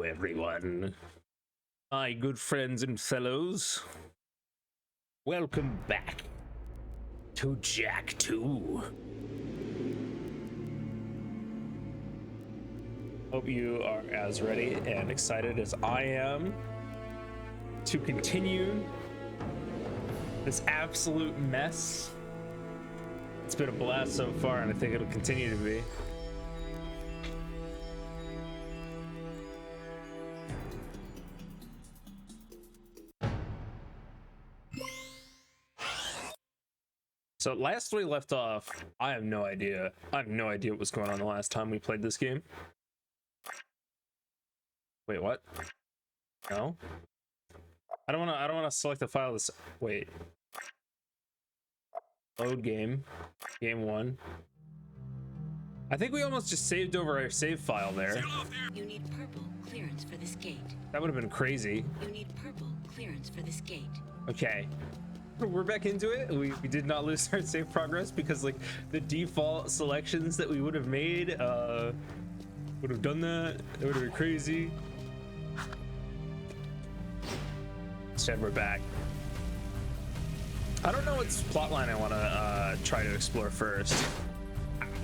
everyone. My good friends and fellows. Welcome back to Jak II. Hope you are as ready and excited as I am to continue this absolute mess. It's been a blast so far, and I think it'll continue to be. So last we left off, I have no idea. I have no idea what was going on the last time we played this game. Wait, what? No? I don't wanna select the file this. Wait. Load game. Game 1. I think we almost just saved over our save file there. You need purple clearance for this gate. That would have been crazy. You need purple clearance for this gate. Okay. We're back into it. We did not lose our save progress because like the default selections that we would have made would have done that. It would have been crazy. Instead, we're back. I don't know what plotline I want to try to explore first.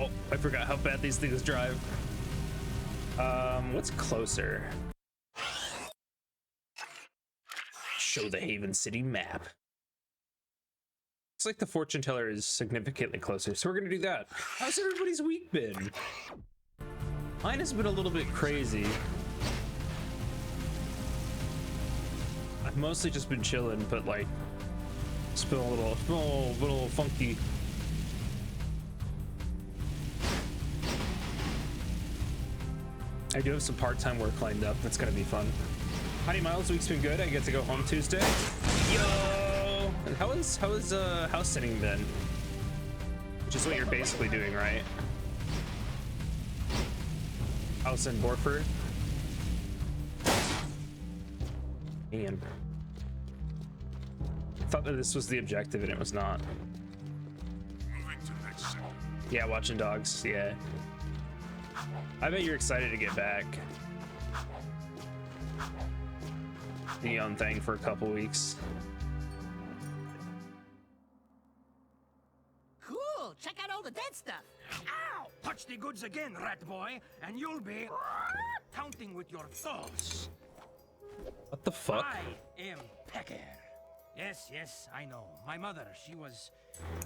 Oh, I forgot how bad these things drive. What's closer? Show the Haven City map. Looks like the fortune teller is significantly closer, so we're gonna do that. How's everybody's week been? Mine has been a little bit crazy. I've mostly just been chilling, but like it's been a little funky. I do have some part-time work lined up. That's gonna be fun. Honey Miles week's been good. I get to go home Tuesday. Yo! How is house sitting been? Which is what you're basically doing, right? House in Borford. Man. I thought that this was the objective and it was not. Yeah, watching dogs, yeah. I bet you're excited to get back. The own thing for a couple weeks. Cool! Check out all the dead stuff! Ow! Touch the goods again, rat boy, and you'll be counting with your thoughts. What the fuck? I am Pecker. Yes, I know. My mother, she was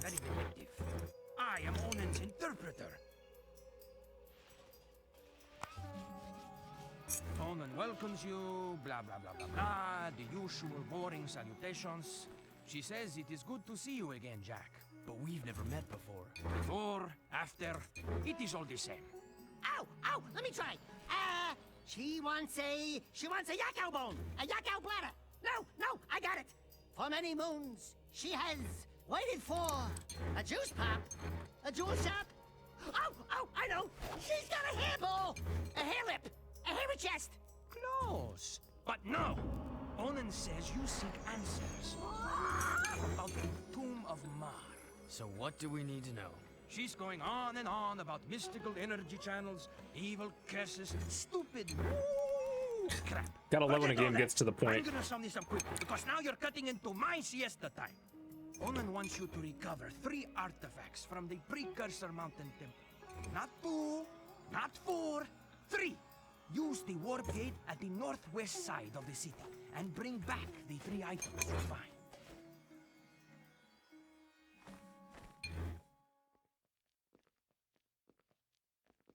very vindictive. I am Onan's interpreter. Onan welcomes you, blah, blah, blah, blah, blah, the usual boring salutations. She says it is good to see you again, Jak. But we've never met before. Before, after, it is all the same. Ow! Let me try. She wants a yakao bone, a yakao bladder. No, I got it. For many moons, she has waited for a juice pop, a jewel shop. Oh, I know. She's got a hair ball, a hair lip, a hairy chest. Close. But no. Onan says you seek answers about the Tomb of Mar. So what do we need to know? She's going on and on about mystical energy channels, evil curses, stupid crap. Gotta love when a game gets to the point. I'm gonna sum this up quick, because now you're cutting into my siesta time. Onan wants you to recover 3 artifacts from the Precursor Mountain Temple. Not 2, not 4, 3. Use the warp gate at the northwest side of the city and bring back the 3 items you find.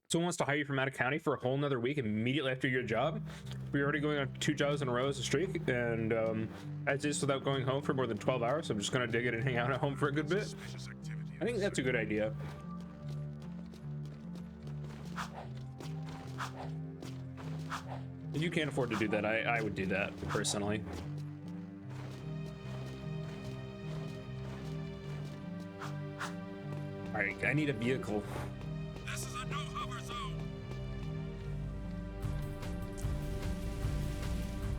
Someone wants to hire you from out of county for a whole nother week immediately after your job. We're already going on 2 jobs in a row as a streak, and I just without going home for more than 12 hours. So I'm just gonna dig it and hang out at home for a good bit. I think that's a good idea. If you can't afford to do that, I would do that personally. All right, I need a vehicle. This is a no-hover zone.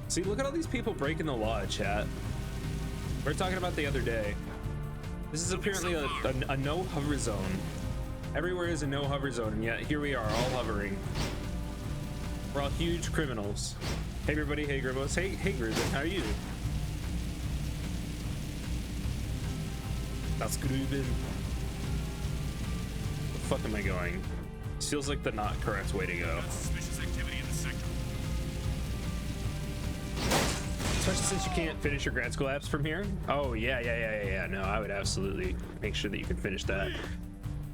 See, look at all these people breaking the law, chat. We were talking about the other day. This is apparently a no hover zone. Everywhere is a no hover zone, and yet here we are all hovering. We're all huge criminals. Hey everybody, hey Grimos, hey Gruben, how are you? That's Gruben. Where the fuck am I going? This feels like the not correct way to go. Suspicious activity in the sector. Especially since you can't finish your grad school apps from here. Oh yeah. No, I would absolutely make sure that you can finish that.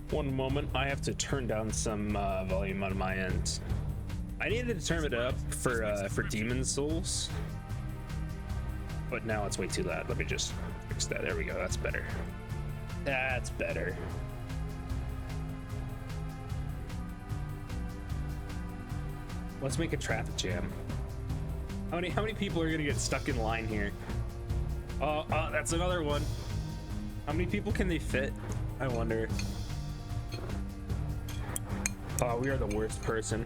One moment, I have to turn down some volume on my end. I needed to turn it up for Demon Souls, but now it's way too loud. Let me just fix that. There we go. That's better. That's better. Let's make a traffic jam. How many people are gonna get stuck in line here? Oh, that's another one. How many people can they fit? I wonder. Oh, we are the worst person.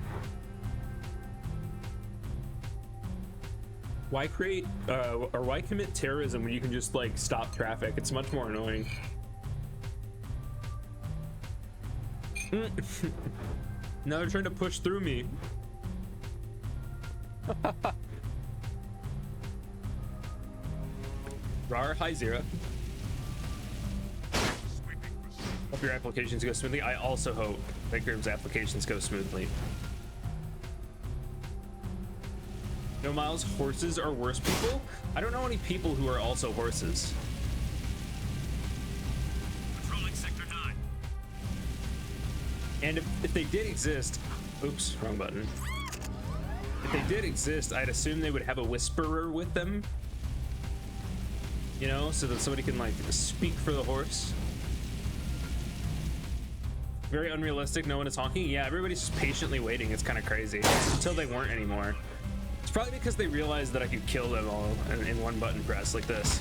Why create or why commit terrorism when you can just like stop traffic? It's much more annoying. Now they're trying to push through me. Rar, hi Zero. Hope your applications go smoothly. I also hope that Grim's applications go smoothly. No Miles, horses are worse people? I don't know any people who are also horses. Patrolling Sector 9. And if they did exist, oops, wrong button. If they did exist, I'd assume they would have a whisperer with them. You know, so that somebody can like speak for the horse. Very unrealistic, no one is honking. Yeah, everybody's just patiently waiting. It's kind of crazy. Until they weren't anymore. It's probably because they realized that I could kill them all in one button press like this.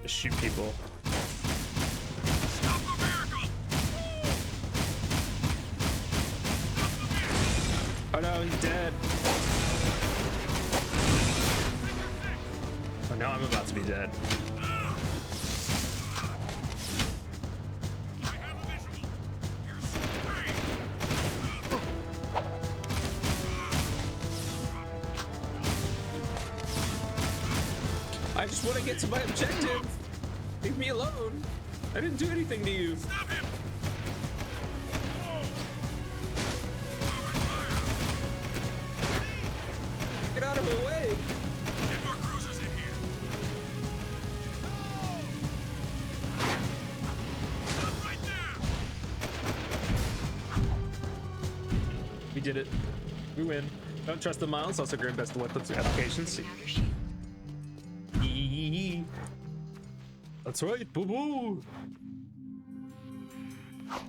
Just shoot people. Stop the vehicle! Oh no, he's dead. Oh no, I'm about to be dead. I have a visual. Here's three. I just want to get to my objective. Leave me alone. I didn't do anything to you. Stop him! Get out of my way. Get more cruisers in here. Stop right there! We did it. We win. Don't trust the Miles. Also, Grim best weapons applications. Outer shield. Eee. That's right, boo boo. I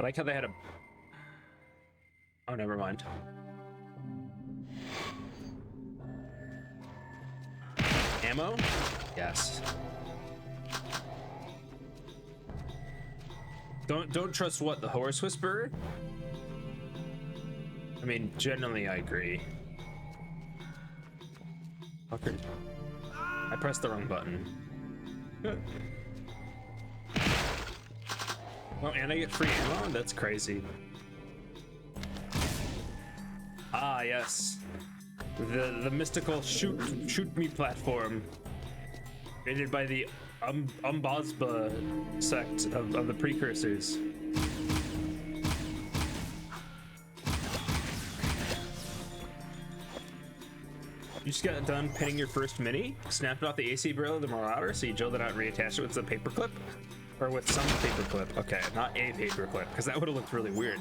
like how they had a. Oh, never mind. Ammo? Yes. Don't trust what, the horse whisperer? I mean, generally I agree. Fucker. I pressed the wrong button. Oh, and I get free ammo? That's crazy. Ah, yes. The mystical shoot me platform created by the Umbazba sect of the precursors. You just got done pinning your first mini, snapped off the AC barrel of the Marauder, so you drilled it out and reattached it with a paperclip? Or with some paperclip. Okay, not a paperclip, because that would have looked really weird.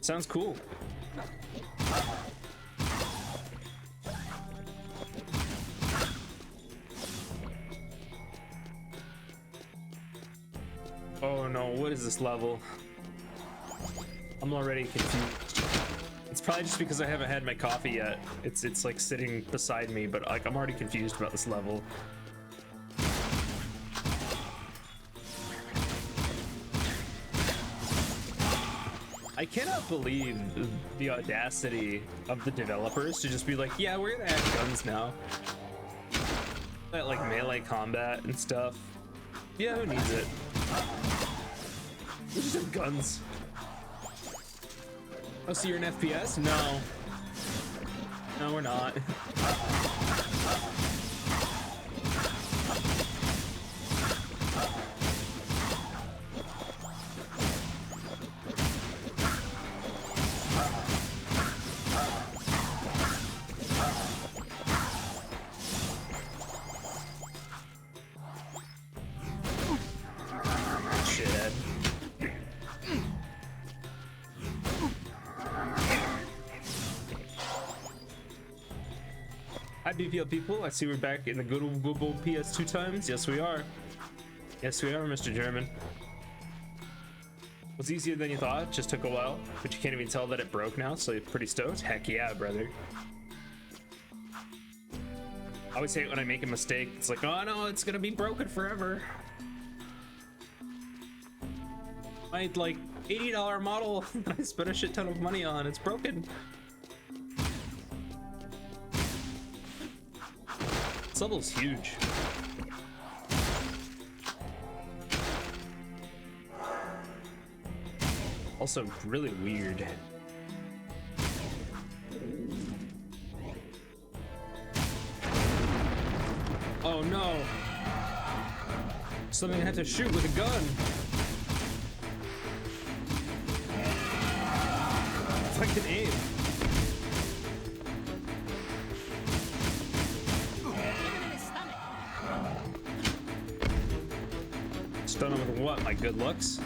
Sounds cool. Oh no, what is this level? I'm already confused. It's probably just because I haven't had my coffee yet. It's like sitting beside me, but like I'm already confused about this level. I cannot believe the audacity of the developers to just be like, yeah, we're gonna add guns now. That like melee combat and stuff. Yeah, who needs it? We just have guns. Oh, so you're an FPS? No. No, we're not. Shithead. Hi BPL people, I see we're back in the good old PS2 times. Yes we are. Yes we are, Mr. German. Was easier than you thought, just took a while, but you can't even tell that it broke now, so you're pretty stoked? Heck yeah, brother. I always hate when I make a mistake. It's like, oh no, it's gonna be broken forever. My like $80 model that I spent a shit ton of money on, it's broken. This level's huge. Also really weird. Oh no! Something I have to shoot with a gun. If I can aim. Stun him with what? My good looks?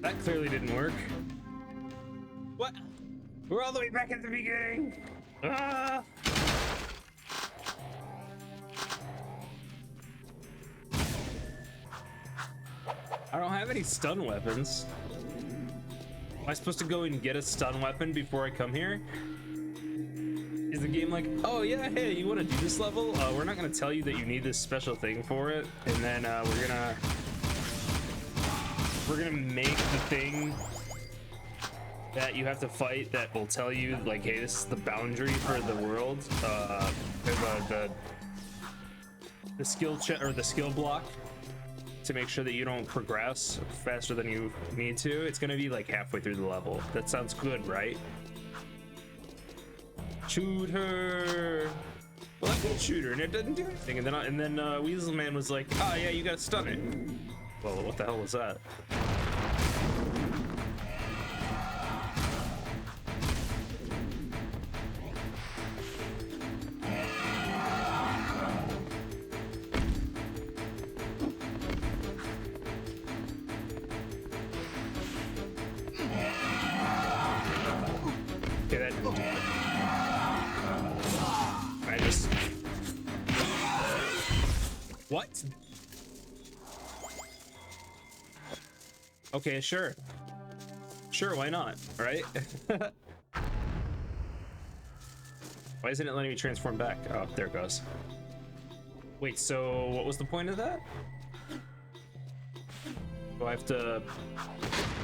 That clearly didn't work. What? We're all the way back at the beginning. Ah! I don't have any stun weapons. Am I supposed to go and get a stun weapon before I come here? Is the game like, oh yeah, hey, you want to do this level? We're not gonna tell you that you need this special thing for it, and then we're gonna make the thing that you have to fight that will tell you like, hey, this is the boundary for the world. The skill check or the skill block to make sure that you don't progress faster than you need to. It's gonna be like halfway through the level. That sounds good, right? Shoot her. Well, I did shoot her and it didn't do anything. And then Weasel Man was like, oh yeah, you gotta stun it. Well, what the hell was that? Okay, that didn't do it. I just... What? Okay, sure. Sure, why not, right? Why isn't it letting me transform back? Oh, there it goes. Wait, so what was the point of that? Do I have to...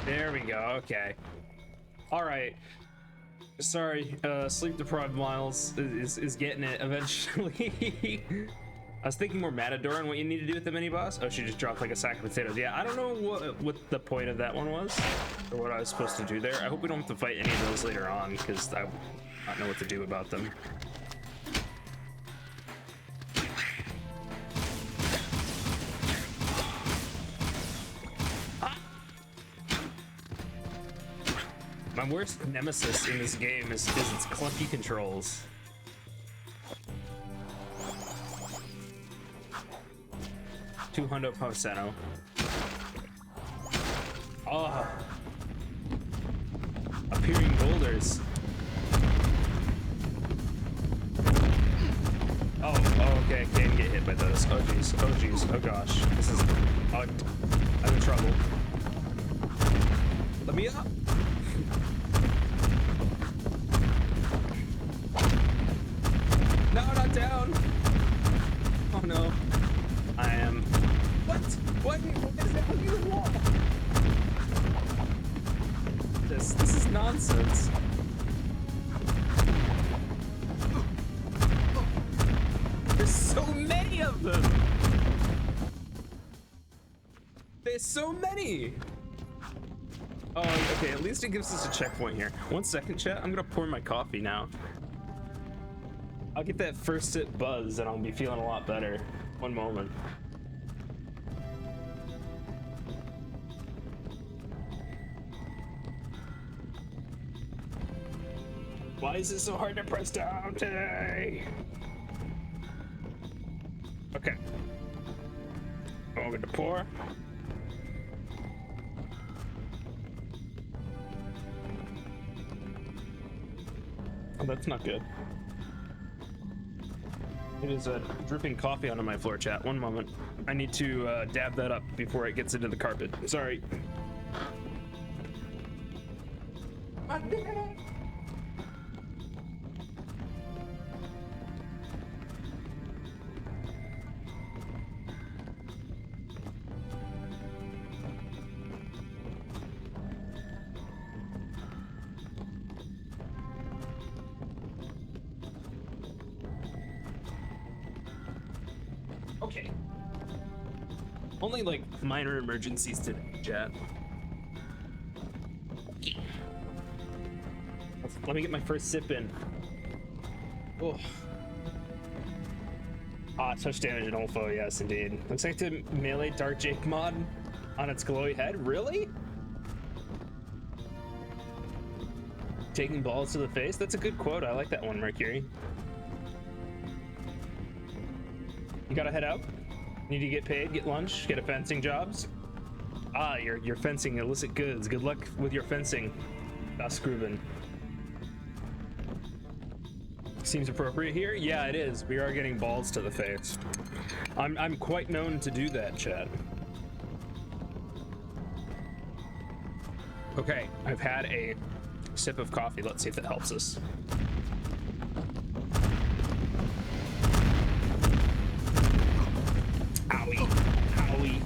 There we go, okay. All right. Sorry, sleep deprived Miles is getting it eventually. I was thinking more Matador and what you need to do with the mini boss. Oh, she just dropped like a sack of potatoes. Yeah, I don't know what the point of that one was or what I was supposed to do there. I hope we don't have to fight any of those later on because I don't know what to do about them. My worst nemesis in this game is its clunky controls. $200 Pausano. Oh. Appearing boulders. Oh, okay, I can get hit by those. Oh jeez, oh jeez, oh gosh. This is... Oh, I'm in trouble. Let me up! No, no, down. Oh no. I am. What? What is that? Look at the wall. This is nonsense. There's so many of them. There's so many. Oh, okay. At least it gives us a checkpoint here. 1 second, chat. I'm gonna pour my coffee now. I'll get that first sip buzz, and I'll be feeling a lot better. 1 moment. Why is it so hard to press down today? Okay. I'm going to pour. Oh, that's not good. It is dripping coffee onto my floor, chat. 1 moment. I need to dab that up before it gets into the carpet. Sorry. Okay. Only like minor emergencies today, chat. Let me get my first sip in. Oh. Ah, touch damage and Ulfo, yes indeed. Looks like the melee Dark Jake mod on its glowy head. Really? Taking balls to the face? That's a good quote. I like that one, Mercury. You gotta head out? Need to get paid, get lunch, get a fencing jobs? Ah, you're fencing illicit goods. Good luck with your fencing. Das Gruben. Seems appropriate here? Yeah, it is. We are getting balls to the face. I'm quite known to do that, chat. Okay, I've had a sip of coffee. Let's see if it helps us. Owie. Owie.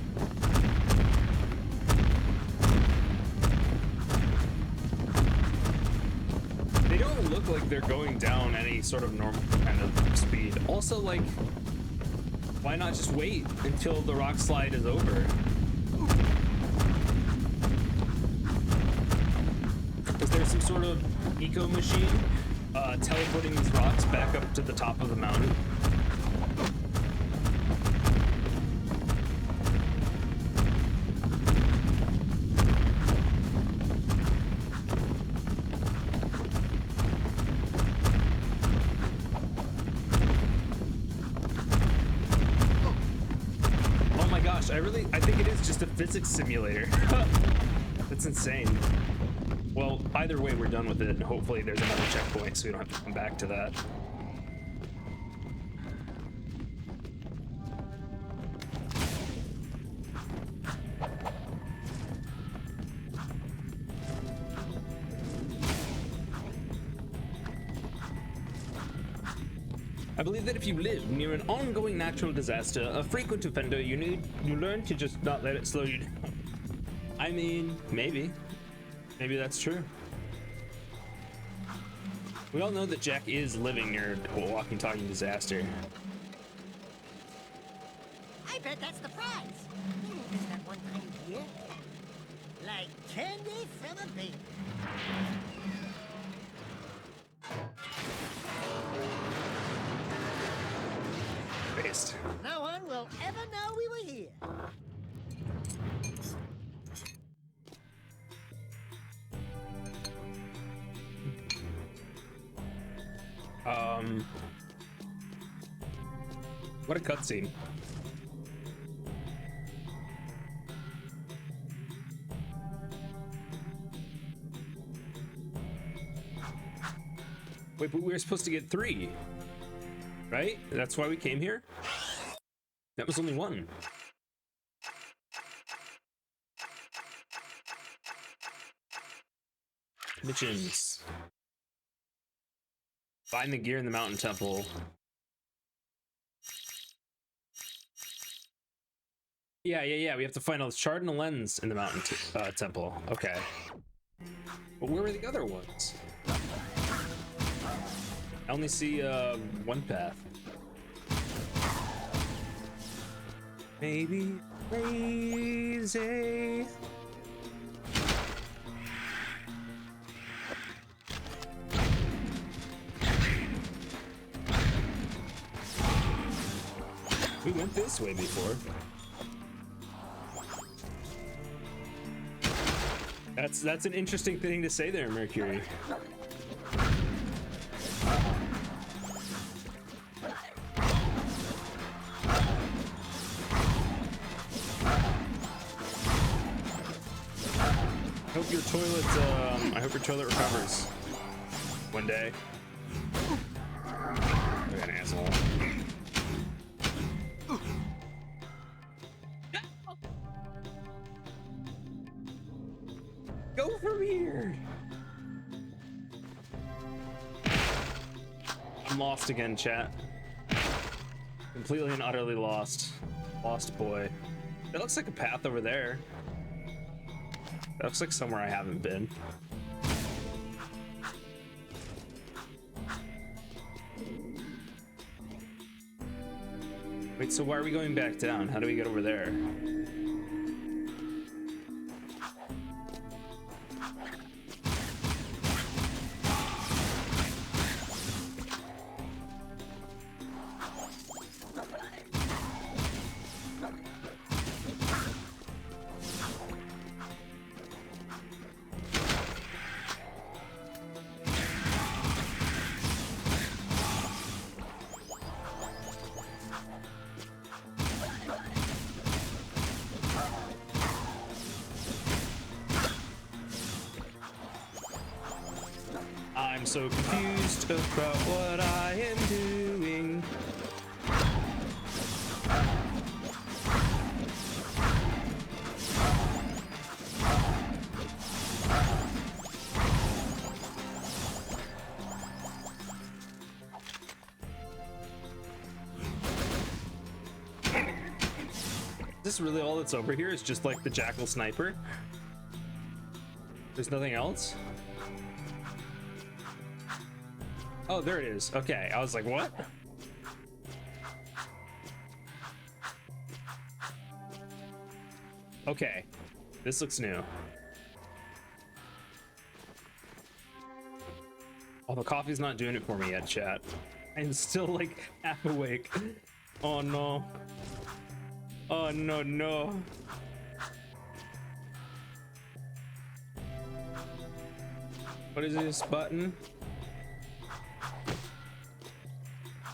They don't look like they're going down any sort of normal kind of speed. Also, like, why not just wait until the rock slide is over? Is there some sort of eco machine teleporting these rocks back up to the top of the mountain? I think it is just a physics simulator. That's insane. Well, either way, we're done with it, and hopefully there's another checkpoint so we don't have to come back to that. I believe that if you live near an ongoing natural disaster, a frequent offender, you learn to just not let it slow you down. I mean, maybe that's true. We all know that Jack is living near a walking, talking disaster. I bet that's the prize. Is that one kind here? Like candy from a baby. Based. No one will ever know we were here. What a cutscene. Wait, but we were supposed to get 3, right? That's why we came here? That was only 1. Missions. Find the gear in the mountain temple. Yeah. We have to find a shard and a lens in the mountain temple. Okay. But where were the other ones? I only see one path. Maybe crazy. We went this way before. That's an interesting thing to say there, Mercury. I hope your toilet recovers one day. Look at an asshole. Go from here. I'm lost again, chat. Completely and utterly lost. Lost boy. That looks like a path over there. That looks like somewhere I haven't been. Wait, so why are we going back down? How do we get over there? I'm so confused about what I am doing. Is this really all that's over here? It's just like the jackal sniper? There's nothing else? Oh, there it is. Okay, I was like, what? Okay, this looks new. Oh, the coffee's not doing it for me yet, chat. I'm still like half awake. Oh no. Oh no, no. What is this button?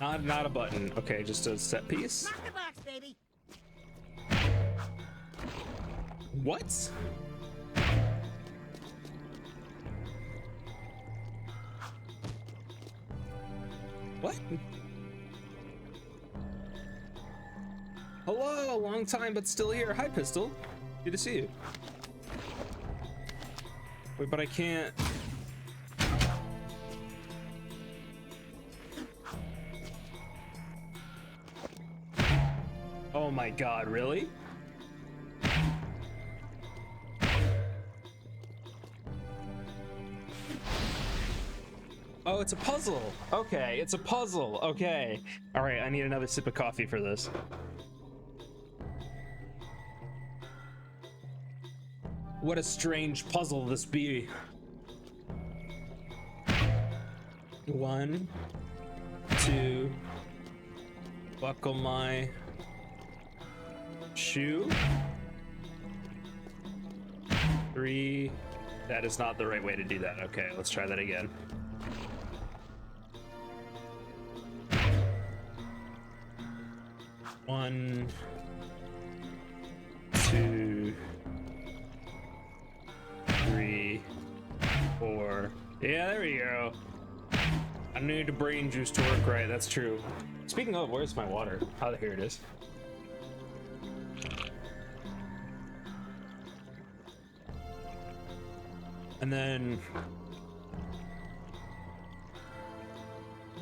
Not a button. Okay, just a set piece. Knock the box, baby. What? What? Hello, long time but still here. Hi, Pistol. Good to see you. Wait, but I can't. Oh my god, really? Oh, it's a puzzle. Okay, it's a puzzle. Okay. All right, I need another sip of coffee for this. What a strange puzzle this be. 1, 2. Buckle my shoe. 3. That is not the right way to do that. Okay, let's try that again. One, 2, 3, 4. Yeah, there we go. I need the brain juice to work right. That's true. Speaking of, where's my water? Oh, here it is. And then,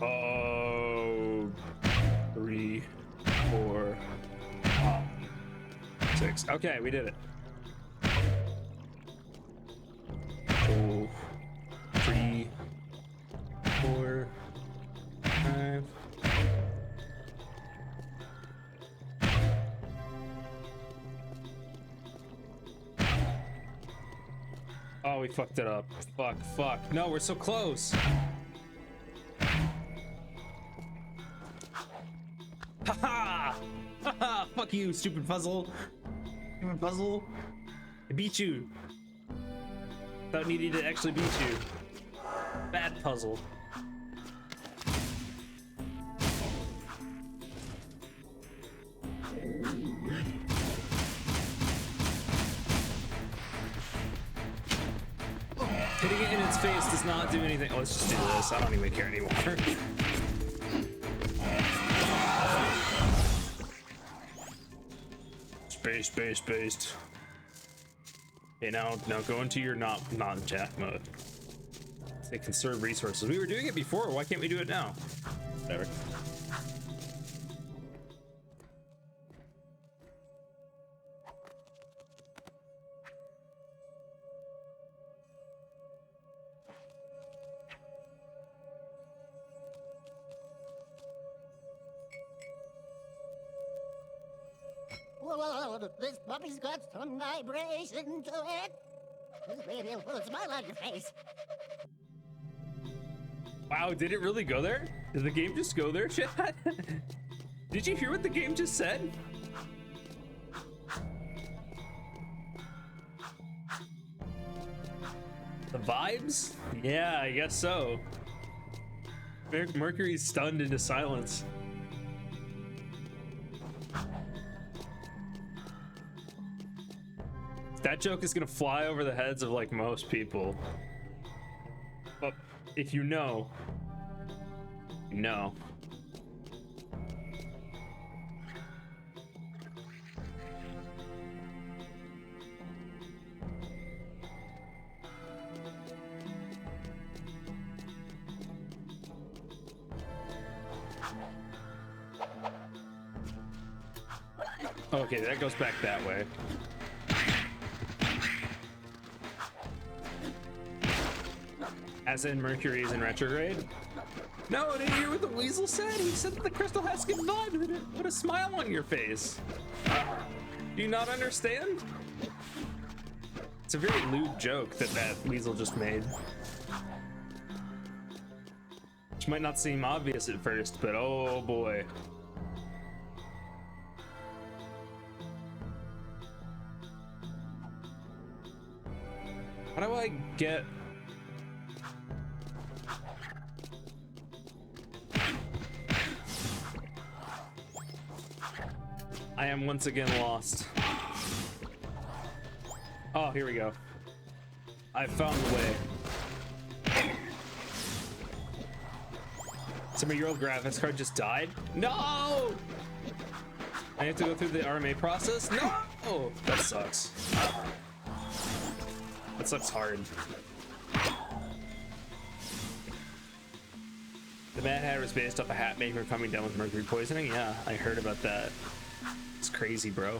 oh, 3, 4, 6. Okay, we did it. 2, 3, 4, 5. Oh, we fucked it up. Fuck. No, we're so close. Haha! Haha! Fuck you, stupid puzzle. Stupid puzzle. I beat you. Without needing to actually beat you. Bad puzzle. Hitting it in its face does not do anything. Oh, let's just do this. I don't even care anymore. Space. Okay, now go into your not Jak mode. Say conserve resources. We were doing it before. Why can't we do it now? Whatever. Whoa, this puppy's got some vibration to it. This baby will put a smile on your face. Wow, did it really go there? Did the game just go there, chat? Did you hear what the game just said? The vibes? Yeah, I guess so. Mercury's stunned into silence. That joke is gonna fly over the heads of like most people. But if you know, you know. Okay, that goes back that way. As in Mercury is in retrograde? No, did you hear what the weasel said? He said that the crystal has good vibe with it. Put a smile on your face. Do you not understand? It's a very lewd joke that weasel just made. Which might not seem obvious at first, but oh boy. How do I get... I am once again lost. Oh, here we go. I found the way. Some of your old graphics card just died? No! I have to go through the RMA process? No! That sucks. That sucks hard. The Mad Hatter was based off a hat maker coming down with mercury poisoning? Yeah, I heard about that. It's crazy, bro.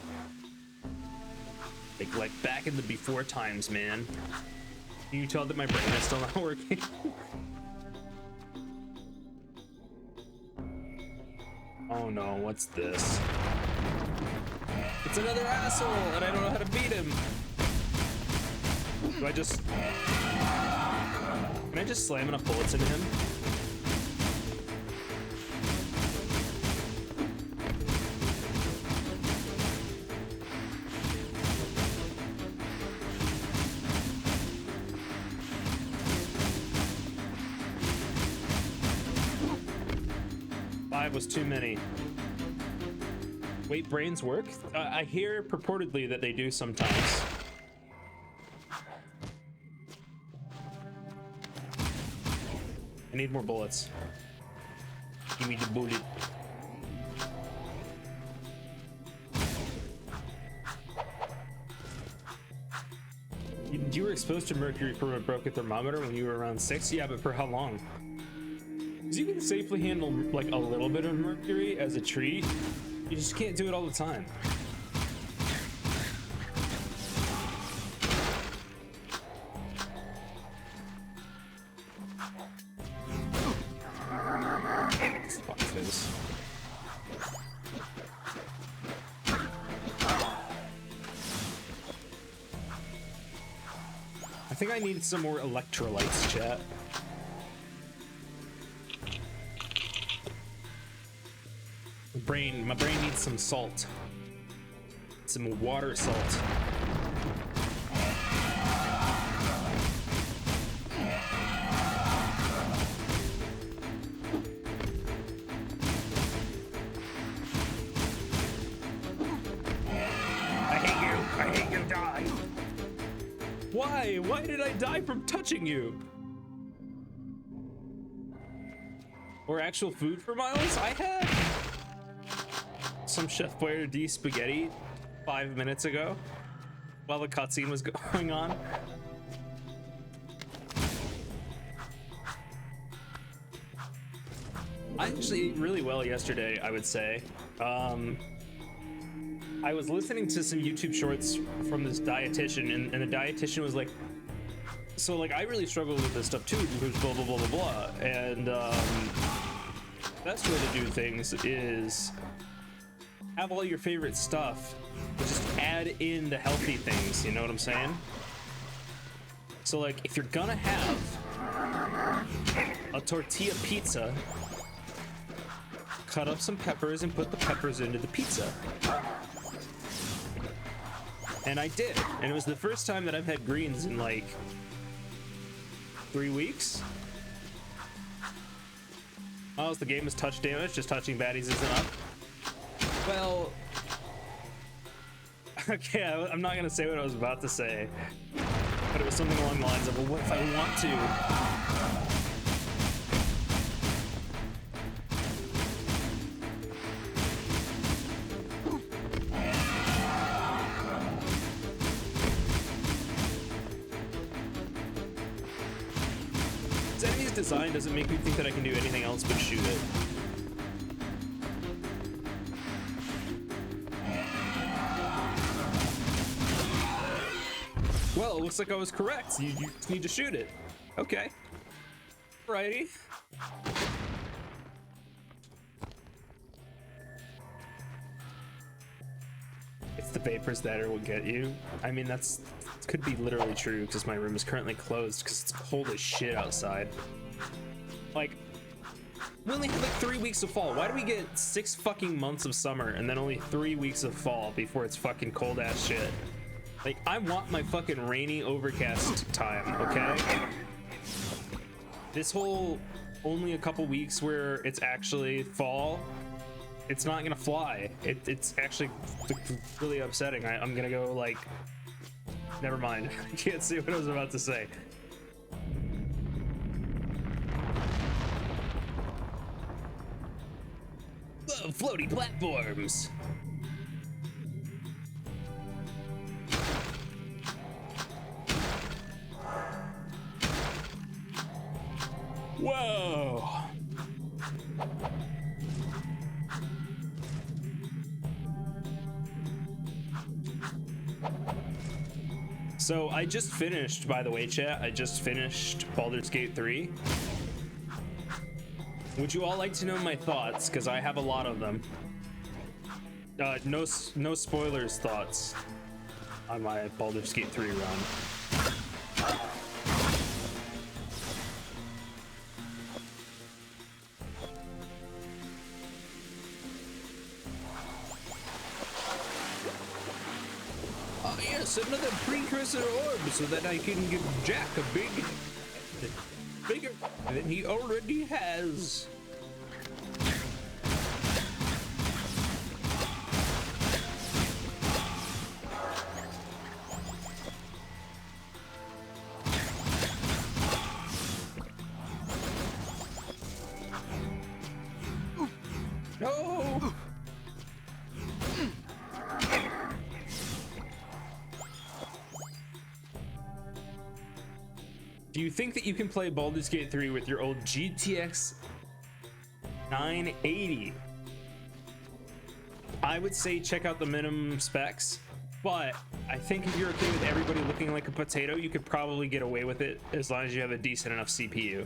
Like back in the before times, man. Can you tell that my brain is still not working? Oh no, what's this? It's another asshole, and I don't know how to beat him. Do I just... Can I just slam enough bullets into him? Was too many. Wait, brains work? I hear purportedly that they do sometimes. I need more bullets. Give me the bullet. You were exposed to mercury from a broken thermometer when you were around 6? Yeah, but for how long? Because you can safely handle like a little bit of mercury as a treat. You just can't do it all the time. think I need some more electrolytes, chat. My brain needs some salt. Some water salt. I hate you, die. Why? Why did I die from touching you? Or actual food for Miles? I had some Chef Boyardee spaghetti 5 minutes ago while the cutscene was going on. I actually ate really well yesterday, I would say. I was listening to some YouTube shorts from this dietitian, and the dietitian was like, so like I really struggle with this stuff too, because blah blah blah blah blah, and best way to do things is have all your favorite stuff, but just add in the healthy things, you know what I'm saying? So like if you're gonna have a tortilla pizza, cut up some peppers and put the peppers into the pizza. And I did, and it was the first time that I've had greens in like 3 weeks. Oh, the game is touch damage, just touching baddies isn't up. Well, okay, I'm not gonna say what I was about to say, but it was something along the lines of, well, what if I want to? This enemy's design doesn't make me think that I can do anything else but shoot it. Well, it looks like I was correct. You just need to shoot it. Okay. Alrighty. It's the vapors that will get you. I mean, that's could be literally true because my room is currently closed because it's cold as shit outside. Like, we only have like 3 weeks of fall. Why do we get 6 fucking months of summer and then only 3 weeks of fall before it's fucking cold ass shit? Like, I want my fucking rainy overcast time, okay? This whole only a couple weeks where it's actually fall, it's not gonna fly. It's actually really upsetting. I'm gonna go like, never mind. I can't see what I was about to say. Whoa, floaty platforms. Whoa. So I just finished, by the way, chat, I just finished Baldur's Gate 3. Would you all like to know my thoughts? Because I have a lot of them. No spoilers thoughts on my Baldur's Gate 3 run. Yes, another precursor orb so that I can give Jak a bigger than he already has. No! Do you think that you can play Baldur's Gate 3 with your old GTX 980? I would say check out the minimum specs, but I think if you're okay with everybody looking like a potato, you could probably get away with it as long as you have a decent enough CPU.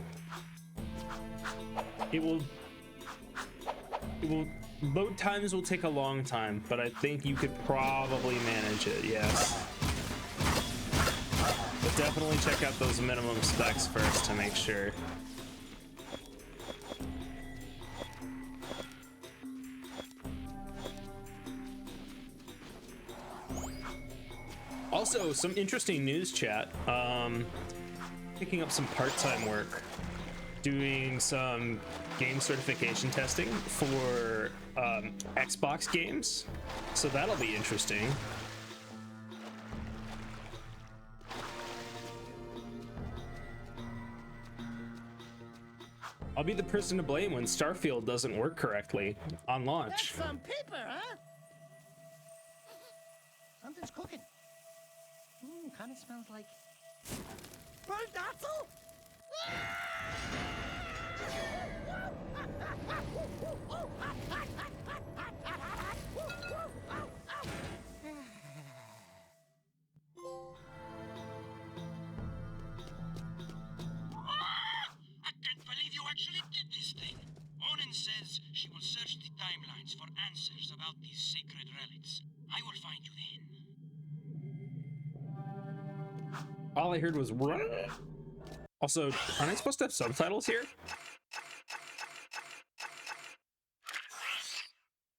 Load times will take a long time, but I think you could probably manage it, yes. But definitely check out those minimum specs first to make sure. Also, some interesting news, chat. Picking up some part-time work, doing some game certification testing for Xbox games, so that'll be interesting. I'll be the person to blame when Starfield doesn't work correctly on That's launch. some paper, huh? Something's cooking. Kind of smells like burnt apple. I can't believe you actually did this thing. Onin says she will search the timelines for answers about these sacred relics. I will find you then. All I heard was run. Also, aren't I supposed to have subtitles here?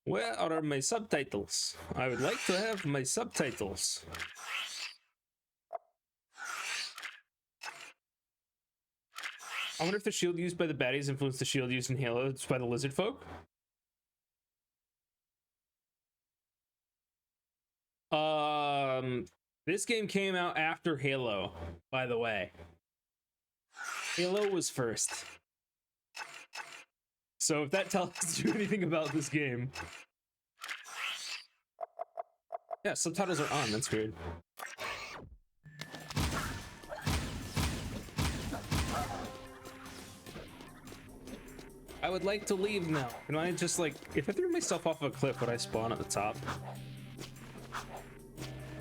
Where are my subtitles? I would like to have my subtitles. I wonder if the shield used by the baddies influenced the shield used in Halo by the lizard folk. This game came out after Halo, by the way. Halo was first. So if that tells you anything about this game. Yeah, subtitles are on, that's weird. I would like to leave now. Can I just like, if I threw myself off a cliff, would I spawn at the top?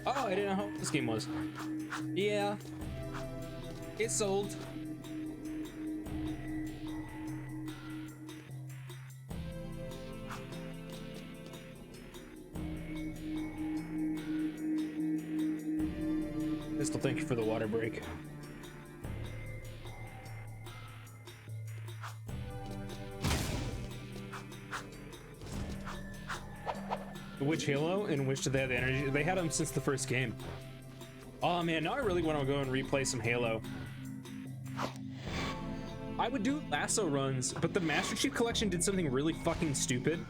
Oh, I didn't know how this game was. Yeah. It's sold. Pistol, thank you for the water break. Which Halo and which did they have the energy? They had them since the first game. Oh man, now I really want to go and replay some Halo. I would do lasso runs, but the Master Chief Collection did something really fucking stupid.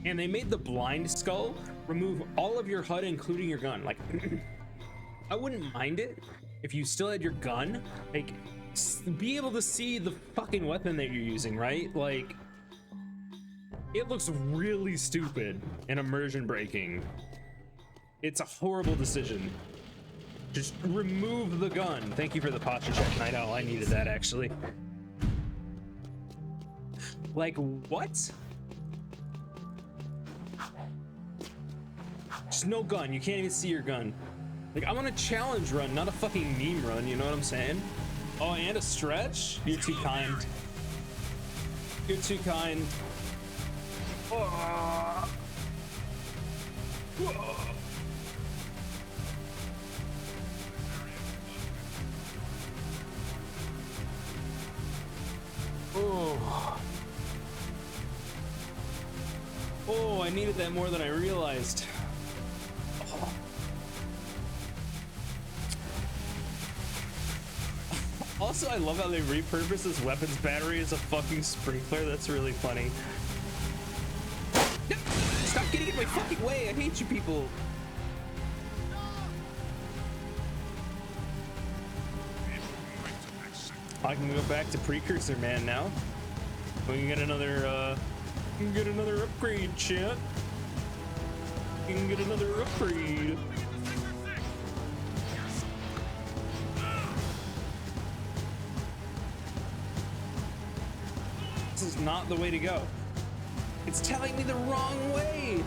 And they made the blind skull remove all of your HUD, including your gun. Like, I wouldn't mind it if you still had your gun. Like, be able to see the fucking weapon that you're using, right? Like, it looks really stupid and immersion breaking. It's a horrible decision. Just remove the gun. Thank you for the posture check, Night Owl. I needed that, actually. Like, what? Just no gun. You can't even see your gun. Like, I want a challenge run, not a fucking meme run. You know what I'm saying? Oh, and a stretch? You're too kind. You're too kind. Oh. Oh, I needed that more than I realized. Oh. Also, I love how they repurpose this weapons battery as a fucking sprinkler. That's really funny. No! Stop getting in my fucking way. I hate you people. I can go back to Precursor Man now. We can get another upgrade, chat. We can get another upgrade. This is not the way to go. It's telling me the wrong way.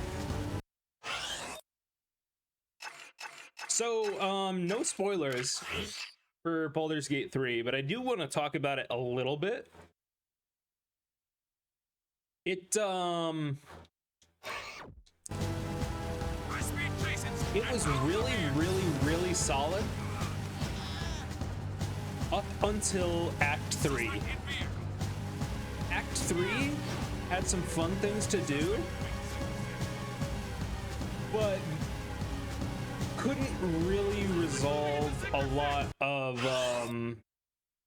So, no spoilers for Baldur's Gate 3, but I do want to talk about it a little bit. It was really, really, really solid. until Act 3. Act 3 had some fun things to do, but couldn't really resolve a lot of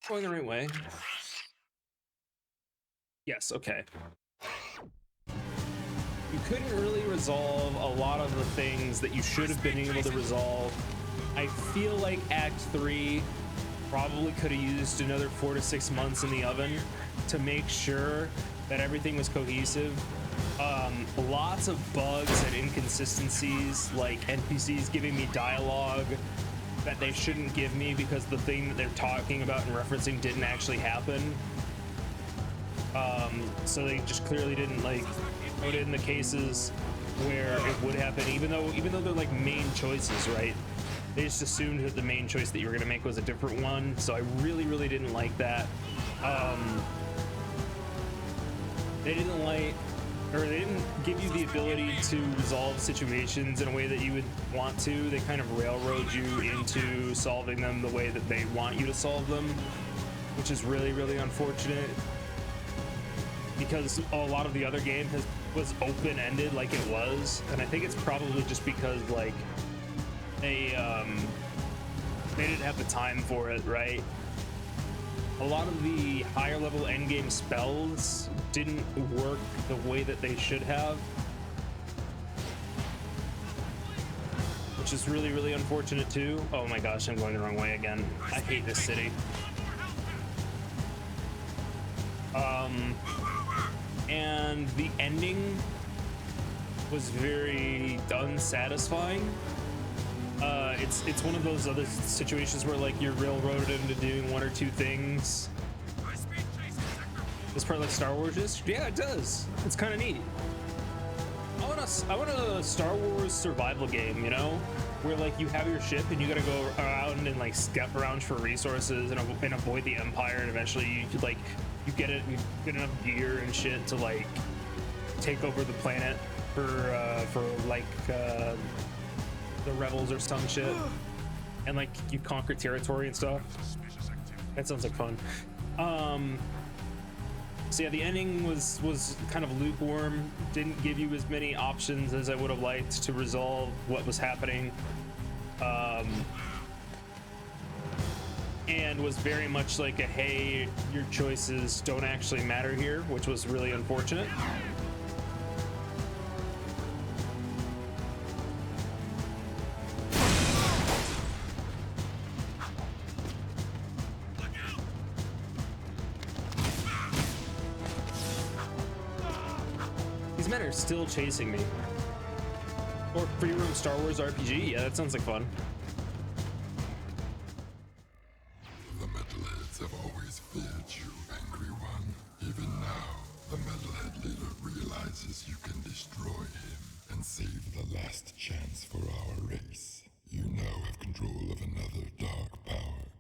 going the right way. Yes, okay. You couldn't really resolve a lot of the things that you should have been able to resolve. I feel like Act 3 probably could have used another 4 to 6 months in the oven to make sure that everything was cohesive. Lots of bugs and inconsistencies, like NPCs giving me dialogue that they shouldn't give me because the thing that they're talking about and referencing didn't actually happen. So they just clearly didn't like put it in the cases where it would happen, even though they're like main choices, right? They just assumed that the main choice that you were gonna make was a different one. So I really didn't like that. They didn't give you the ability to resolve situations in a way that you would want to. They kind of railroad you into solving them the way that they want you to solve them, which is really unfortunate, because a lot of the other game was open-ended like it was, and I think it's probably just because like they didn't have the time for it, right? A lot of the higher level endgame spells didn't work the way that they should have, which is really unfortunate too. Oh my gosh, I'm going the wrong way again. I hate this city. And the ending was very unsatisfying. It's one of those other situations where like you're railroaded into doing one or two things. This part like Star Wars is? Yeah, it does. It's kind of neat. I want a Star Wars survival game, you know, where like you have your ship and you gotta go around and like scout around for resources and avoid the Empire, and eventually you get enough gear and shit to like take over the planet for like the rebels or some shit, and like you conquer territory and stuff. That sounds like fun. So yeah, the ending was kind of lukewarm. Didn't give you as many options as I would have liked to resolve what was happening, and was very much like a hey, your choices don't actually matter here, which was really unfortunate. These men are still chasing me. Or free roam Star Wars RPG. Yeah, that sounds like fun. The metalheads have always feared you, angry one. Even now, the metalhead leader realizes you can destroy him and save the last chance for our race. You now have control of another dark power.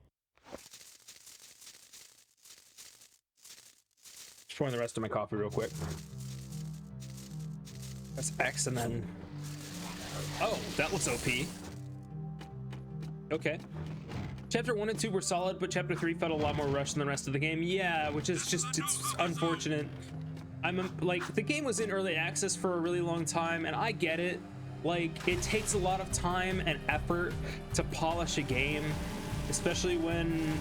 Just pouring the rest of my coffee real quick. Press X and then... Oh, that looks OP. Okay. Chapter 1 and 2 were solid, but Chapter 3 felt a lot more rushed than the rest of the game. Yeah, which is just, it's unfortunate. Like, the game was in early access for a really long time, and I get it. Like, it takes a lot of time and effort to polish a game, especially when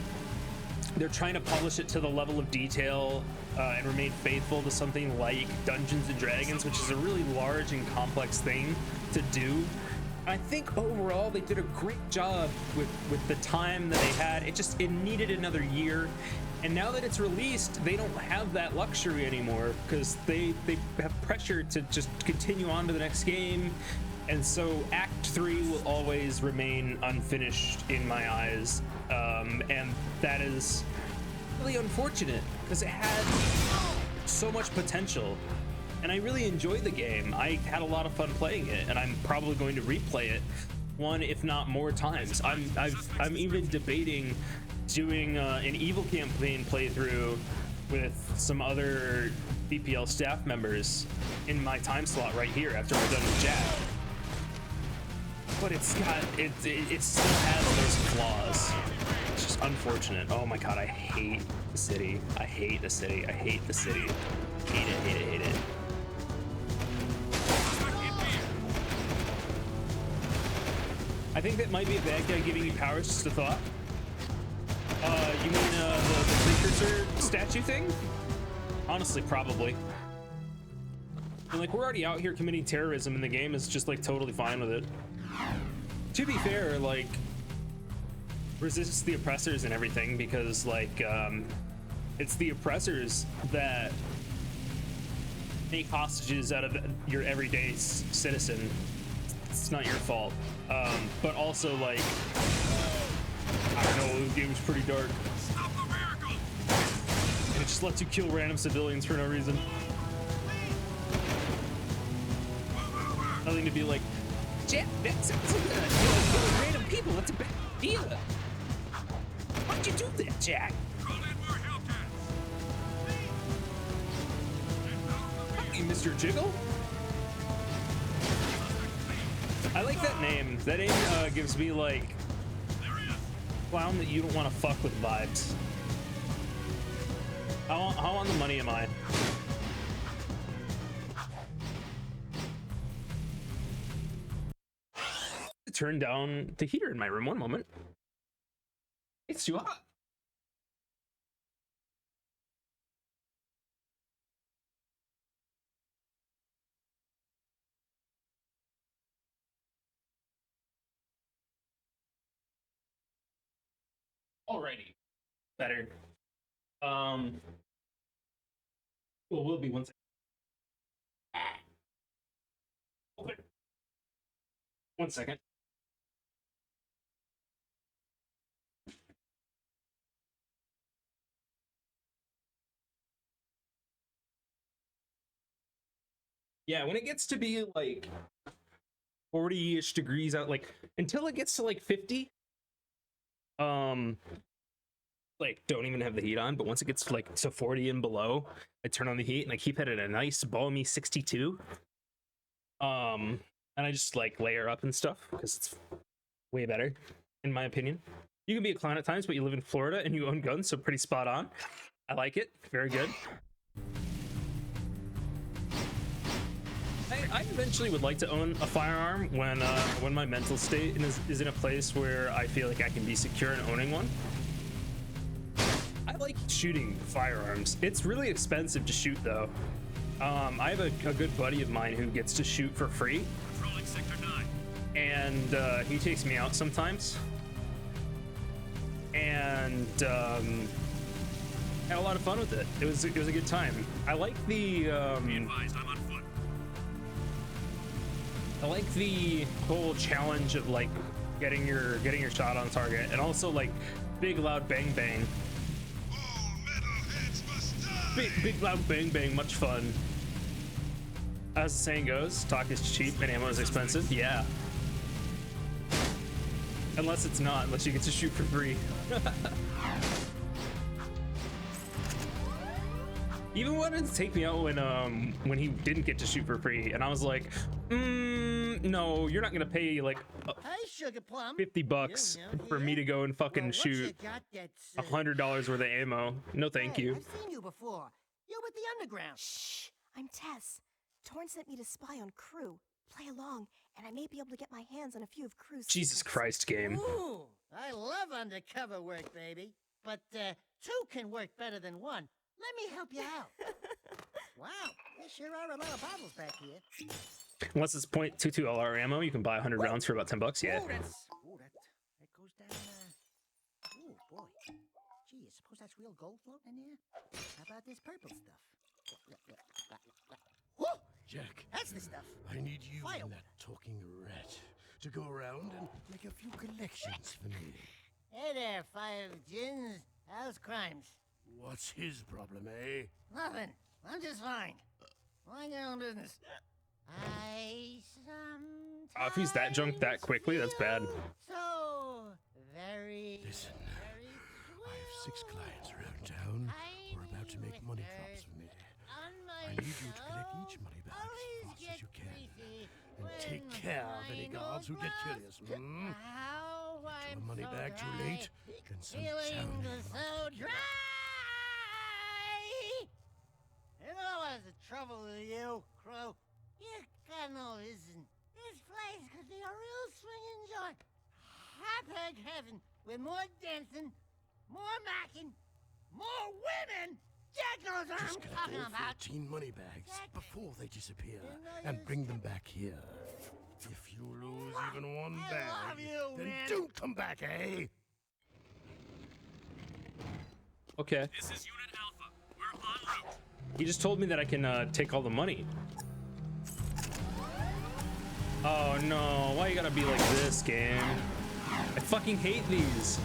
they're trying to polish it to the level of detail and remain faithful to something like Dungeons and Dragons, which is a really large and complex thing to do. I think overall they did a great job with the time that they had. It needed another year, and now that it's released, they don't have that luxury anymore because they have pressure to just continue on to the next game. And so Act 3 will always remain unfinished in my eyes, and that is really unfortunate because it had so much potential, and I really enjoyed the game. I had a lot of fun playing it, and I'm probably going to replay it one, if not more times. I'm even debating doing an Evil campaign playthrough with some other BPL staff members in my time slot right here after we're done with Jak. But it still has those flaws. It's just just unfortunate. Oh my god, I hate the city. I hate the city. I hate the city. Hate it, hate it, hate it. I think that might be a bad guy giving you powers, just a thought. You mean the precursor statue thing? Honestly, probably. And like, we're already out here committing terrorism, and the game is just like totally fine with it. To be fair, like, resists the oppressors and everything, because like it's the oppressors that make hostages out of your everyday citizen. It's not your fault. But also, like, I don't know, this game is pretty dark. Stop the miracle! And it just lets you kill random civilians for no reason. Nothing to be like, Jack, that sounds like killing random people. That's a bad deal. Why'd you do that, Jack? Call in more Hellcats! Hey, Mr. Jiggle. I like that name. That name gives me like clown that you don't want to fuck with vibes. How on the money am I? Turn down the heater in my room. One moment. It's too hot. Alrighty. Better. Well, we'll be one second. Open. 1 second. Yeah, when it gets to be like 40-ish degrees out, like until it gets to like 50, like don't even have the heat on, but once it gets like to 40 and below, I turn on the heat and I keep it at a nice balmy 62. And I just like layer up and stuff because it's way better, in my opinion. You can be a clown at times, but you live in Florida and you own guns, so pretty spot on. I like it. Very good. I eventually would like to own a firearm when my mental state is in a place where I feel like I can be secure in owning one. I like shooting firearms. It's really expensive to shoot though. I have a good buddy of mine who gets to shoot for free. Patrolling Sector 9. And he takes me out sometimes. And had a lot of fun with it. It was a good time. I like the Be advised, I'm on foot. I like the whole challenge of like getting your shot on target, and also like big loud bang bang. All metalheads must die! Big loud bang bang, much fun. As the saying goes, talk is cheap and ammo is expensive. Yeah. Unless it's not, unless you get to shoot for free. Even wanted to take me out when he didn't get to shoot for free, and I was like, no, you're not gonna pay like Hey, Sugar Plum. $50 for me to go and fucking shoot $100 worth of ammo. No, thank you. I've seen you before. You're with the underground. Shh! I'm Tess. Torn sent me to spy on Crew. Play along, and I may be able to get my hands on a few of Crew's Jesus secrets. Christ, game. Ooh, I love undercover work, baby. But two can work better than one. Let me help you out. Wow, there sure are a lot of bottles back here. Unless it's .22 LR ammo, you can buy 100 rounds for about $10. Yeah. Oh, that goes down. Oh boy. Gee, you suppose that's real gold floating in there? How about this purple stuff? Whoa! Jack, That's the stuff. I need you Fire. and that talking rat to go around and make a few collections for me. Hey there, Five Gins. How's crimes? What's his problem, eh? Nothing. I'm just fine. Mind your own business. I sometimes If he's that drunk that quickly, that's bad. feel So very. Listen, very I have 6 clients around town who are about to make money drops for me. I need you to collect each money back as fast as you can. And take care of any guards who get curious, hmm? Give the money back too late. Can send the Feeling town. so dry. You know what's the trouble with you, Crow? You got no vision. This place could be a real swinging joint. Hot egg heaven with more dancing, more macking, more women. Jack knows what Just I'm gonna talking go about. 14 money bags before they disappear know and you- bring them back here. If you lose even one I bag, love you, then man. don't come back, eh? Okay. This is Unit Alpha. We're en route. He just told me that I can take all the money. Oh no, why you gotta be like this, game? I fucking hate these.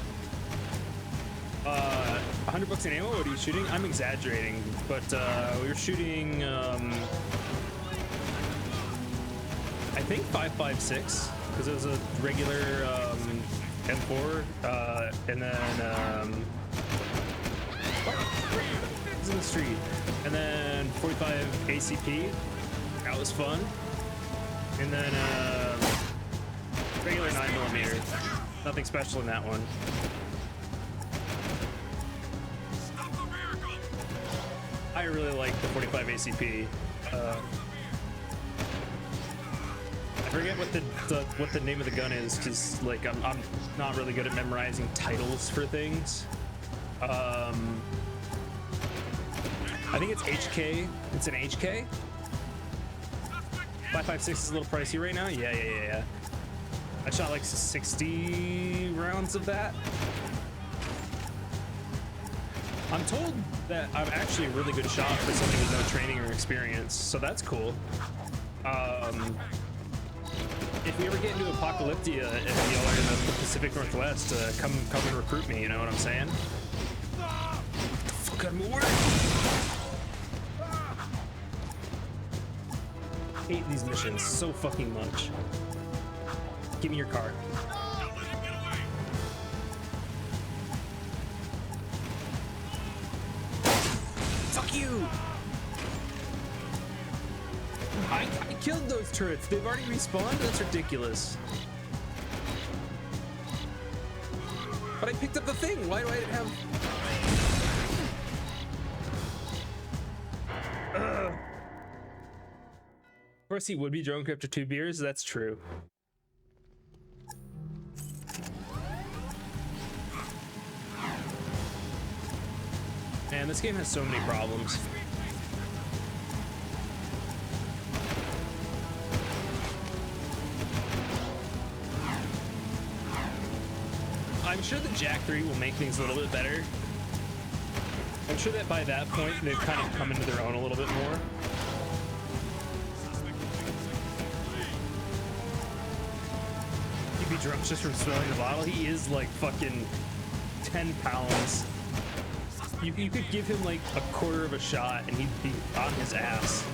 100 bucks in ammo, what are you shooting? I'm exaggerating, but we were shooting, I think 5.56, because it was a regular M4, and then, it's in the street, and then 45 ACP, that was fun, and then regular 9mm, nothing special in that one. Stop the vehicle! I really like the 45 ACP. I forget what the name of the gun is, because like I'm not really good at memorizing titles for things. I think it's HK. It's an HK. 5.56 is a little pricey right now. Yeah. I shot like 60 rounds of that. I'm told that I'm actually a really good shot for somebody with no training or experience, so that's cool. If we ever get into Apocalyptia, if y'all are in the Pacific Northwest, come and recruit me, you know what I'm saying? Fuck, I'm away! Hate these missions so fucking much. Give me your car. Don't let him get away! Fuck you! I killed those turrets. They've already respawned? That's ridiculous. But I picked up the thing. Why do I have... Ugh. Of course he would be drunk after 2 beers. That's true. Man, this game has so many problems. I'm sure that Jak III will make things a little bit better. I'm sure that by that point they've kind of come into their own a little bit more. He'd be drunk just from smelling the bottle. He is like fucking 10 pounds. You could give him like a quarter of a shot and he'd be on his ass.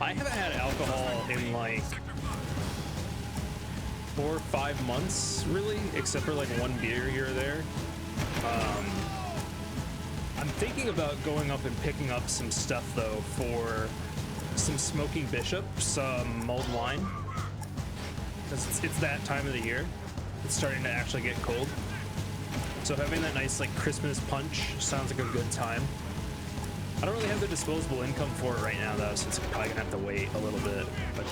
I haven't had alcohol in like 4 or 5 months, really, except for like 1 beer here or there. I'm thinking about going up and picking up some stuff though for some Smoking Bishop, some mulled wine. Because it's that time of the year. It's starting to actually get cold. So having that nice like Christmas punch sounds like a good time. I don't really have the disposable income for it right now though, so it's probably gonna have to wait a little bit. But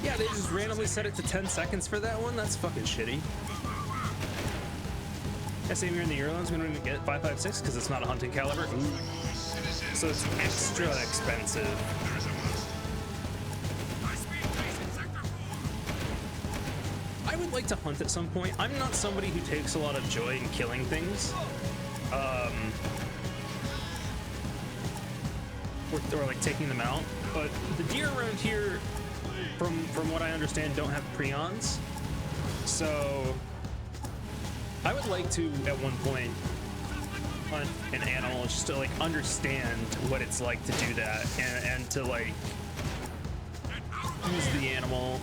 yeah, they just randomly set it to 10 seconds for that one. That's fucking shitty. Yeah, same here in the airlines. We don't even get 5.56 because it's not a hunting caliber. Ooh. So it's extra expensive. I would like to hunt at some point. I'm not somebody who takes a lot of joy in killing things. Or like taking them out. But the deer around here, from what I understand, don't have prions. So I would like to, at one point, hunt an animal just to like understand what it's like to do that and to like use the animal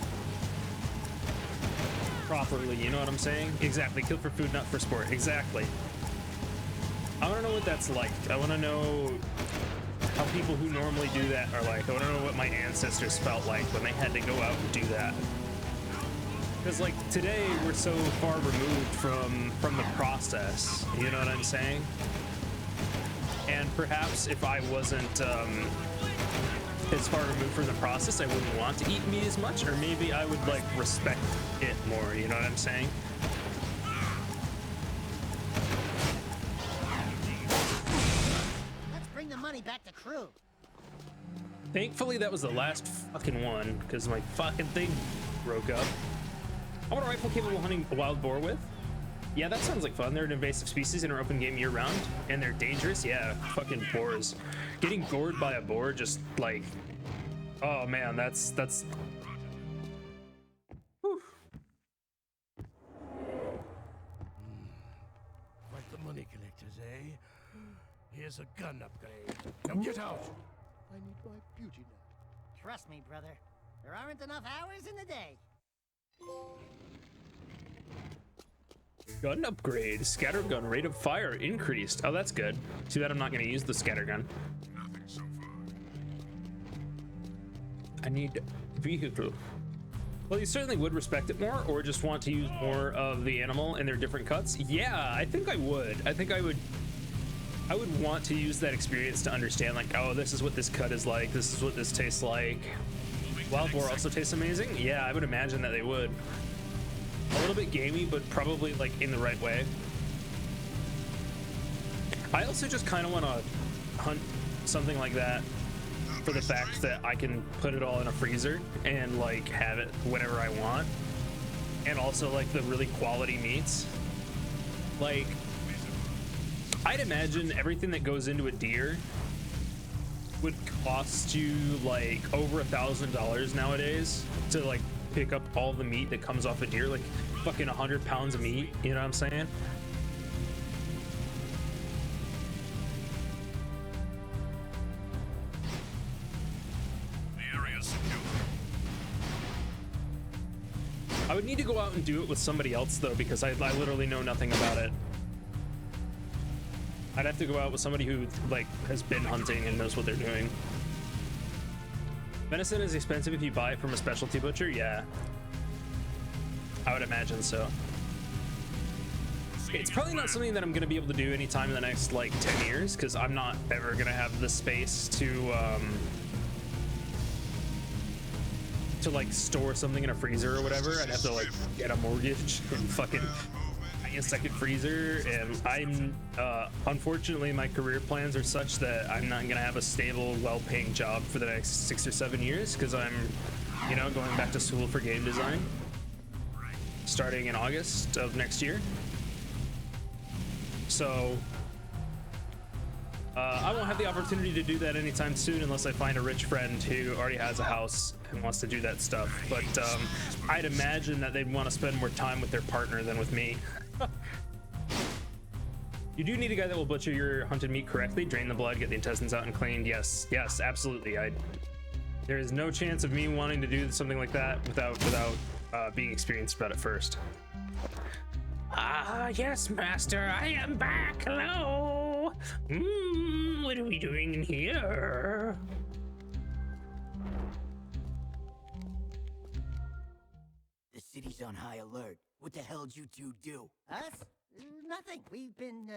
properly, you know what I'm saying? Exactly, kill for food, not for sport, exactly. I want to know what that's like. I want to know how people who normally do that are like. I want to know what my ancestors felt like when they had to go out and do that. Because like today we're so far removed from the process, you know what I'm saying? And perhaps if I wasn't as far removed from the process, I wouldn't want to eat meat as much, or maybe I would like respect it more, you know what I'm saying? Let's bring the money back to crew. Thankfully that was the last fucking one, because my fucking thing broke up. I want a rifle capable of hunting a wild boar with. Yeah, that sounds like fun. They're an invasive species in our open game year round, and they're dangerous. Yeah, fucking boars. Getting gored by a boar, just like, oh man, that's. Whew. Quite the money collectors, eh? Here's a gun upgrade. Now get out! I need my beauty nut. Trust me, brother. There aren't enough hours in the day. Gun upgrade. Scatter gun rate of fire increased. Oh, that's good. Too bad I'm not going to use the scatter gun. Nothing so far. I need vehicle. Well, you certainly would respect it more, or just want to use more of the animal in their different cuts. Yeah, I think I would. I think I would want to use that experience to understand, like, oh, this is what this cut is like. This is what this tastes like. Wild boar also tastes amazing. Yeah, I would imagine that they would. A little bit gamey, but probably like in the right way. I also just kind of want to hunt something like that for the fact that I can put it all in a freezer and like have it whenever I want. And also like the really quality meats. Like, I'd imagine everything that goes into a deer would cost you like over $1,000 nowadays to like pick up all the meat that comes off a deer, like fucking 100 pounds of meat, you know what I'm saying? The area's secure. I would need to go out and do it with somebody else though, because I literally know nothing about it. I'd have to go out with somebody who like has been hunting and knows what they're doing. Venison is expensive if you buy it from a specialty butcher. Yeah, I would imagine so. It's probably not something that I'm going to be able to do anytime in the next like 10 years, because I'm not ever going to have the space to like store something in a freezer or whatever. I'd have to like get a mortgage and fucking buy a second freezer, and I'm unfortunately my career plans are such that I'm not going to have a stable, well-paying job for the next 6 or 7 years, because I'm, you know, going back to school for game design starting in August of next year. So I won't have the opportunity to do that anytime soon unless I find a rich friend who already has a house and wants to do that stuff. But I'd imagine that they'd want to spend more time with their partner than with me. You do need a guy that will butcher your hunted meat correctly, drain the blood, get the intestines out and cleaned. Yes, absolutely. There is no chance of me wanting to do something like that without being experienced about it first. Ah, yes, master, I am back. Hello. What are we doing in here? The city's on high alert. What the hell did you two do? Us? Nothing. We've been,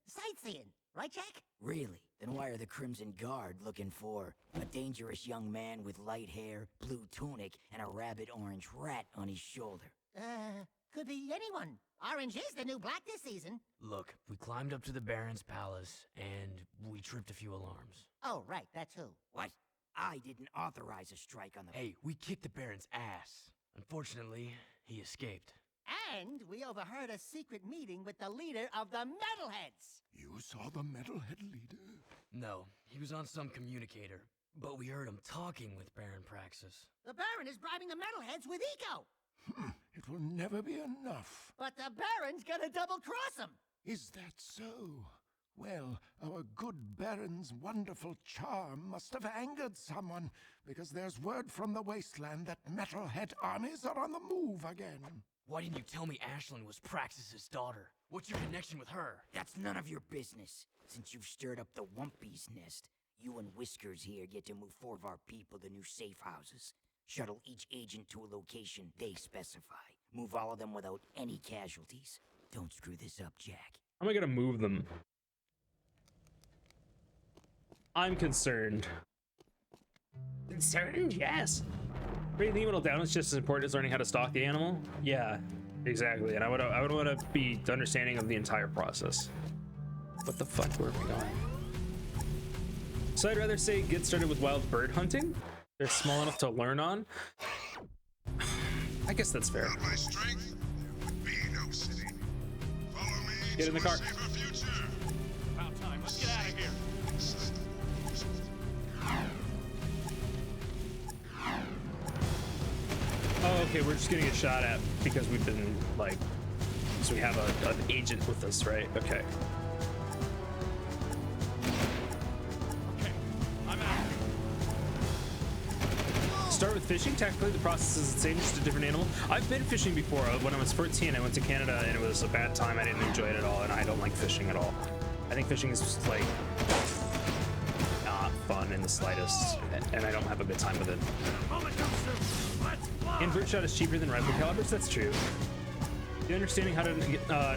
sightseeing. Right, Jack? Really? Then why are the Crimson Guard looking for a dangerous young man with light hair, blue tunic, and a rabbit orange rat on his shoulder? Could be anyone. Orange is the new black this season. Look, we climbed up to the Baron's palace, and we tripped a few alarms. Oh, right, that too. What? I didn't authorize a strike on the... Hey, we kicked the Baron's ass. Unfortunately, he escaped. And we overheard a secret meeting with the leader of the Metalheads. You saw the metalhead leader? No, he was on some communicator, but we heard him talking with Baron Praxis. The Baron is bribing the Metalheads with eco. It will never be enough. But the Baron's gonna double-cross him. Is that so? Well, our good Baron's wonderful charm must have angered someone, because there's word from the wasteland that metalhead armies are on the move again. Why didn't you tell me Ashlyn was Praxis's daughter? What's your connection with her? That's none of your business. Since you've stirred up the Wumpy's nest, You and Whiskers here get to move 4 of our people to new safe houses. Shuttle each agent to a location they specify. Move all of them without any casualties. Don't screw this up, Jack. How am I gonna move them? I'm concerned. Concerned? Yes. Bringing the animal down is just as important as learning how to stalk the animal. Yeah, exactly. And I would want to be understanding of the entire process. What the fuck? Where are we going? So I'd rather say get started with wild bird hunting. They're small enough to learn on. I guess that's fair. Without my strength, there would be no city. Follow me. Get in the car. To a safer future. About time. Let's get out of here. Oh, okay, we're just getting a shot at because we've been like, so we have an agent with us, right? Okay. Okay, I'm out. Start with fishing. Technically, the process is the same, just a different animal. I've been fishing before. When I was 14, I went to Canada and it was a bad time. I didn't enjoy it at all, and I don't like fishing at all. I think fishing is just like not fun in the slightest, and I don't have a good time with it. Moment comes soon. Let's fly. Invert shot is cheaper than rifle calibers. That's true. The understanding how to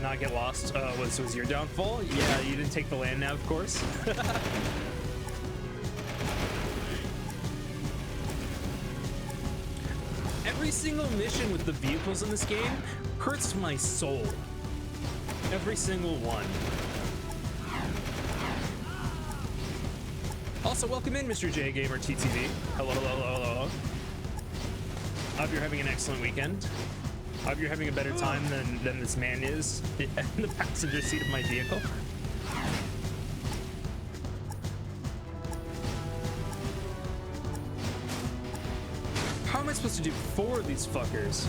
not get lost was your downfall. Yeah, you didn't take the land nav, of course. Every single mission with the vehicles in this game hurts my soul. Every single one. Also, welcome in, Mr. J Gamer TTV. Hello, hello, hello, hello. I hope you're having an excellent weekend. I hope you're having a better time than this man is in the passenger seat of my vehicle. How am I supposed to do 4 of these fuckers?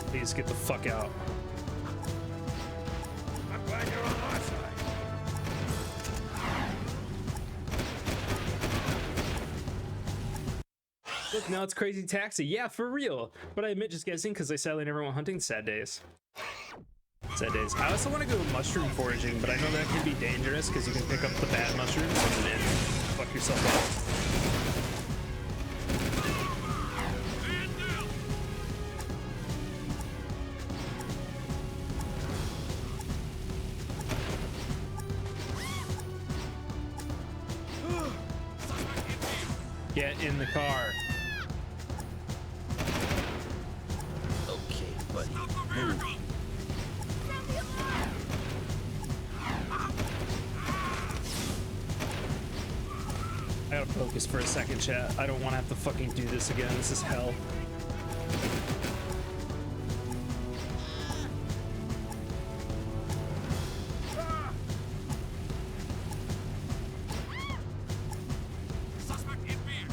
Please get the fuck out. I'm glad you're on our side. Look, now it's Crazy Taxi. Yeah, for real. But I admit just guessing because I sadly never went hunting. Sad days. Sad days. I also want to go mushroom foraging, but I know that can be dangerous because you can pick up the bad mushrooms and fuck yourself up. Get in the car. Okay, buddy. I gotta focus for a second, chat. I don't want to have to fucking do this again. This is hell. Suspect in beer.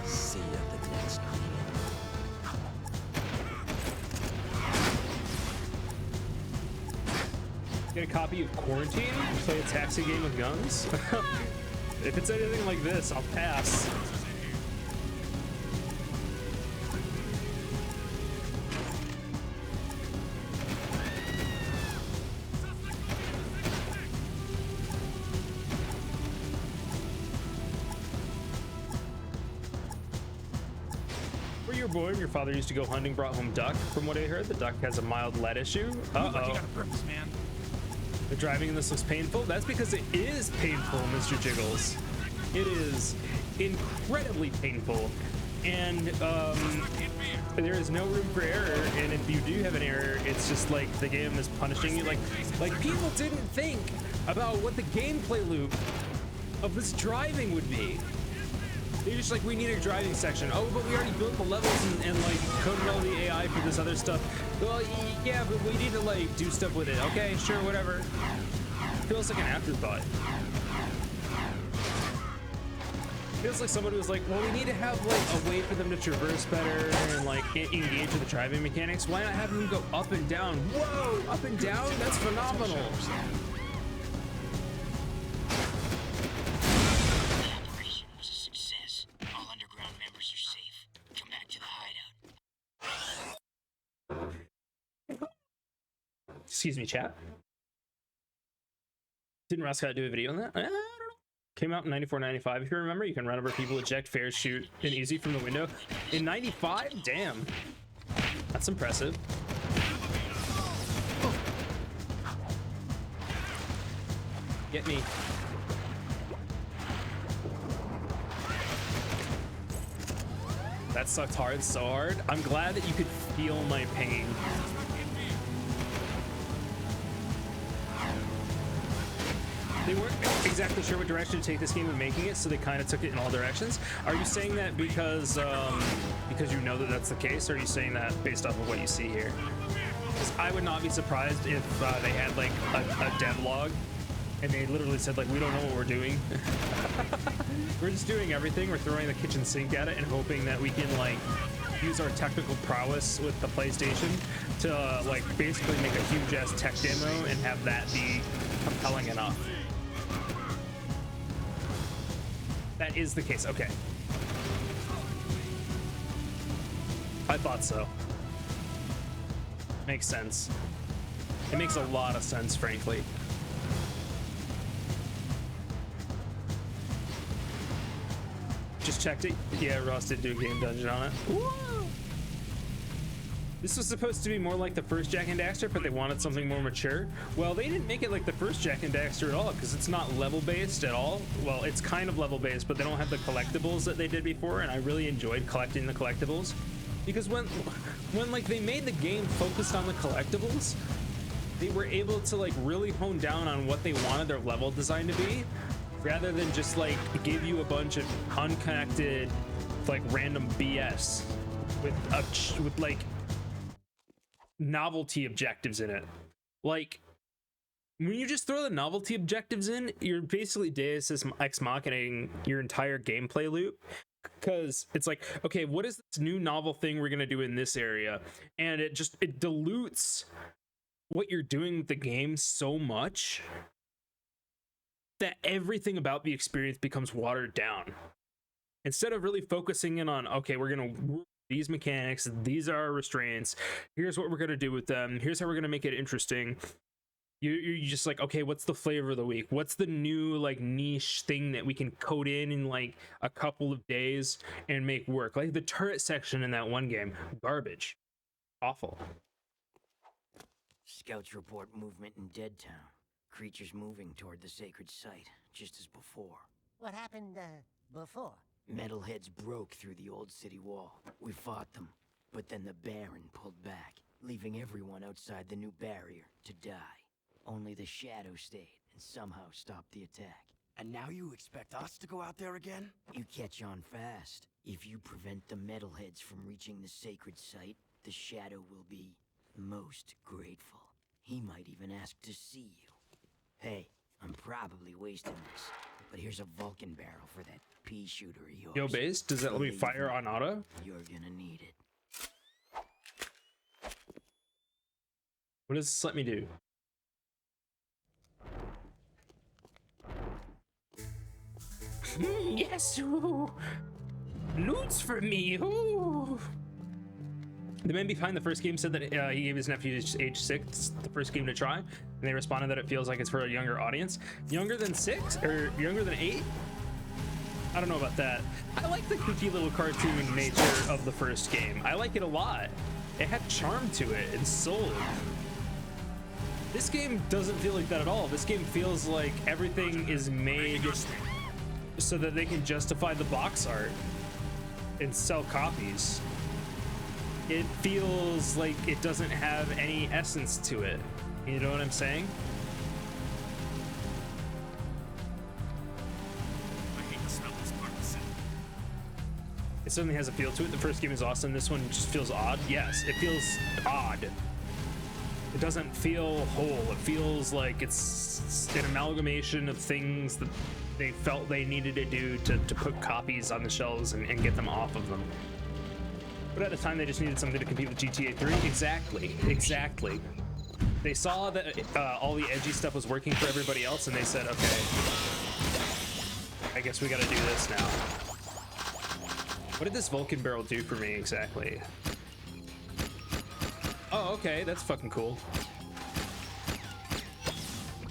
See you at the next meeting. Get a copy of Quarantine? Play a taxi game with guns? If it's anything like this, I'll pass. Where you were born, your father used to go hunting, brought home duck. From what I heard, the duck has a mild lead issue. Like you Uh-oh. got a purpose, man. The driving in this looks painful. That's because it is painful, Mr. Jiggles. It is incredibly painful. And there is no room for error. And if you do have an error, it's just like the game is punishing you. Like people didn't think about what the gameplay loop of this driving would be. They're just like, we need a driving section. Oh, but we already built the levels and like coded all the AI for this other stuff. Well, yeah, but we need to like do stuff with it. Okay, sure, whatever. Feels like an afterthought. Feels like somebody was like, well, we need to have like a way for them to traverse better and like engage with the driving mechanics. Why not have them go up and down? Whoa, up and down? That's phenomenal. Excuse me, chat. Didn't Rascot do a video on that? I don't know. Came out in 94, 95. If you remember, you can run over people, eject, fair, shoot, and easy from the window. In 95? Damn. That's impressive. Get me. That sucked hard, so hard. I'm glad that you could feel my pain. They weren't exactly sure what direction to take this game and making it, so they kind of took it in all directions. Are you saying that because you know that that's the case, or are you saying that based off of what you see here? Because I would not be surprised if they had like a devlog and they literally said like, we don't know what we're doing. We're just doing everything. We're throwing the kitchen sink at it and hoping that we can like use our technical prowess with the PlayStation to like basically make a huge ass tech demo and have that be compelling enough. That is the case. Okay. I thought so. Makes sense. It makes a lot of sense, frankly. Just checked it. Yeah, Ross did do a game dungeon on it. Woo! This was supposed to be more like the first Jak and Daxter, but they wanted something more mature. Well, they didn't make it like the first Jak and Daxter at all, because it's not level based at all. Well, it's kind of level based, but they don't have the collectibles that they did before, and I really enjoyed collecting the collectibles. Because when like they made the game focused on the collectibles, they were able to like really hone down on what they wanted their level design to be, rather than just like give you a bunch of unconnected like random BS with like novelty objectives in it. Like when you just throw the novelty objectives in, you're basically Deus Ex Machinaing your entire gameplay loop, because it's like, okay, what is this new novel thing we're gonna do in this area, and it dilutes what you're doing with the game so much that everything about the experience becomes watered down. Instead of really focusing in on, okay, we're gonna work these mechanics, these are our restraints, here's what we're gonna do with them, here's how we're gonna make it interesting. You're just like, okay, what's the flavor of the week? What's the new like niche thing that we can code in like a couple of days and make work? Like the turret section in that one game, garbage, awful. Scouts report movement in Dead Town. Creatures moving toward the sacred site, just as before. What happened, before? Metalheads broke through the old city wall. We fought them, but then the Baron pulled back, leaving everyone outside the new barrier to die. Only the Shadow stayed and somehow stopped the attack. And now you expect us to go out there again? You catch on fast. If you prevent the Metalheads from reaching the sacred site, the Shadow will be most grateful. He might even ask to see you. Hey, I'm probably wasting this, but here's a Vulcan barrel for that pea shooter of yours. Yo, base, does that let me fire on auto? You're gonna need it. What does this let me do? Yes, ooh. Loots for me. Ooh. The man behind the first game said that he gave his nephew age 6 the first game to try, and they responded that it feels like it's for a younger audience. Younger than 6 or younger than 8? I don't know about that. I like the goofy little cartoon nature of the first game. I like it a lot. It had charm to it and soul. This game doesn't feel like that at all. This game feels like everything is made so that they can justify the box art and sell copies. It feels like it doesn't have any essence to it. You know what I'm saying? I hate the smell of this part of the city. It certainly has a feel to it. The first game is awesome. This one just feels odd. Yes, it feels odd. It doesn't feel whole. It feels like it's an amalgamation of things that they felt they needed to do to put copies on the shelves and get them off of them. But at the time, they just needed something to compete with GTA 3. Exactly. They saw that all the edgy stuff was working for everybody else, and they said, okay, I guess we gotta do this now. What did this Vulcan barrel do for me exactly? Oh, okay, that's fucking cool.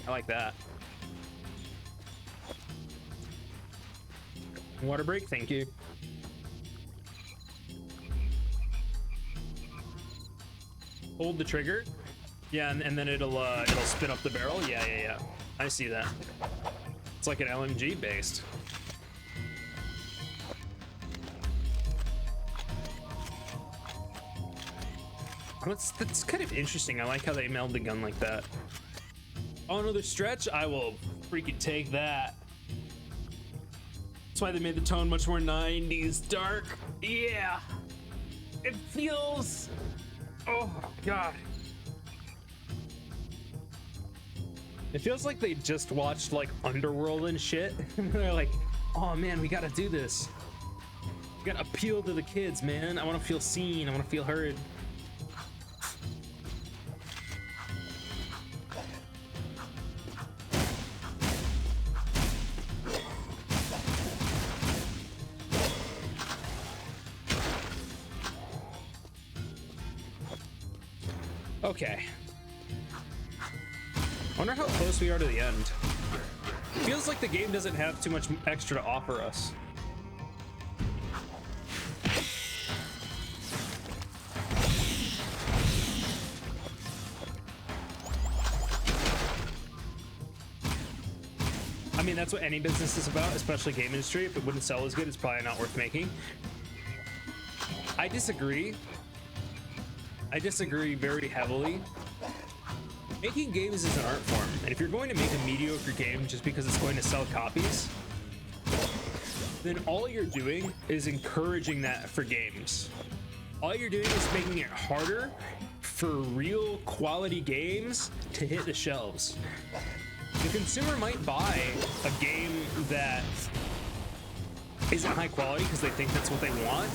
I like that. Water break, thank you. Hold the trigger. Yeah, and then it'll spin up the barrel. Yeah. I see that. It's like an LMG based. That's kind of interesting. I like how they meld the gun like that. Oh, another stretch? I will freaking take that. That's why they made the tone much more 90s dark. Yeah. It feels... Oh, God. It feels like they just watched, like, Underworld and shit. They're like, oh, man, we gotta do this. We gotta appeal to the kids, man. I want to feel seen. I want to feel heard. Okay. Wonder how close we are to the end. Feels like the game doesn't have too much extra to offer us. I mean, that's what any business is about, especially game industry. If it wouldn't sell as good, it's probably not worth making. I disagree. I disagree very heavily. Making games is an art form, and if you're going to make a mediocre game just because it's going to sell copies, then all you're doing is encouraging that for games. All you're doing is making it harder for real quality games to hit the shelves. The consumer might buy a game that isn't high quality because they think that's what they want.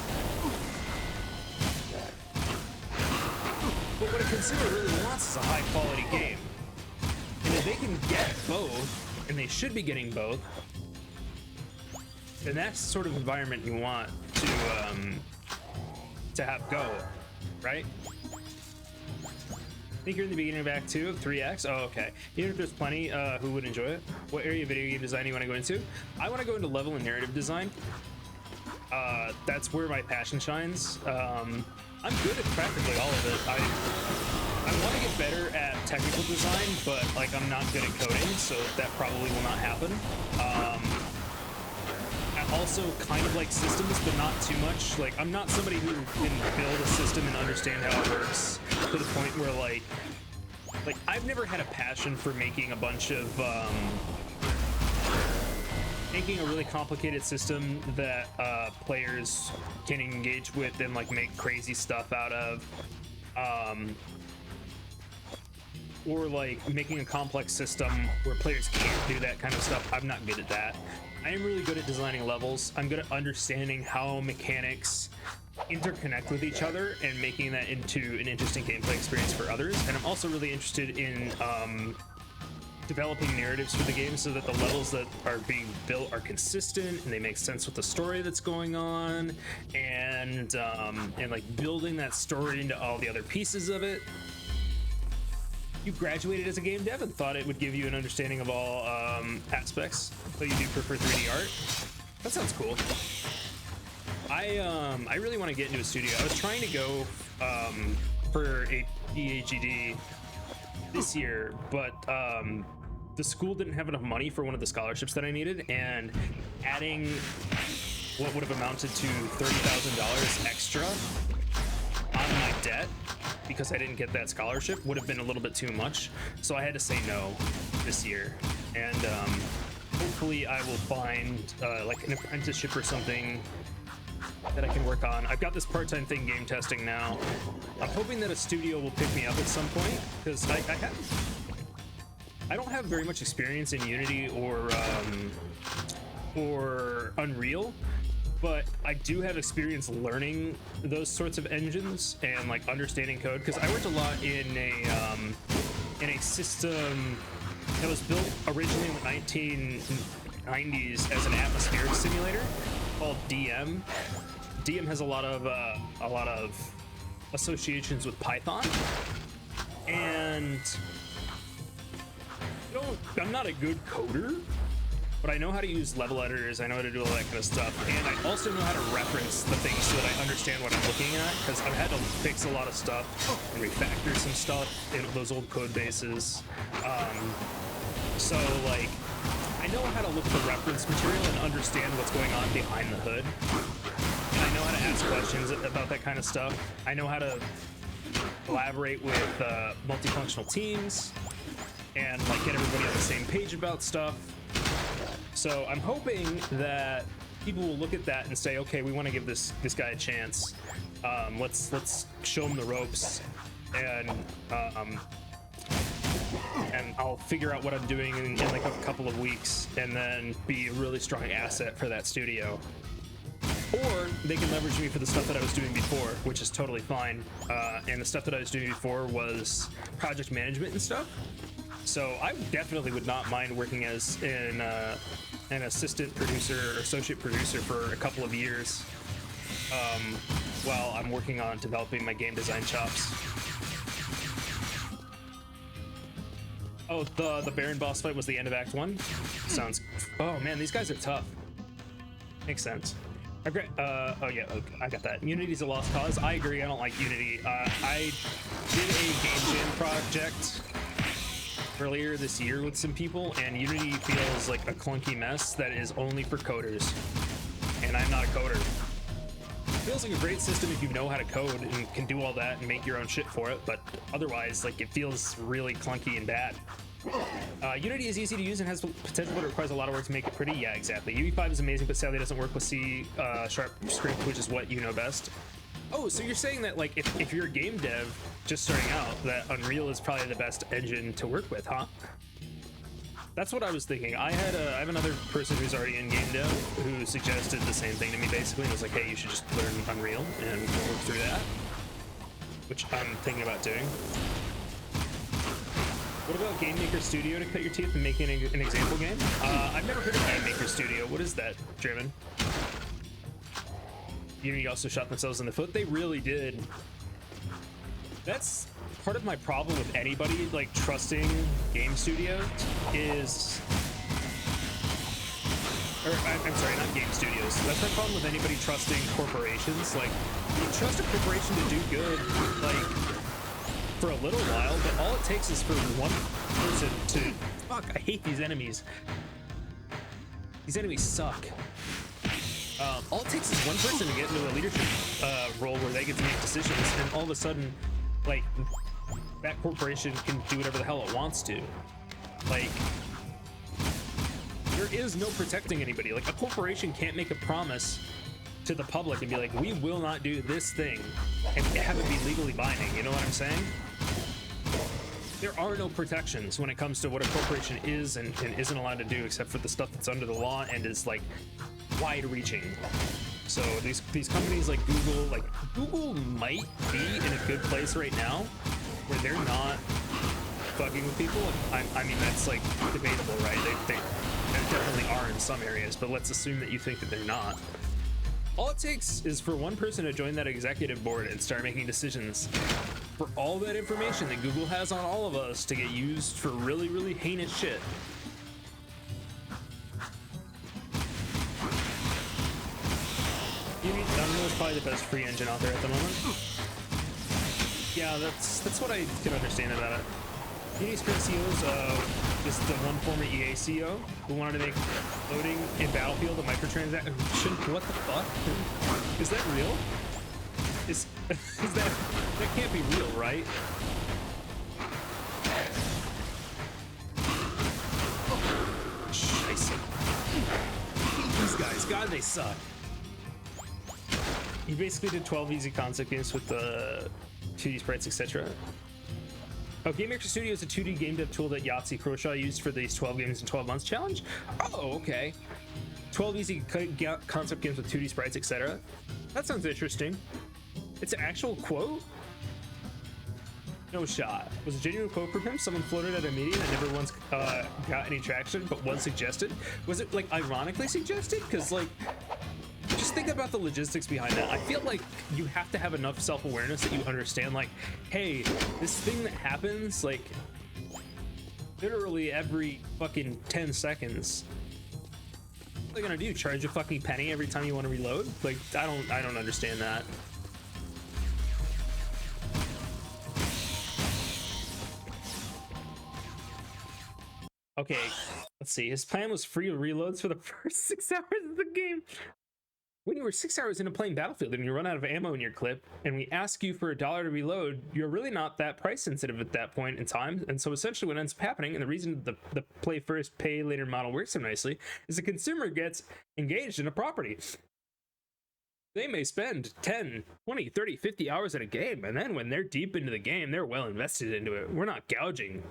But what a consumer really wants is a high quality game. And if they can get both, and they should be getting both, then that's the sort of environment you want to have go, right? I think you're in the beginning of Act 2 of 3X. Oh, okay. Even if there's plenty who would enjoy it. What area of video game design do you want to go into? I want to go into level and narrative design. That's where my passion shines. I'm good at practically all of it. I want to get better at technical design, but like I'm not good at coding, so that probably will not happen. I also kind of like systems, but not too much. Like I'm not somebody who can build a system and understand how it works to the point where like I've never had a passion for making a bunch of making a really complicated system that players can engage with and like make crazy stuff out of, or like making a complex system where players can't do that kind of stuff. I'm not good at that. I am really good at designing levels. I'm good at understanding how mechanics interconnect with each other and making that into an interesting gameplay experience for others. And I'm also really interested in developing narratives for the game so that the levels that are being built are consistent and they make sense with the story that's going on, and like building that story into all the other pieces of it. You graduated as a game dev and thought it would give you an understanding of all aspects, but you do prefer 3D art. That sounds cool. I really want to get into a studio. I was trying to go for a PhD this year, but the school didn't have enough money for one of the scholarships that I needed, and adding what would have amounted to $30,000 extra on my debt because I didn't get that scholarship would have been a little bit too much. So I had to say no this year, and hopefully I will find like an apprenticeship or something that I can work on. I've got this part-time thing, game testing now. I'm hoping that a studio will pick me up at some point, because I don't have very much experience in Unity or Unreal, but I do have experience learning those sorts of engines and like understanding code, because I worked a lot in a system that was built originally in the 1990s as an atmospheric simulator called DM. DM has a lot of associations with Python, and I'm not a good coder, but I know how to use level editors. I know how to do all that kind of stuff, and I also know how to reference the things so that I understand what I'm looking at. Because I've had to fix a lot of stuff and refactor some stuff in those old code bases. So like, I know how to look for reference material and understand what's going on behind the hood. And I know how to ask questions about that kind of stuff. I know how to collaborate with multifunctional teams and like get everybody on the same page about stuff. So I'm hoping that people will look at that and say, okay, we want to give this guy a chance. Let's show him the ropes, and I'll figure out what I'm doing in like a couple of weeks, and then be a really strong asset for that studio. Or they can leverage me for the stuff that I was doing before, which is totally fine. And the stuff that I was doing before was project management and stuff. So I definitely would not mind working as an assistant producer or associate producer for a couple of years while I'm working on developing my game design chops. Oh, the Baron boss fight was the end of Act 1? Sounds... Oh man, these guys are tough. Makes sense. Okay, oh yeah, okay, I got that. Unity's a lost cause. I agree, I don't like Unity. I did a game jam project earlier this year with some people, and Unity feels like a clunky mess that is only for coders. And I'm not a coder. It feels like a great system if you know how to code and can do all that and make your own shit for it, but otherwise, like, it feels really clunky and bad. Unity is easy to use and has potential, but it requires a lot of work to make it pretty. Yeah, exactly. UE5 is amazing, but sadly doesn't work with C# script, which is what you know best. Oh, so you're saying that, like, if you're a game dev just starting out, that Unreal is probably the best engine to work with, huh? That's what I was thinking. I have another person who's already in game dev who suggested the same thing to me basically, and was like, hey, you should just learn Unreal and work through that, which I'm thinking about doing. What about Game Maker Studio to cut your teeth and make an example game? I've never heard of Game Maker Studio. What is that, German? Unity also shot themselves in the foot. They really did. That's part of my problem with anybody like trusting game studios is, or I'm sorry, not game studios. That's my problem with anybody trusting corporations. Like, you trust a corporation to do good, like, for a little while, but all it takes is for one person to, fuck, I hate these enemies. These enemies suck. All it takes is one person to get into a leadership role where they get to make decisions, and all of a sudden, like, that corporation can do whatever the hell it wants to. Like, there is no protecting anybody. Like, a corporation can't make a promise to the public and be like, we will not do this thing, and have it be legally binding. You know what I'm saying? There are no protections when it comes to what a corporation is and isn't allowed to do, except for the stuff that's under the law and is, like, wide-reaching. So these companies like Google might be in a good place right now where they're not fucking with people. I mean, that's like debatable, right? They definitely are in some areas, but let's assume that you think that they're not. All it takes is for one person to join that executive board and start making decisions for all that information that Google has on all of us to get used for really, really heinous shit. Unreal is probably the best free engine out there at the moment. Yeah, that's what I can understand about it. Unity's current CEO is the one former EA CEO who wanted to make loading in Battlefield a microtransaction. What the fuck? Is that real? Is that can't be real, right? Scheiße. These guys, God, they suck. You basically did 12 easy concept games with the 2D sprites, etc. Oh, Game Maker Studio is a 2D game dev tool that Yahtzee Croshaw used for these 12 games in 12 months challenge. Oh, okay. 12 easy concept games with 2D sprites, etc. That sounds interesting. It's an actual quote? No shot. Was a genuine quote from him? Someone floated at a meeting that never once got any traction, but was suggested? Was it, like, ironically suggested? Because, like, just think about the logistics behind that. I feel like you have to have enough self-awareness that you understand, like, hey, this thing that happens, like, literally every fucking 10 seconds. What are they gonna do? Charge a fucking penny every time you want to reload? Like, I don't understand that. Okay, let's see. His plan was free reloads for the first 6 hours of the game. When you were 6 hours into playing Battlefield and you run out of ammo in your clip, and we ask you for $1 to reload, you're really not that price sensitive at that point in time. And so essentially what ends up happening, and the reason the play first, pay later model works so nicely, is the consumer gets engaged in a property. They may spend 10, 20, 30, 50 hours in a game, and then when they're deep into the game, they're well invested into it. We're not gouging,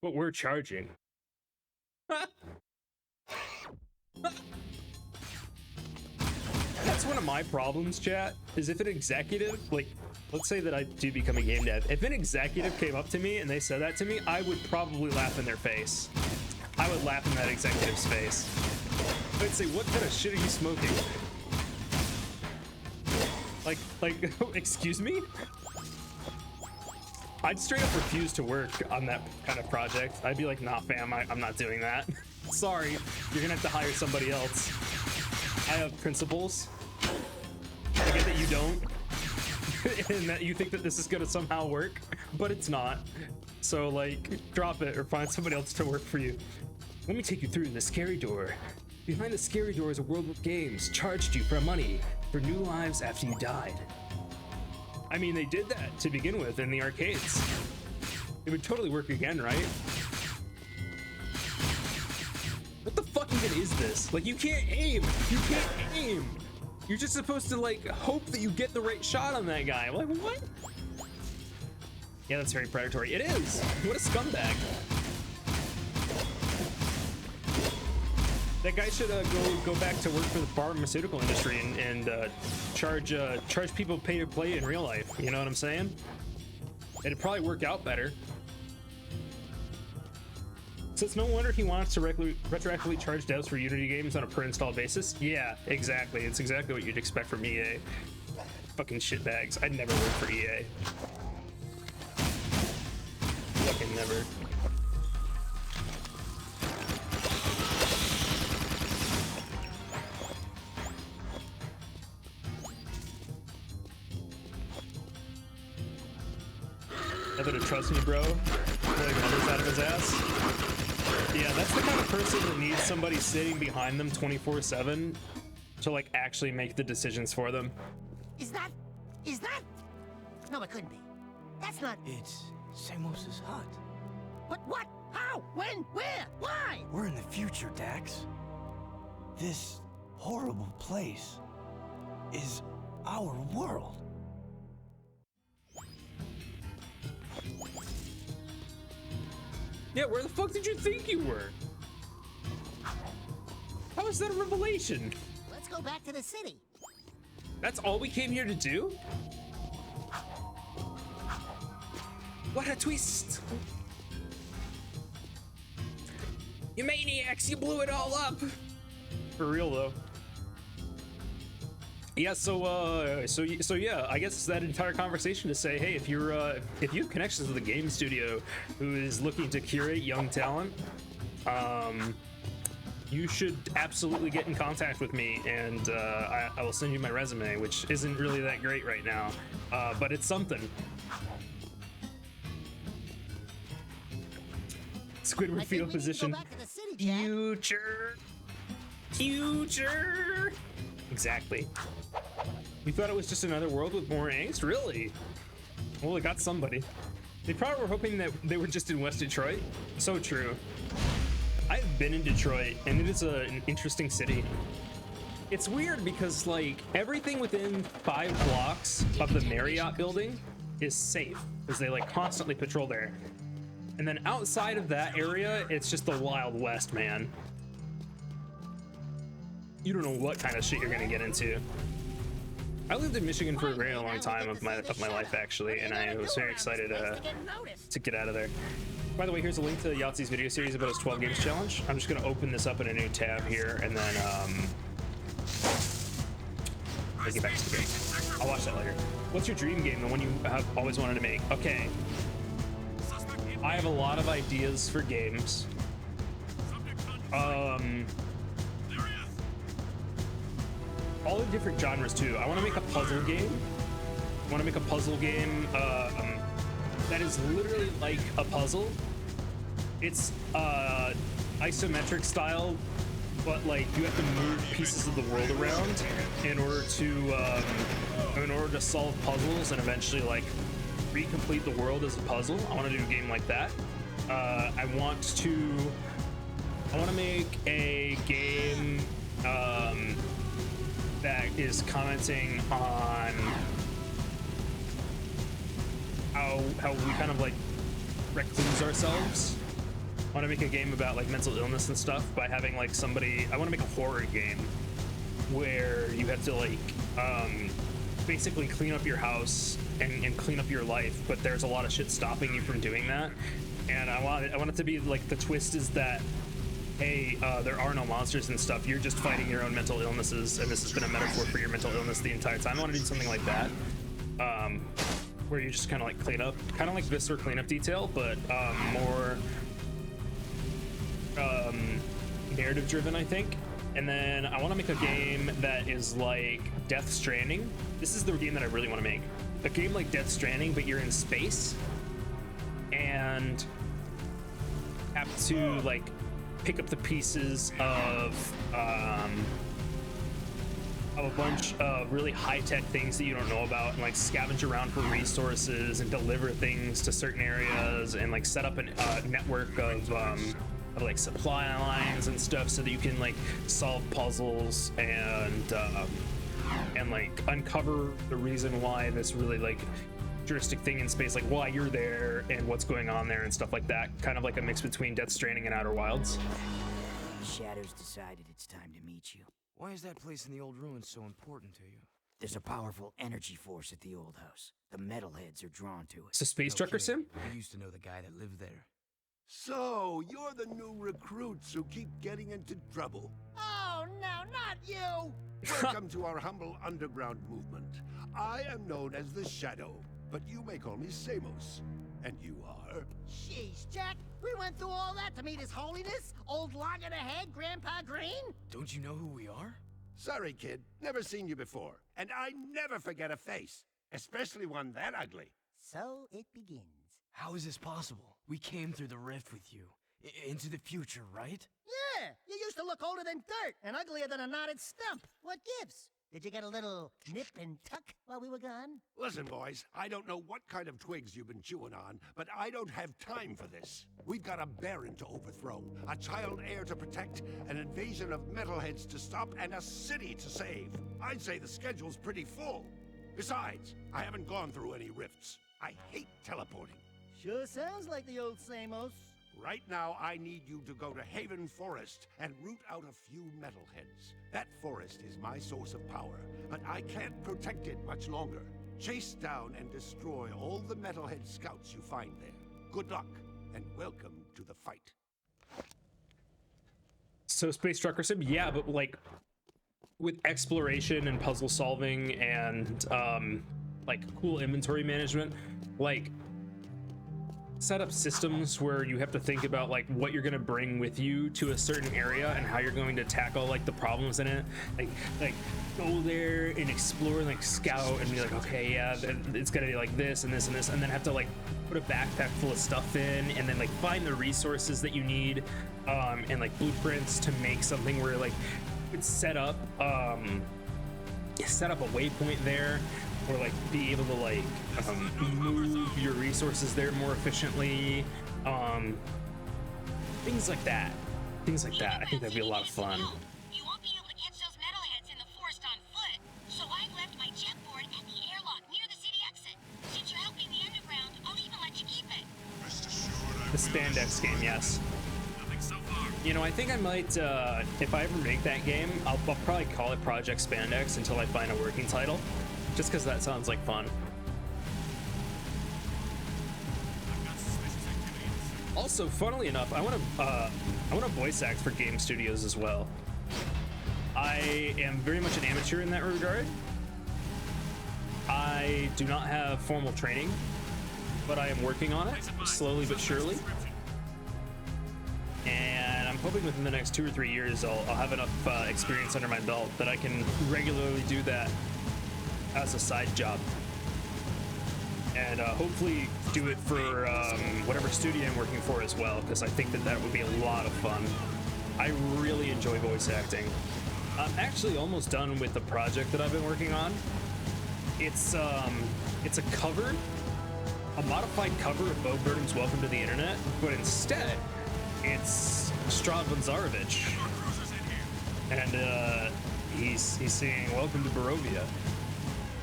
but we're charging. That's one of my problems, chat, is if an executive, like, let's say that I do become a game dev, if an executive came up to me and they said that to me, I would probably laugh in their face. I would laugh in that executive's face. I'd say, what kind of shit are you smoking? Like, excuse me? I'd straight up refuse to work on that kind of project. I'd be like, nah, fam, I'm not doing that. Sorry, you're gonna have to hire somebody else. I have principles. I get that you don't, and that you think that this is gonna somehow work, but it's not. So, like, drop it or find somebody else to work for you. Let me take you through the scary door. Behind the scary door is a world where games charged you for money for new lives after you died. I mean, they did that to begin with in the arcades. It would totally work again, right? What the fuck even is this? Like, you can't aim. You can't aim. You're just supposed to, like, hope that you get the right shot on that guy. Like, what? Yeah, that's very predatory. It is. What a scumbag. That guy should go back to work for the pharmaceutical industry and charge people pay to play in real life. You know what I'm saying? It'd probably work out better. So it's no wonder he wants to retroactively charge devs for Unity games on a per install basis. Yeah, exactly. It's exactly what you'd expect from EA. Fucking shitbags. I'd never work for EA. Fucking never. Never to trust me, bro. Pulling numbers out of his ass. Yeah, that's the kind of person that needs somebody sitting behind them 24/7 to, like, actually make the decisions for them. Is that? No, it couldn't be. That's not. It's Samos's hut. But what? How? When? Where? Why? We're in the future, Dax. This horrible place is our world. Yeah, where the fuck did you think you were? How is that a revelation? Let's go back to the city. That's all we came here to do? What a twist! You maniacs, you blew it all up! For real though. Yeah, so yeah, I guess that entire conversation to say, hey, if you have connections with a game studio who is looking to curate young talent, you should absolutely get in contact with me, and I will send you my resume, which isn't really that great right now, but it's something. Squidward fetal position. Future. Exactly. You thought it was just another world with more angst? Really? Well, it got somebody. They probably were hoping that they were just in West Detroit. So true. I've been in Detroit, and it is an interesting city. It's weird because, like, everything within 5 blocks of the Marriott building is safe, because they, like, constantly patrol there. And then outside of that area, it's just the Wild West, man. You don't know what kind of shit you're gonna get into. I lived in Michigan for a very long time of my life, actually, and I was very excited to get out of there. By the way, here's a link to Yahtzee's video series about his 12 games challenge. I'm just gonna open this up in a new tab here, and then I'll get back to the game. I'll watch that later. What's your dream game? The one you have always wanted to make? Okay. I have a lot of ideas for games. All the different genres too. I want to make a puzzle game. That is literally like a puzzle. It's isometric style, but like you have to move pieces of the world around in order to solve puzzles and eventually like recomplete the world as a puzzle. I want to do a game like that. I want to make a game that is commenting on how we kind of like recluse ourselves. I want to make a game about like mental illness and stuff by having like somebody. I want to make a horror game where you have to like basically clean up your house and clean up your life, but there's a lot of shit stopping you from doing that. And I want it to be like the twist is that, hey, there are no monsters and stuff. You're just fighting your own mental illnesses, and this has been a metaphor for your mental illness the entire time. I want to do something like that, where you just kind of like clean up, kind of like Viscera cleanup detail, but more narrative driven, I think. And then I want to make a game that is like Death Stranding. This is the game that I really want to make. A game like Death Stranding, but you're in space and have to like pick up the pieces of a bunch of really high-tech things that you don't know about, and like scavenge around for resources and deliver things to certain areas, and like set up a network of like supply lines and stuff so that you can like solve puzzles and like uncover the reason why this really like futuristic thing in space, like why you're there and what's going on there and stuff like that. Kind of like a mix between Death Stranding and Outer Wilds. The Shadows decided it's time to meet you. Why is that place in the old ruins so important to you? There's a powerful energy force at the old house. The metalheads are drawn to it. So Space Trucker Sim? I used to know the guy that lived there. So, you're the new recruits who keep getting into trouble. Oh, no, not you! Welcome to our humble underground movement. I am known as the Shadow, but you may call me Samos. And you are? Jeez, Jack, we went through all that to meet His Holiness, old loggerhead Grandpa Green? Don't you know who we are? Sorry, kid. Never seen you before. And I never forget a face, especially one that ugly. So it begins. How is this possible? We came through the rift with you. Into the future, right? Yeah, you used to look older than dirt and uglier than a knotted stump. What gives? Did you get a little nip and tuck while we were gone? Listen, boys, I don't know what kind of twigs you've been chewing on, but I don't have time for this. We've got a baron to overthrow, a child heir to protect, an invasion of metalheads to stop, and a city to save. I'd say the schedule's pretty full. Besides, I haven't gone through any rifts. I hate teleporting. Sure sounds like the old Samos. Right now, I need you to go to Haven Forest and root out a few metalheads. That forest is my source of power, but I can't protect it much longer. Chase down and destroy all the metalhead scouts you find there. Good luck, and welcome to the fight. So Space Trucker Sim, yeah, but like with exploration and puzzle solving and like cool inventory management, like set up systems where you have to think about like what you're going to bring with you to a certain area and how you're going to tackle like the problems in it, like go there and explore and like scout and be like, okay, yeah, it's gonna be like this and this and this, and then have to like put a backpack full of stuff in and then like find the resources that you need and like blueprints to make something where like it's set up a waypoint there, or like be able to like move your resources there more efficiently, things like that. I think that'd be a lot of fun. You won't be able to catch those metalheads in the forest on foot, so I left my jetboard at the airlock near the city exit. Since you're helping the underground, I'll even let you keep it. Rest assured I The spandex game, yes. nothing so far. You know, I think I might, if I ever make that game, I'll probably call it Project Spandex until I find a working title. Just because that sounds like fun. Also, funnily enough, I want to voice act for game studios as well. I am very much an amateur in that regard. I do not have formal training. but I am working on it slowly but surely. And I'm hoping within the next 2 or 3 years I'll have enough experience under my belt that I can regularly do that as a side job. And hopefully do it for whatever studio I'm working for as well, because I think that would be a lot of fun. I really enjoy voice acting. I'm actually almost done with the project that I've been working on. It's a cover, a modified cover of Bo Burnham's Welcome to the Internet, but instead it's Strahd Zarovich, and he's singing Welcome to Barovia.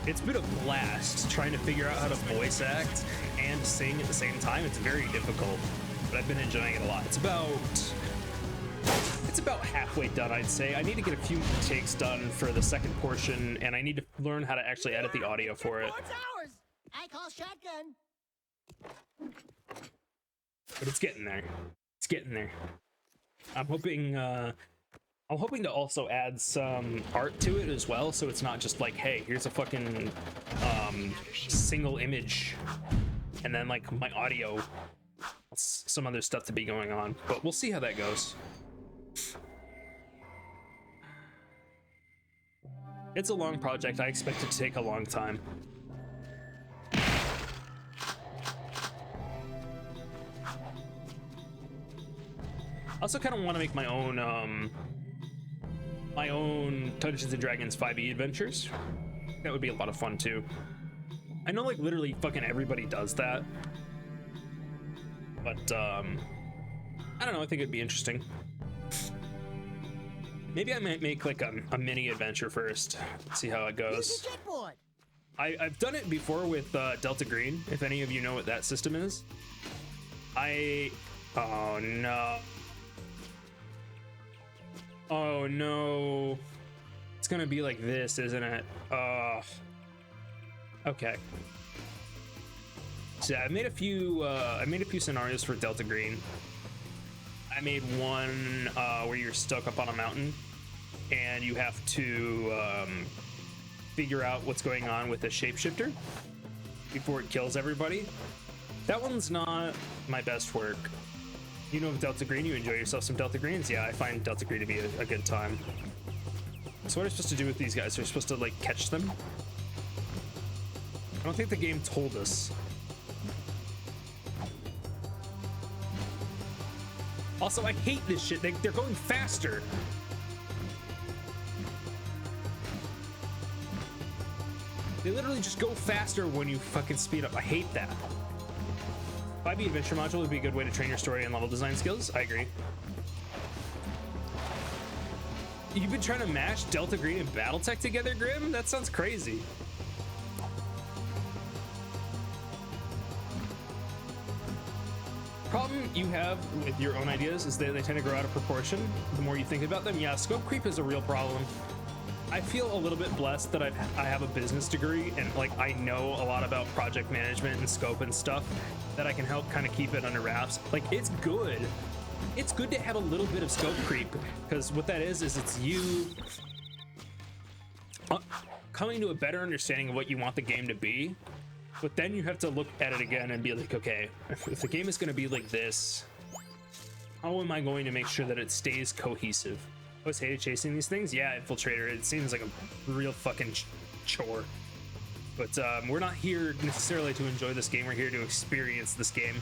It's been a blast trying to figure out how to voice act and sing at the same time. It's very difficult, but I've been enjoying it a lot. It's about halfway done, I'd say. I need to get a few takes done for the second portion, and I need to learn how to actually edit the audio for it. I call shotgun. But it's getting there. It's getting there. I'm hoping to also add some art to it as well, so it's not just like, hey, here's a fucking single image and then like my audio, some other stuff to be going on, but we'll see how that goes. It's a long project. I expect it to take a long time. I also kind of want to make my own Dungeons and Dragons 5e adventures. That would be a lot of fun too. I know like literally fucking everybody does that, but I don't know, I think it'd be interesting. Maybe I might make like a mini adventure first, see how it goes. I've done it before with Delta Green, if any of you know what that system is. Oh no. Oh no. It's gonna be like this, isn't it? Okay. So yeah, I made a few scenarios for Delta Green. I made one where you're stuck up on a mountain and you have to figure out what's going on with a shapeshifter before it kills everybody. That one's not my best work. You know Delta Green, you enjoy yourself some Delta Greens? Yeah, I find Delta Green to be a good time. So what are we supposed to do with these guys? We're supposed to like catch them? I don't think the game told us. Also, I hate this shit. They're going faster. They literally just go faster when you fucking speed up. I hate that. 5e adventure module would be a good way to train your story and level design skills. I agree. You've been trying to mash Delta Green and Battletech together, Grim? That sounds crazy. Problem you have with your own ideas is that they tend to grow out of proportion the more you think about them. Yeah, scope creep is a real problem. I feel a little bit blessed that I have a business degree and like I know a lot about project management and scope and stuff that I can help kind of keep it under wraps. Like it's good to have a little bit of scope creep, because what that is it's you coming to a better understanding of what you want the game to be. But then you have to look at it again and be like, okay, if the game is going to be like this, how am I going to make sure that it stays cohesive? I always hated chasing these things. Yeah, Infiltrator, it seems like a real fucking chore. But we're not here necessarily to enjoy this game. We're here to experience this game.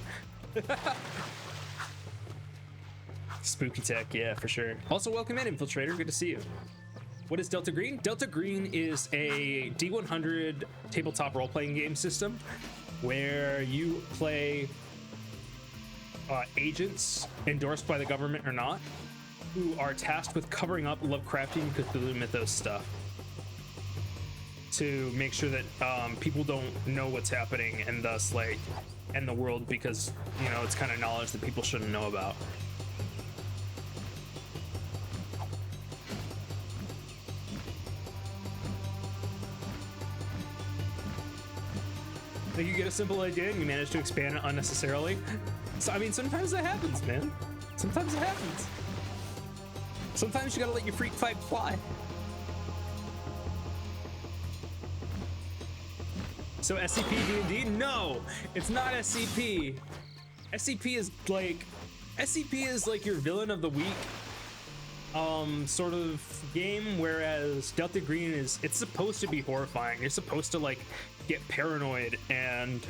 Spooky tech, yeah, for sure. Also, welcome in, Infiltrator. Good to see you. What is Delta Green? Delta Green is a D100 tabletop role-playing game system where you play agents endorsed by the government or not, who are tasked with covering up Lovecraftian Cthulhu mythos stuff to make sure that people don't know what's happening and thus like end the world, because you know it's kind of knowledge that people shouldn't know about. Like you get a simple idea and you manage to expand it unnecessarily. So I mean, sometimes that happens, man. Sometimes it happens. Sometimes you gotta let your freak fight fly. So SCP D&D? No, it's not SCP. SCP is like your villain of the week sort of game, whereas Delta Green it's supposed to be horrifying. You're supposed to like get paranoid and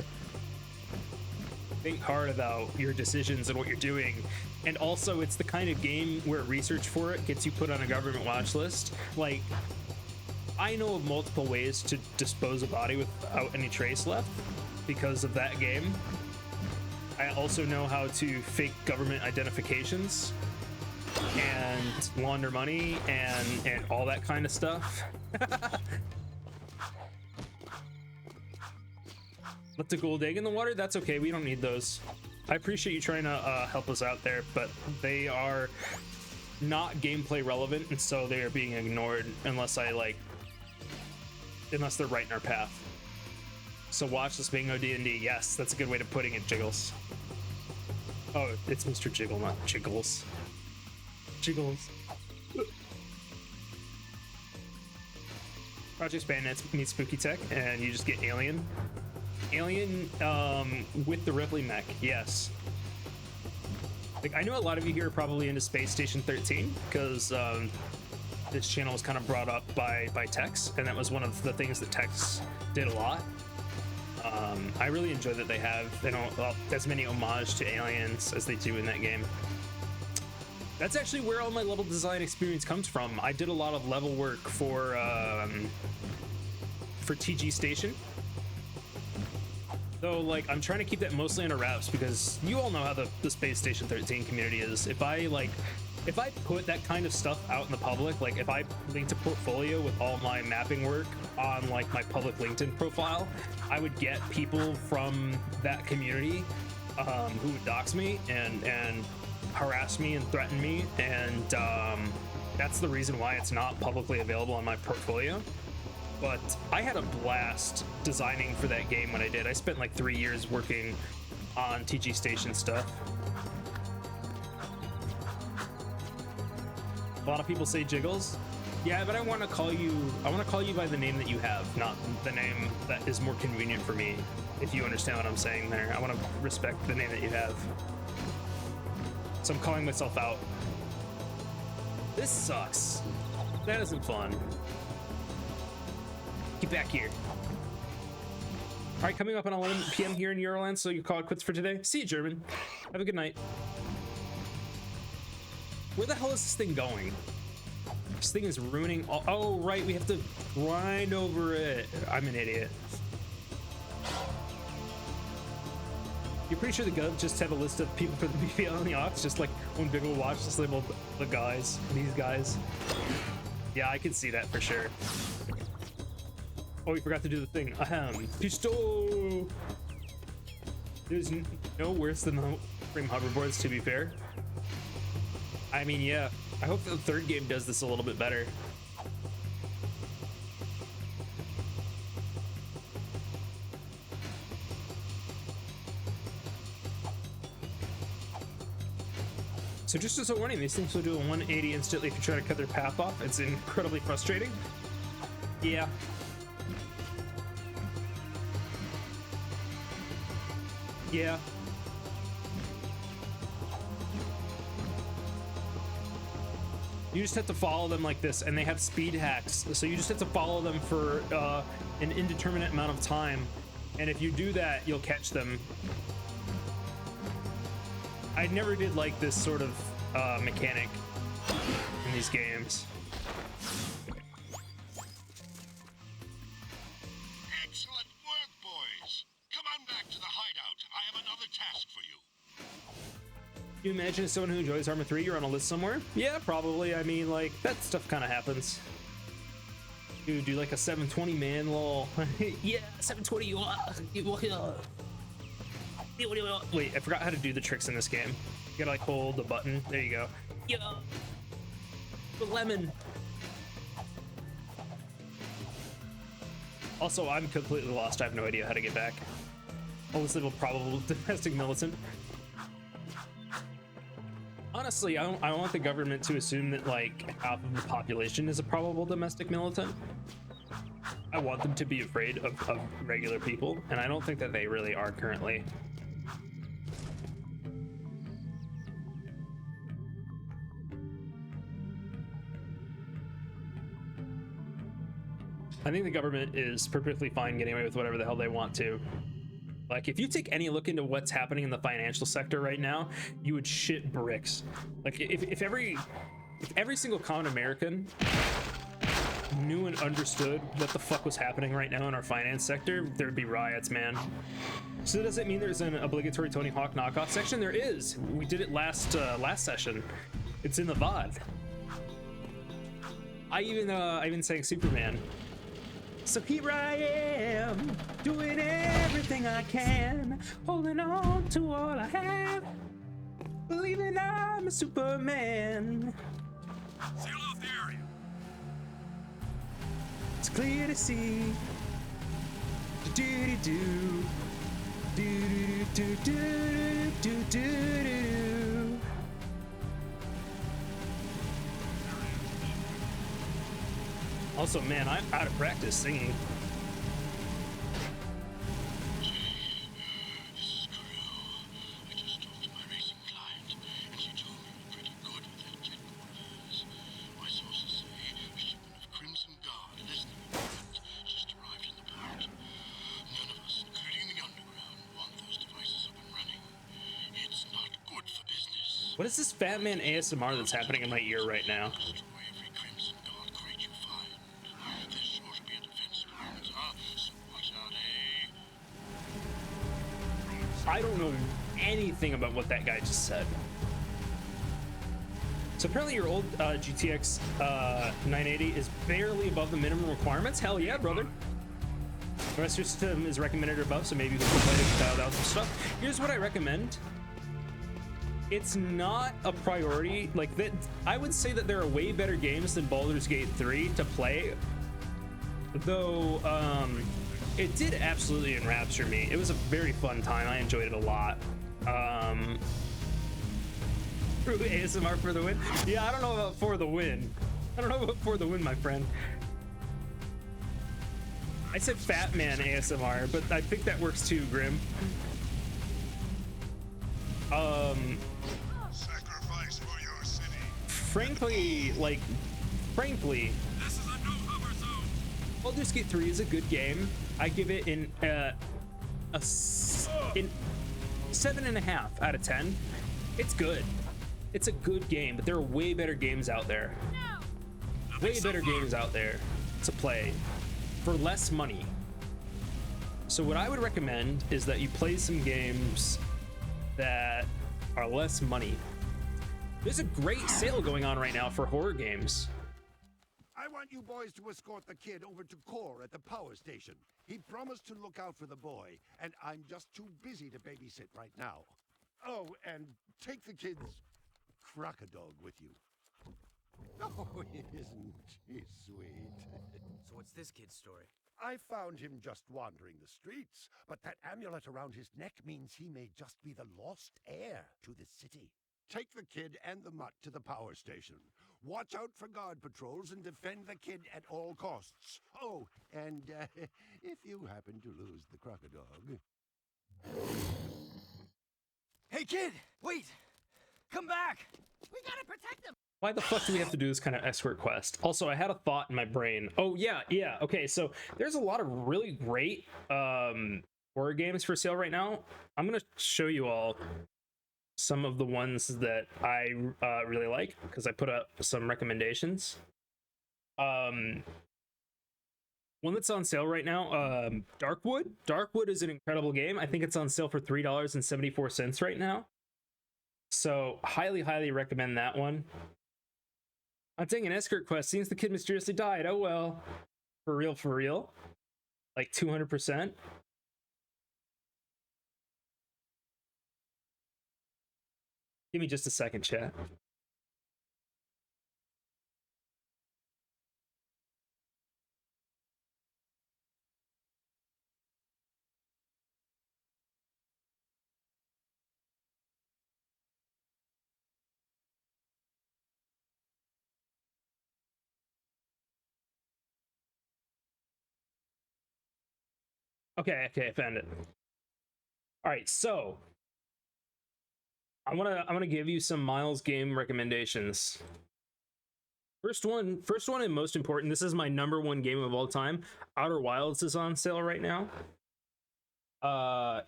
think hard about your decisions and what you're doing. And also it's the kind of game where research for it gets you put on a government watch list. Like, I know of multiple ways to dispose a body without any trace left because of that game. I also know how to fake government identifications and launder money and all that kind of stuff. Let the gold egg in the water? That's okay, we don't need those. I appreciate you trying to help us out there, but they are not gameplay relevant, and so they are being ignored unless they're right in our path. So watch this bingo D&D. Yes, that's a good way to putting it, Jiggles. Oh, it's Mr. Jiggle, not Jiggles. Jiggles. Project Bandits meets Spooky Tech, and you just get Alien. Alien with the Ripley mech, yes. Like, I know a lot of you here are probably into Space Station 13 because this channel was kind of brought up by Tex, and that was one of the things that Tex did a lot. I really enjoy that they have, you know, as many homage to aliens as they do in that game. That's actually where all my level design experience comes from. I did a lot of level work for TG Station. Though, like, I'm trying to keep that mostly under wraps because you all know how the Space Station 13 community is. If I put that kind of stuff out in the public, like if I linked a portfolio with all my mapping work on like my public LinkedIn profile, I would get people from that community who would dox me and harass me and threaten me, and that's the reason why it's not publicly available on my portfolio. But I had a blast designing for that game when I did. I spent like 3 years working on TG Station stuff. A lot of people say Jiggles. Yeah, but I want to call you by the name that you have, not the name that is more convenient for me, if you understand what I'm saying there. I want to respect the name that you have. So I'm calling myself out. This sucks. That isn't fun. Get back here. All right, coming up at 11 p.m. here in Euroland, so you call it quits for today. See you, German. Have a good night. Where the hell is this thing going? This thing is ruining all— oh, right, we have to grind over it. I'm an idiot. You're pretty sure the Gov just have a list of people for the BPL on the Ox, just like one big old watch list labeled the guys, these guys. Yeah, I can see that for sure. Oh, we forgot to do the thing. Ahem. Pistol! There's no worse than the frame hoverboards, to be fair. I mean, yeah. I hope the third game does this a little bit better. So just as a warning, these things will do a 180 instantly if you try to cut their path off. It's incredibly frustrating. Yeah. Yeah. You just have to follow them like this, and they have speed hacks. So you just have to follow them for an indeterminate amount of time. And if you do that, you'll catch them. I never did like this sort of mechanic in these games. Excellent work, boys. Come on back to the hideout. I have another task for you. You imagine as someone who enjoys Arma 3, you're on a list somewhere? Yeah, probably. I mean, like, that stuff kind of happens. Dude, do like a 720, man, lol. Yeah, 720. Wait, I forgot how to do the tricks in this game. You gotta like hold the button. There you go. Yeah. The lemon. Also, I'm completely lost. I have no idea how to get back. Oh, this little probable domestic militant. Honestly, I don't want the government to assume that like half of the population is a probable domestic militant. I want them to be afraid of regular people, and I don't think that they really are currently. I think the government is perfectly fine getting away with whatever the hell they want to. Like, if you take any look into what's happening in the financial sector right now, you would shit bricks. Like, if every single common American knew and understood what the fuck was happening right now in our finance sector, there'd be riots, man. So does it mean there's an obligatory Tony Hawk knockoff section? There is. We did it last session. It's in the VOD. I even sang Superman. So here I am, doing everything I can, holding on to all I have, believing I'm a Superman. Seal off the area. It's clear to see. Do do do do do do do do do. Also, man, I'm out of practice singing. I just talked to my racing client, and she told me we're pretty good with that jet quarters. My sources say a shipment of Crimson Guard listening equipment just arrived in the port. None of us, including the underground, want those devices up and running. It's not good for business. What is this Fat Man ASMR that's happening in my ear right now? Destroy every Crimson Guard crate you find. There's sure to be a defense perimeter, so watch out, eh? I don't know anything about what that guy just said. So apparently your old GTX 980 is barely above the minimum requirements. Hell yeah, brother. The rest of your system is recommended or above, so maybe we can play it without some stuff. Here's what I recommend. It's not a priority. Like that, I would say that there are way better games than Baldur's Gate 3 to play. Though, it did absolutely enrapture me. It was a very fun time. I enjoyed it a lot. ASMR for the win? Yeah, I don't know about for the win. I don't know about for the win, my friend. I said Fat Man ASMR, but I think that works too, Grim. Sacrifice for your city. Frankly, This is a no hover zone. Baldur's Gate 3 is a good game. I give it in 7.5 out of 10. It's good. It's a good game, but there are way better games out there. Way better games out there to play for less money. So what I would recommend is that you play some games that are less money. There's a great sale going on right now for horror games. I want you boys to escort the kid over to Core at the power station. He promised to look out for the boy, and I'm just too busy to babysit right now. Oh, and take the kid's crocodile with you. Oh, isn't he sweet? So what's this kid's story? I found him just wandering the streets, but that amulet around his neck means he may just be the lost heir to the city. Take the kid and the mutt to the power station. Watch out for guard patrols and defend the kid at all costs. Oh, and if you happen to lose the crocodile... Hey kid, wait! Come back! We gotta protect him! Why the fuck do we have to do this kind of escort quest? Also, I had a thought in my brain. Oh, yeah. Okay, so there's a lot of really great horror games for sale right now. I'm going to show you all some of the ones that I really like, because I put up some recommendations. One that's on sale right now, Darkwood. Darkwood is an incredible game. I think it's on sale for $3.74 right now. So highly, highly recommend that one. I'm taking an escort quest. Seems the kid mysteriously died. Oh well. For real. Like 200%. Give me just a second, chat. Okay, I found it. All right, so I'm gonna give you some Miles game recommendations. First one and most important, this is my #1 game of all time. Outer Wilds is on sale right now.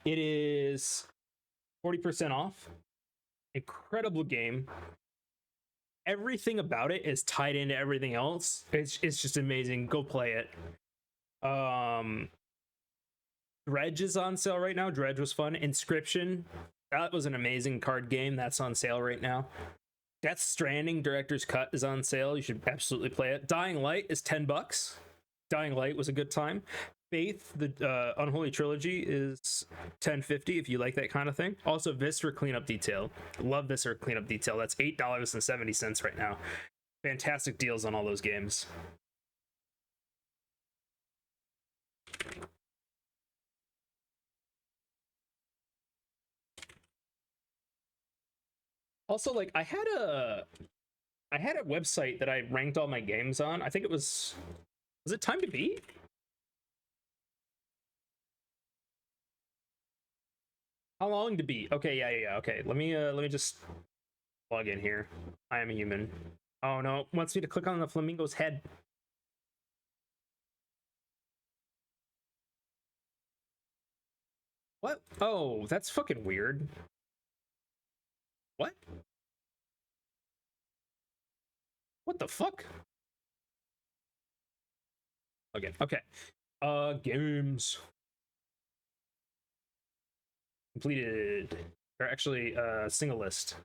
It is 40% off. Incredible game. Everything about it is tied into everything else. It's just amazing. Go play it. Dredge is on sale right now. Dredge was fun. Inscription, that was an amazing card game. That's on sale right now. Death Stranding Director's Cut is on sale. You should absolutely play it. Dying Light is $10. Dying Light was a good time. Faith, the Unholy Trilogy, is $10.50 if you like that kind of thing. Also, Viscera Cleanup Detail. Love Viscera Cleanup Detail. That's $8.70 right now. Fantastic deals on all those games. Also, like, I had a website that I ranked all my games on. I think it was it Time to Beat? How long to beat? Okay, yeah. Okay, let me just log in here. I am a human. Oh no, it wants me to click on the flamingo's head. What? Oh, that's fucking weird. What? What the fuck? Again, okay. Games. Completed. Or actually, single list.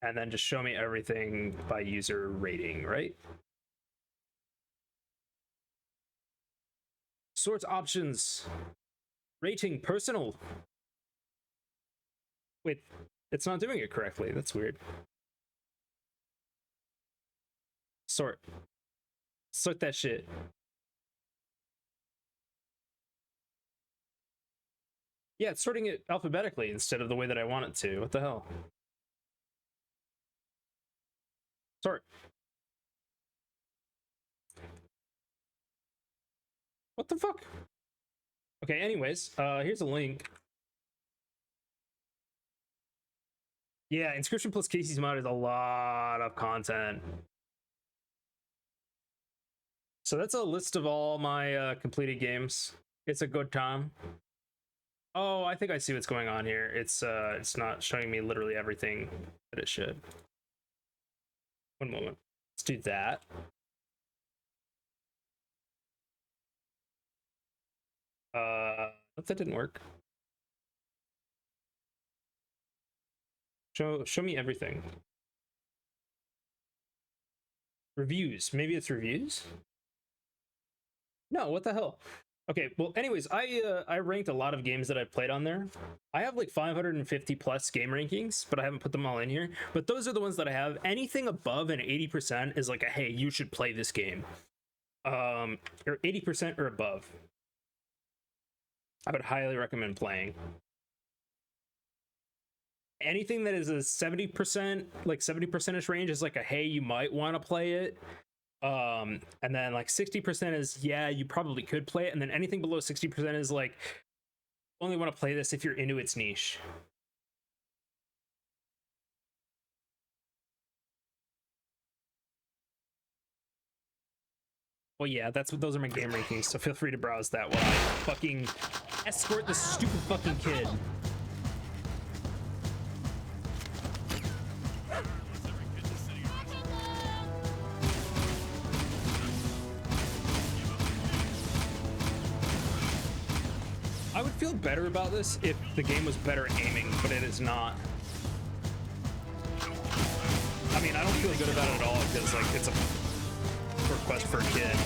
And then just show me everything by user rating, right? Sort options. Rating personal. Wait, it's not doing it correctly. That's weird. Sort that shit. Yeah, it's sorting it alphabetically instead of the way that I want it to. What the hell? Sort. What the fuck? Okay, anyways, here's a link. Yeah, Inscription plus Casey's mod is a lot of content. So that's a list of all my completed games. It's a good time. Oh, I think I see what's going on here. It's not showing me literally everything that it should. One moment. Let's do that. That didn't work. Show me everything. Reviews. Maybe it's reviews? No, what the hell? Okay, well, anyways, I ranked a lot of games that I've played on there. I have like 550 plus game rankings, but I haven't put them all in here. But those are the ones that I have. Anything above an 80% is like a, hey, you should play this game. Or 80% or above, I would highly recommend playing. Anything that is a 70%, like 70%ish range is like a, hey, you might want to play it. And then like 60% is, yeah, you probably could play it. And then anything below 60% is like, only want to play this if you're into its niche. Well, yeah, those are my game rankings, so feel free to browse that while I fucking escort this stupid fucking kid. I would feel better about this if the game was better at aiming, but it is not. I mean, I don't feel good about it at all because, like, it's a request for a kid.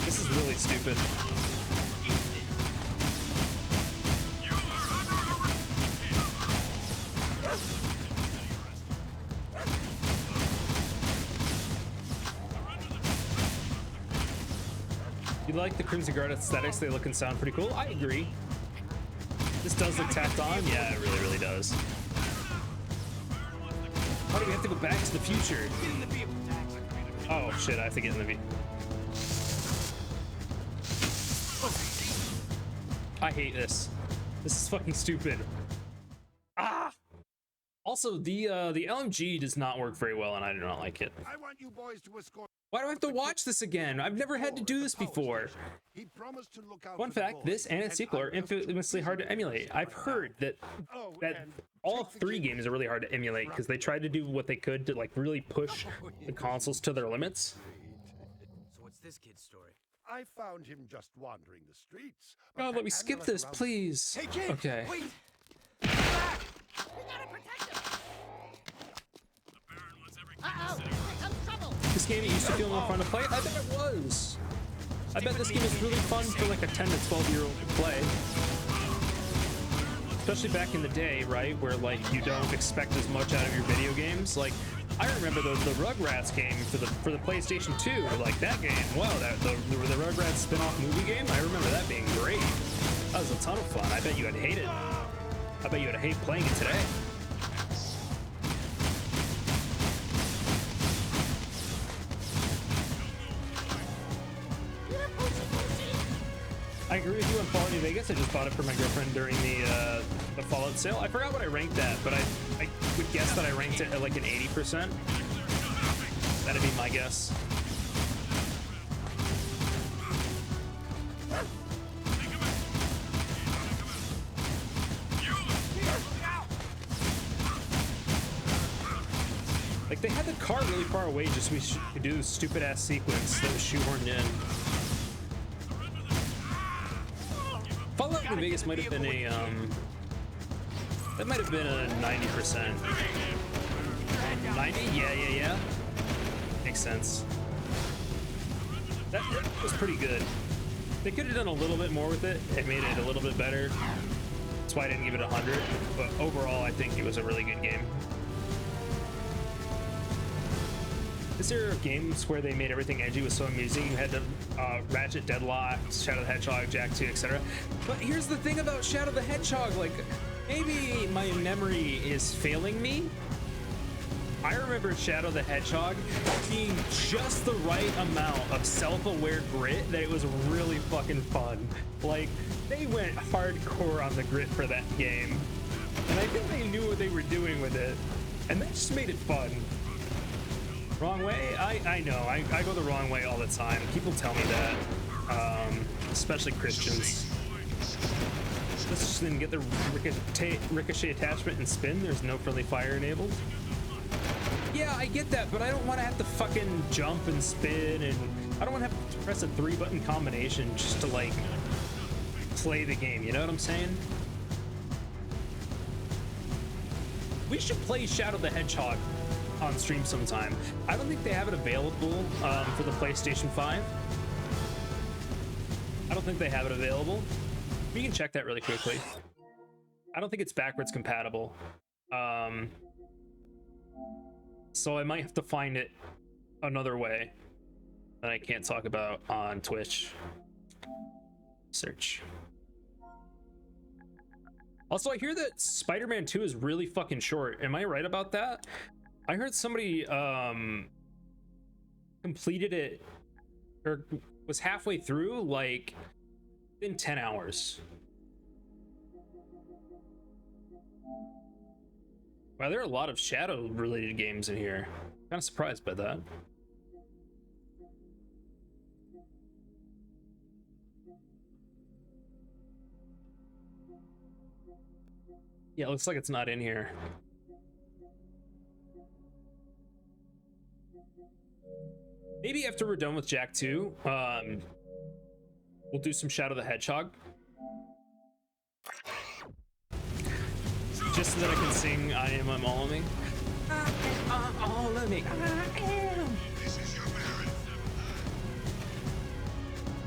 This is really stupid. you like the Crimson Guard aesthetics, they look and sound pretty cool. I agree. This does look tacked on. Yeah, it really, really does. Why do we have to go back to the future? Oh shit, I have to get in the vehicle. I hate this. This is fucking stupid. Ah! Also, the LMG does not work very well, and I do not like it. I want you boys to escort. Why do I have to watch this again? I've never had to do this before. He promised to look out Fun for the fact, this boys, and its sequel are infamously hard to emulate. I've heard that all three games are really hard to emulate because they tried to do what they could to like really push the consoles to their limits. So what's this kid's story? I found him just wandering the streets. God, let me skip this, please. Hey, kid! Okay. Wait! We gotta protect him! Uh-oh! Here comes trouble! This game used to feel more fun to play. I bet it was. I bet this game is really fun for like a 10 to 12-year-old to play. Especially back in the day, right, where like you don't expect as much out of your video games. Like I remember the Rugrats game for the PlayStation 2. Like that game, wow, the Rugrats spin-off movie game. I remember that being great. That was a ton of fun. I bet you would hate it. I bet you would hate playing it today. I agree with you on Fallout New Vegas. I just bought it for my girlfriend during the Fallout sale. I forgot what I ranked at, but I would guess that I ranked it at like an 80%. That'd be my guess. Like they had the car really far away just so we could do this stupid ass sequence that was shoehorned in. Fallout New Vegas might have been a that might have been a 90%. 90? Yeah. Makes sense. That was pretty good. They could have done a little bit more with it. It made it a little bit better. That's why I didn't give it 100. But overall, I think it was a really good game. This era of games where they made everything edgy was so amusing. You had the Ratchet, Deadlock, Shadow the Hedgehog, Jak II, etc. But here's the thing about Shadow the Hedgehog, like, maybe my memory is failing me. I remember Shadow the Hedgehog being just the right amount of self-aware grit that it was really fucking fun. Like, they went hardcore on the grit for that game. And I think they knew what they were doing with it. And that just made it fun. Wrong way? I know. I go the wrong way all the time. People tell me that. Especially Christians. Let's just then get the ricochet attachment and spin. There's no friendly fire enabled. Yeah, I get that, but I don't want to have to fucking jump and spin, and I don't want to have to press a 3-button combination just to, like, play the game. You know what I'm saying? We should play Shadow the Hedgehog on stream sometime. I don't think they have it available for the PlayStation 5. I don't think they have it available. We can check that really quickly. I don't think it's backwards compatible. So I might have to find it another way that I can't talk about on Twitch. Search. Also, I hear that Spider-Man 2 is really fucking short. Am I right about that? I heard somebody completed it or was halfway through like in 10 hours. Wow, there are a lot of Shadow related games in here. Kind of surprised by that. Yeah, it looks like it's not in here. Maybe after we're done with Jak II, we'll do some Shadow the Hedgehog. Just so that I can sing I Am I'm All of Me. I am all of me. I am. Am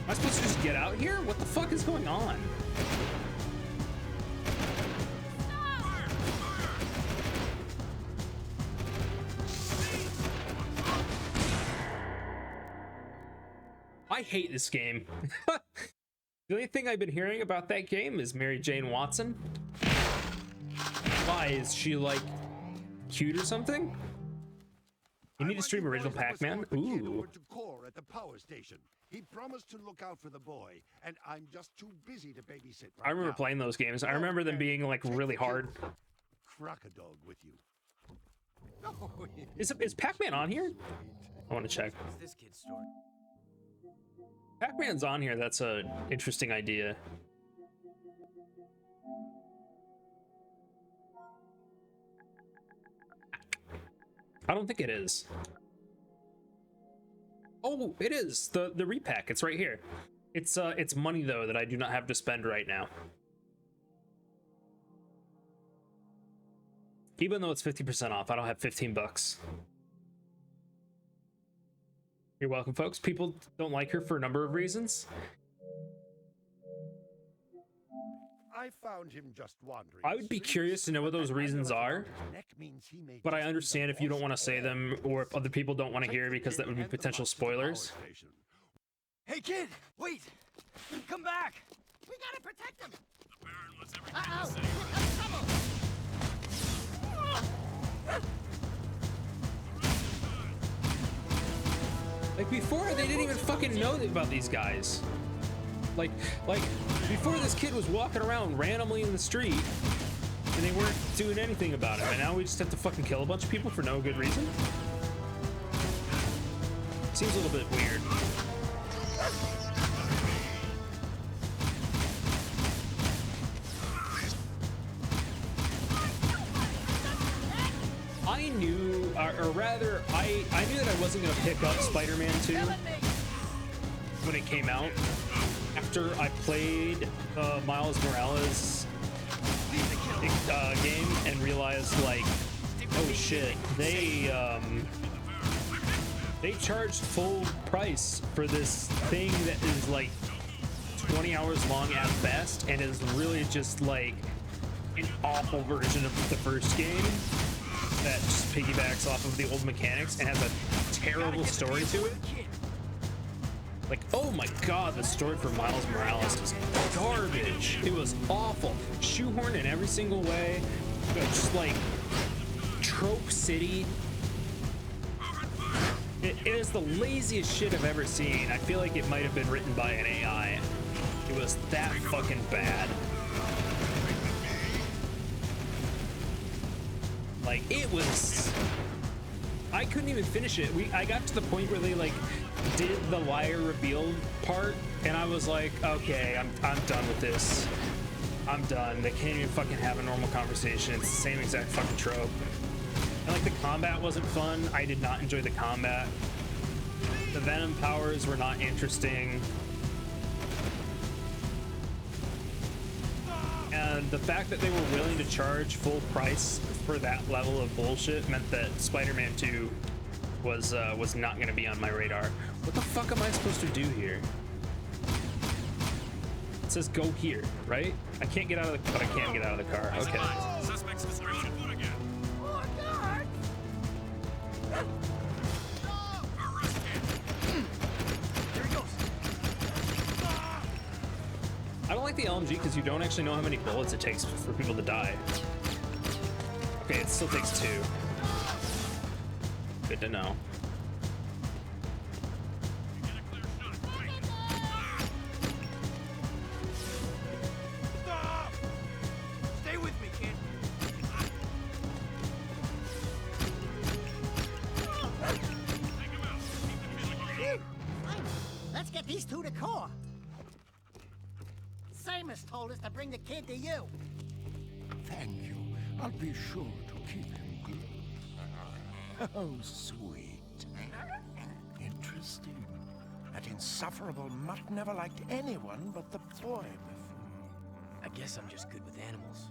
I supposed to just get out here? What the fuck is going on? I hate this game. The only thing I've been hearing about that game is Mary Jane Watson. Why? Is she like cute or something? You need to stream original Pac-Man? Ooh. To Core at the power station. He promised to look out for the boy, and I'm just too busy to babysit right I remember now. playing those games. I remember them being like really hard. Crack a dog with you. Is Pac-Man on here? I want to check. This kid's story. Pac-Man's on here. That's a interesting idea. I don't think it is. Oh, it is. The repack. It's right here. It's money though that I do not have to spend right now. Even though it's 50% off, I don't have 15 bucks. You're welcome, folks. People don't like her for a number of reasons. I found him just wandering. I would be curious to know what those reasons are, but I understand if you don't want to say them or if other people don't want to hear because that would be potential spoilers. Hey, kid! Wait! Come back! We gotta protect him! The Baron wants Uh-oh! everything Here comes trouble! Like before, they didn't even fucking know about these guys. Like before, this kid was walking around randomly in the street, and they weren't doing anything about it. And now we just have to fucking kill a bunch of people for no good reason. Seems a little bit weird. I knew, or rather, I knew that I wasn't gonna pick up Spider-Man 2 when it came out. After I played Miles Morales game and realized, like, oh shit, they charged full price for this thing that is like 20 hours long at best and is really just like an awful version of the first game that just piggybacks off of the old mechanics and has a terrible story to it. Like, oh my god, the story for Miles Morales is garbage. It was awful. Shoehorned in every single way. Just like trope city. It is the laziest shit I've ever seen. I feel like it might have been written by an AI. It was that fucking bad. Like, it was... I couldn't even finish it. I got to the point where they, like, did the liar reveal part, and I was like, okay, I'm done with this. I'm done. They can't even fucking have a normal conversation. It's the same exact fucking trope. And, like, the combat wasn't fun. I did not enjoy the combat. The Venom powers were not interesting. And the fact that they were willing to charge full price for that level of bullshit meant that Spider-Man 2 was not going to be on my radar. What the fuck am I supposed to do here? It says go here, right? I can't get out of the... But I can get out of the car. Okay. Suspects disappeared on foot again. More guards! Arrest him. Here he goes. I don't like the LMG because you don't actually know how many bullets it takes for people to die. Okay, it still takes 2. Good to know. You get a clear shot. Quick. Stop! Stay with me, kid. Take him out. Keep the kid like Phew! Finally, let's get these two to Core. Samus told us to bring the kid to you. Thank you. I'll be sure to keep him close. Oh, sweet. Interesting. That insufferable mutt never liked anyone but the boy before. I guess I'm just good with animals.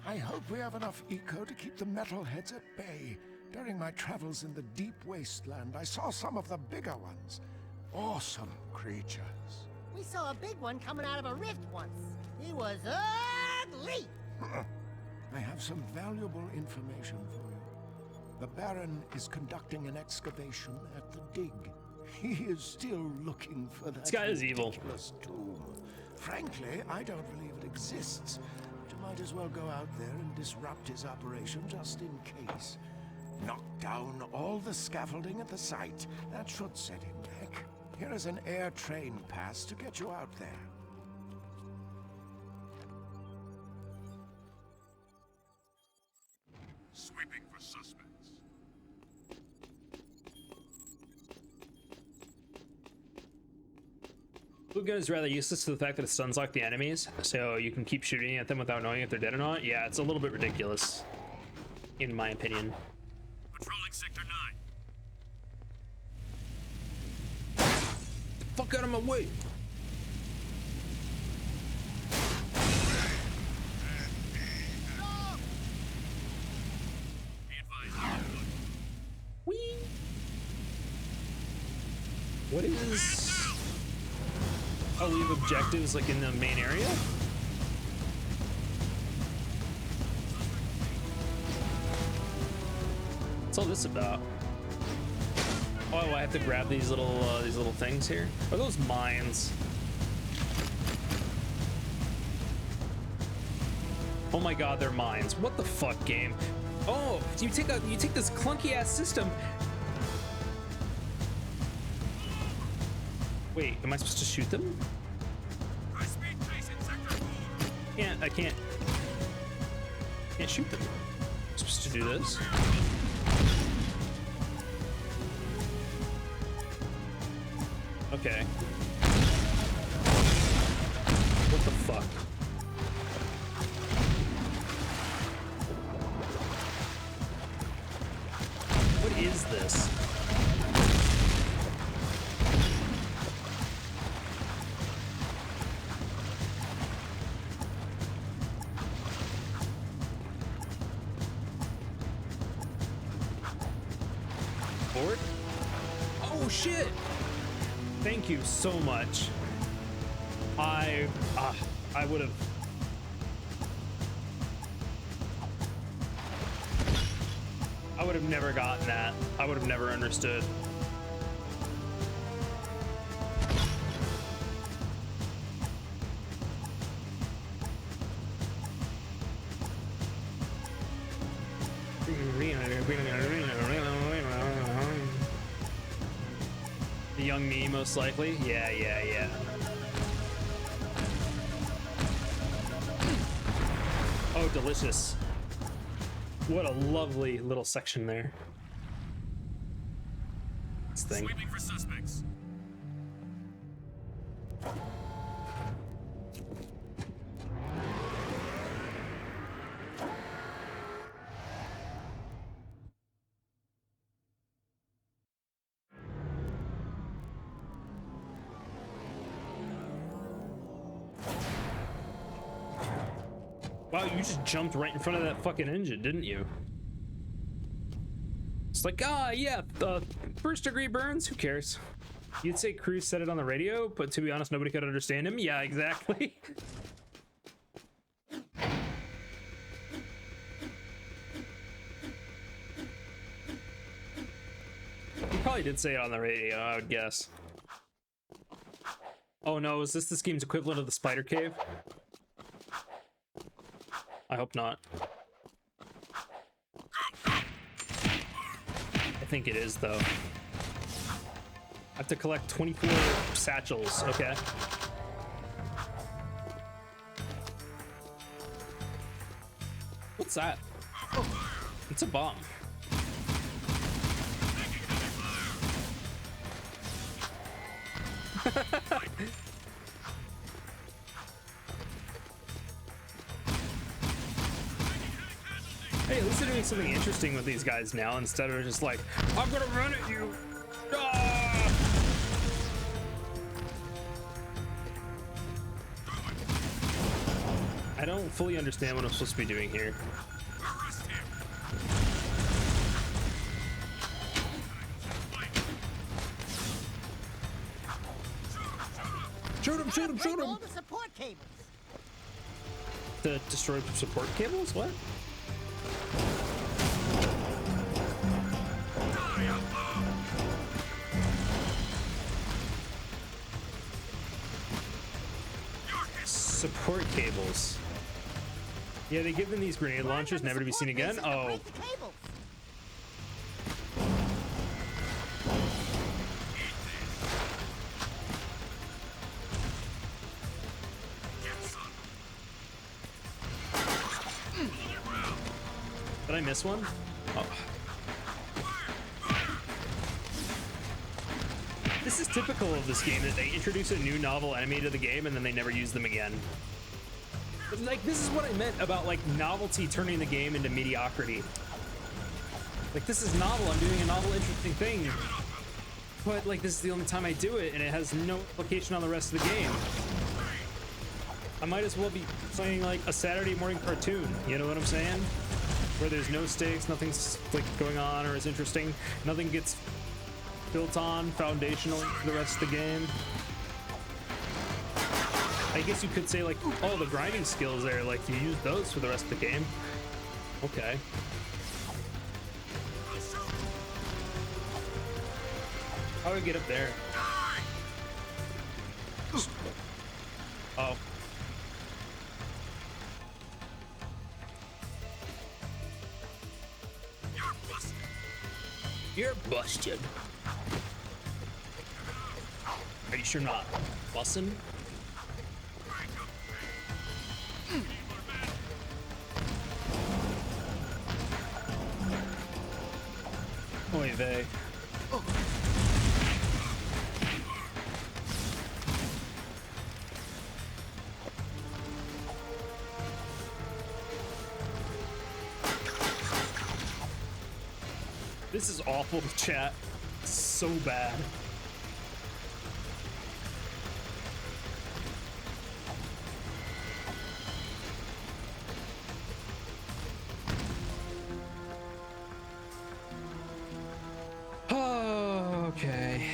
I hope we have enough eco to keep the metalheads at bay. During my travels in the deep wasteland, I saw some of the bigger ones. Awesome creatures. We saw a big one coming out of a rift once. He was ugly! I have some valuable information for you. The Baron is conducting an excavation at the dig. He is still looking for that This guy is evil. ridiculous tomb. Frankly, I don't believe it exists. But you might as well go out there and disrupt his operation just in case. Knock down all the scaffolding at the site. That should set him back. Here is an air train pass to get you out there. Sweeping for suspects. Blue gun is rather useless to the fact that it stuns lock the enemies, so you can keep shooting at them without knowing if they're dead or not. Yeah, it's a little bit ridiculous, in my opinion. Patrolling Sector 9. Fuck out of my way! Be advised. Whee! What is... Oh, we have objectives like in the main area? What's all this about? Oh, I have to grab these little things here. Are those mines? Oh my god, they're mines. What the fuck, game? Oh, you take this clunky ass system. Wait, am I supposed to shoot them? High-speed chase in Sector 4. I can't shoot them. I'm supposed to do this. Okay. What the fuck? What is this? Forward? Oh shit! Thank you so much. I would have. I would have never gotten that. I would have never understood. The young me, most likely. Yeah. Oh, delicious. What a lovely little section there. This thing. Sweeping for suspects. Wow, you just jumped right in front of that fucking engine, didn't you? It's like, yeah, first degree burns, who cares? You'd say Cruz said it on the radio, but to be honest, nobody could understand him. Yeah, exactly. He probably did say it on the radio, I would guess. Oh no, is this game's equivalent of the spider cave? I hope not. I think it is, though. I have to collect 24 satchels, okay? What's that? It's a bomb. Hey, at least they're doing something interesting with these guys now instead of just like, I'm gonna run at you. Ah! I don't fully understand what I'm supposed to be doing here. Shoot him, shoot him, shoot All him! the support cables. To destroy support cables? What? support cables. Yeah, they give them these grenade launchers, never to be seen again. Oh. Break the cables. Did I miss one? Oh. This is typical of this game, that they introduce a new novel enemy to the game and then they never use them again. But, like, this is what I meant about, like, novelty turning the game into mediocrity. Like, this is novel, I'm doing a novel, interesting thing. But, like, this is the only time I do it and it has no implication on the rest of the game. I might as well be playing, like, a Saturday morning cartoon, you know what I'm saying? Where there's no stakes, nothing's, like, going on or is interesting, nothing gets built on foundational for the rest of the game. I guess you could say, like, oh, the grinding skills there, like, you use those for the rest of the game. Okay. How do I get up there? Oh. You're busted. Are you sure not bussin'? Oy vey. This is awful, chat. So bad. Okay.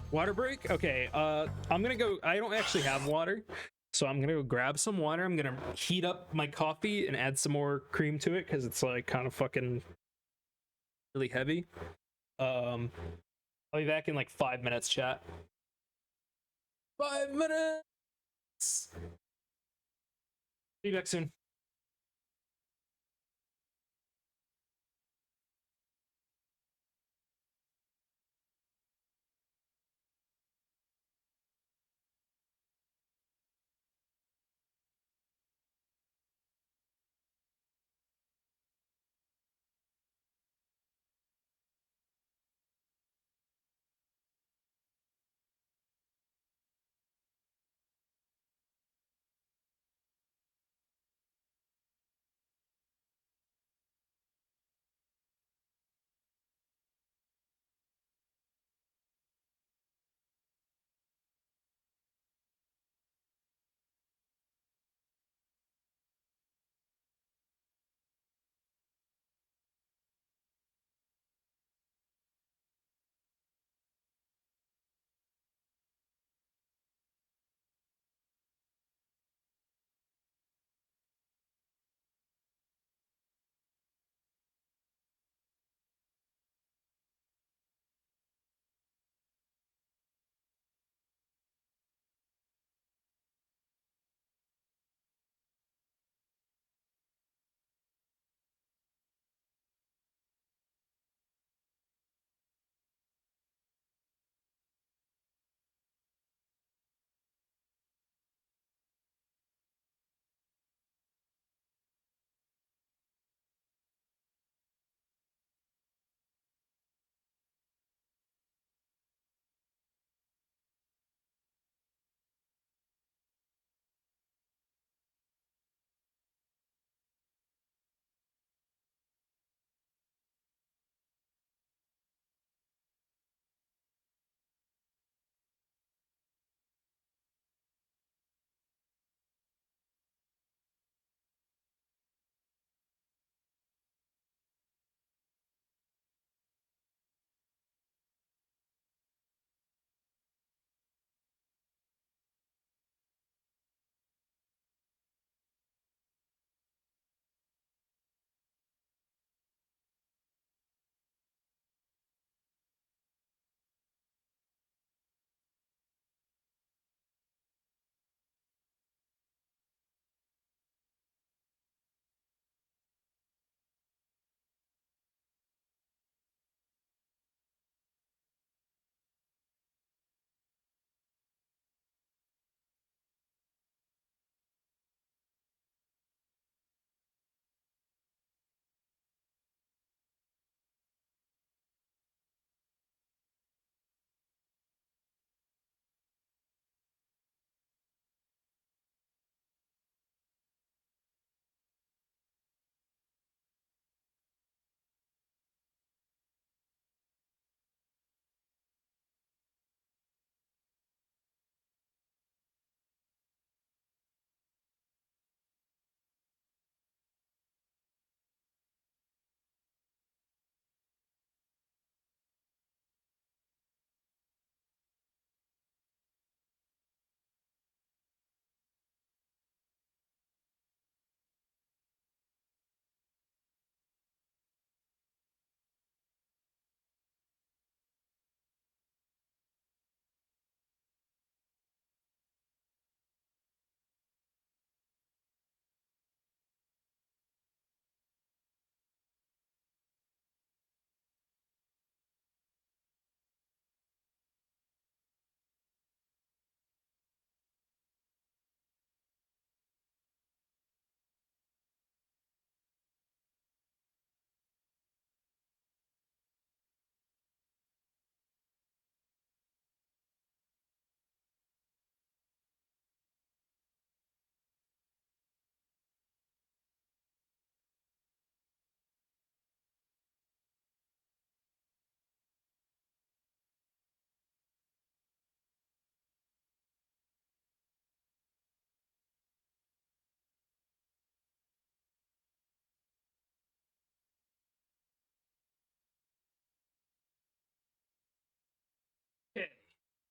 Water break? Okay, I'm gonna go. I don't actually have water, so I'm gonna go grab some water. I'm gonna heat up my coffee and add some more cream to it because it's like kind of fucking really heavy. I'll be back in like 5 minutes, chat. 5 minutes. See you back soon.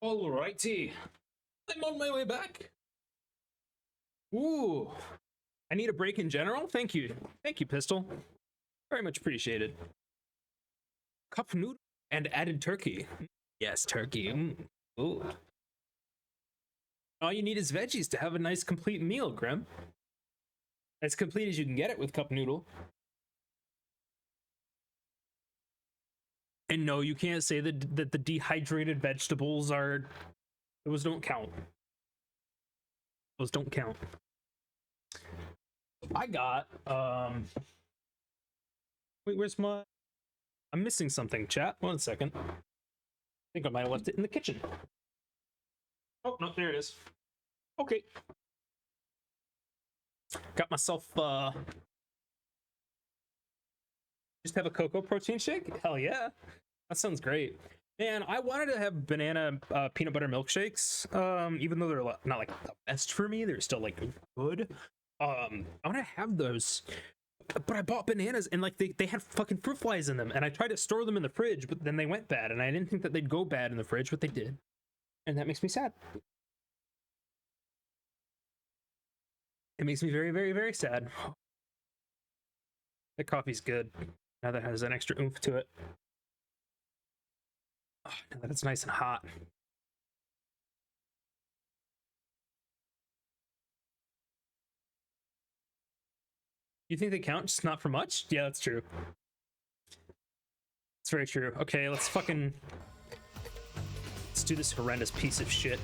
Alrighty, I'm on my way back. Ooh, I need a break in general. Thank you, Pistol. Very much appreciated. Cup noodle and added turkey. Yes, turkey. Ooh. All you need is veggies to have a nice complete meal, Grim. As complete as you can get it with cup noodle. And no, you can't say that the dehydrated vegetables are... Those don't count. Those don't count. I got, Wait, where's my... I'm missing something, chat. 1 second. I think I might have left it in the kitchen. Oh, no, there it is. Okay. Got myself, just have a cocoa protein shake? Hell yeah. That sounds great. Man, I wanted to have banana peanut butter milkshakes, even though they're not like the best for me. They're still like good. I want to have those, but I bought bananas and like they had fucking fruit flies in them, and I tried to store them in the fridge, but then they went bad, and I didn't think that they'd go bad in the fridge, but they did, and that makes me sad. It makes me very, very, very sad. The coffee's good now that it has an extra oomph to it. Oh, now that it's nice and hot. You think they count, just not for much? Yeah, that's true. It's very true. Okay, let's do this horrendous piece of shit.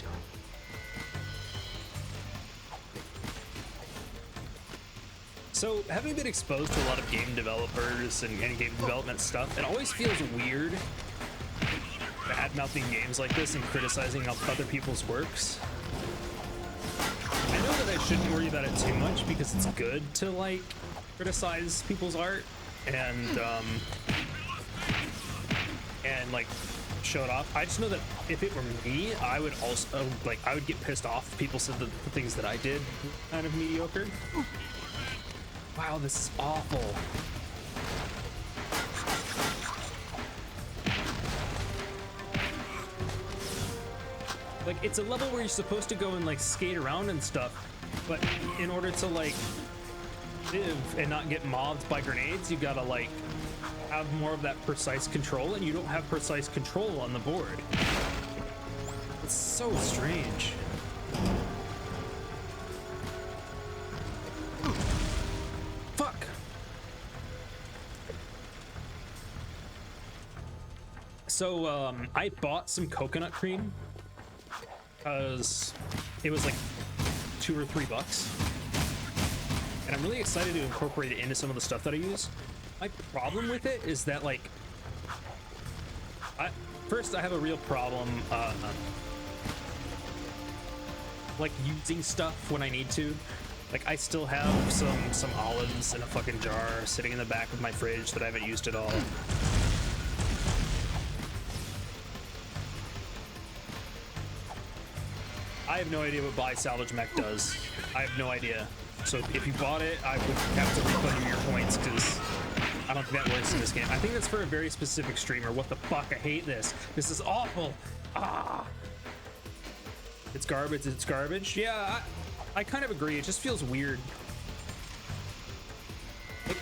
So, having been exposed to a lot of game developers and game development stuff, it always feels weird bad-mouthing games like this and criticizing other people's works. I know that I shouldn't worry about it too much because it's good to, like, criticize people's art and like, show it off. I just know that if it were me, I would also, like, I would get pissed off if people said that the things that I did were kind of mediocre. Wow, this is awful. Like, it's a level where you're supposed to go and, like, skate around and stuff, but in order to, like, live and not get mobbed by grenades, you gotta, like, have more of that precise control, and you don't have precise control on the board. It's so strange. Fuck! So, I bought some coconut cream because it was like $2 or $3, and I'm really excited to incorporate it into some of the stuff that I use. My problem with it is that, like, first I have a real problem like using stuff when I need to. Like, I still have some olives in a fucking jar sitting in the back of my fridge that I haven't used at all. I have no idea what Buy Salvage Mech does. I have no idea. So if you bought it, I would have to refund you your points because I don't think that works in this game. I think that's for a very specific streamer. What the fuck? I hate this. This is awful. Ah. It's garbage. It's garbage. Yeah, I kind of agree. It just feels weird. Like,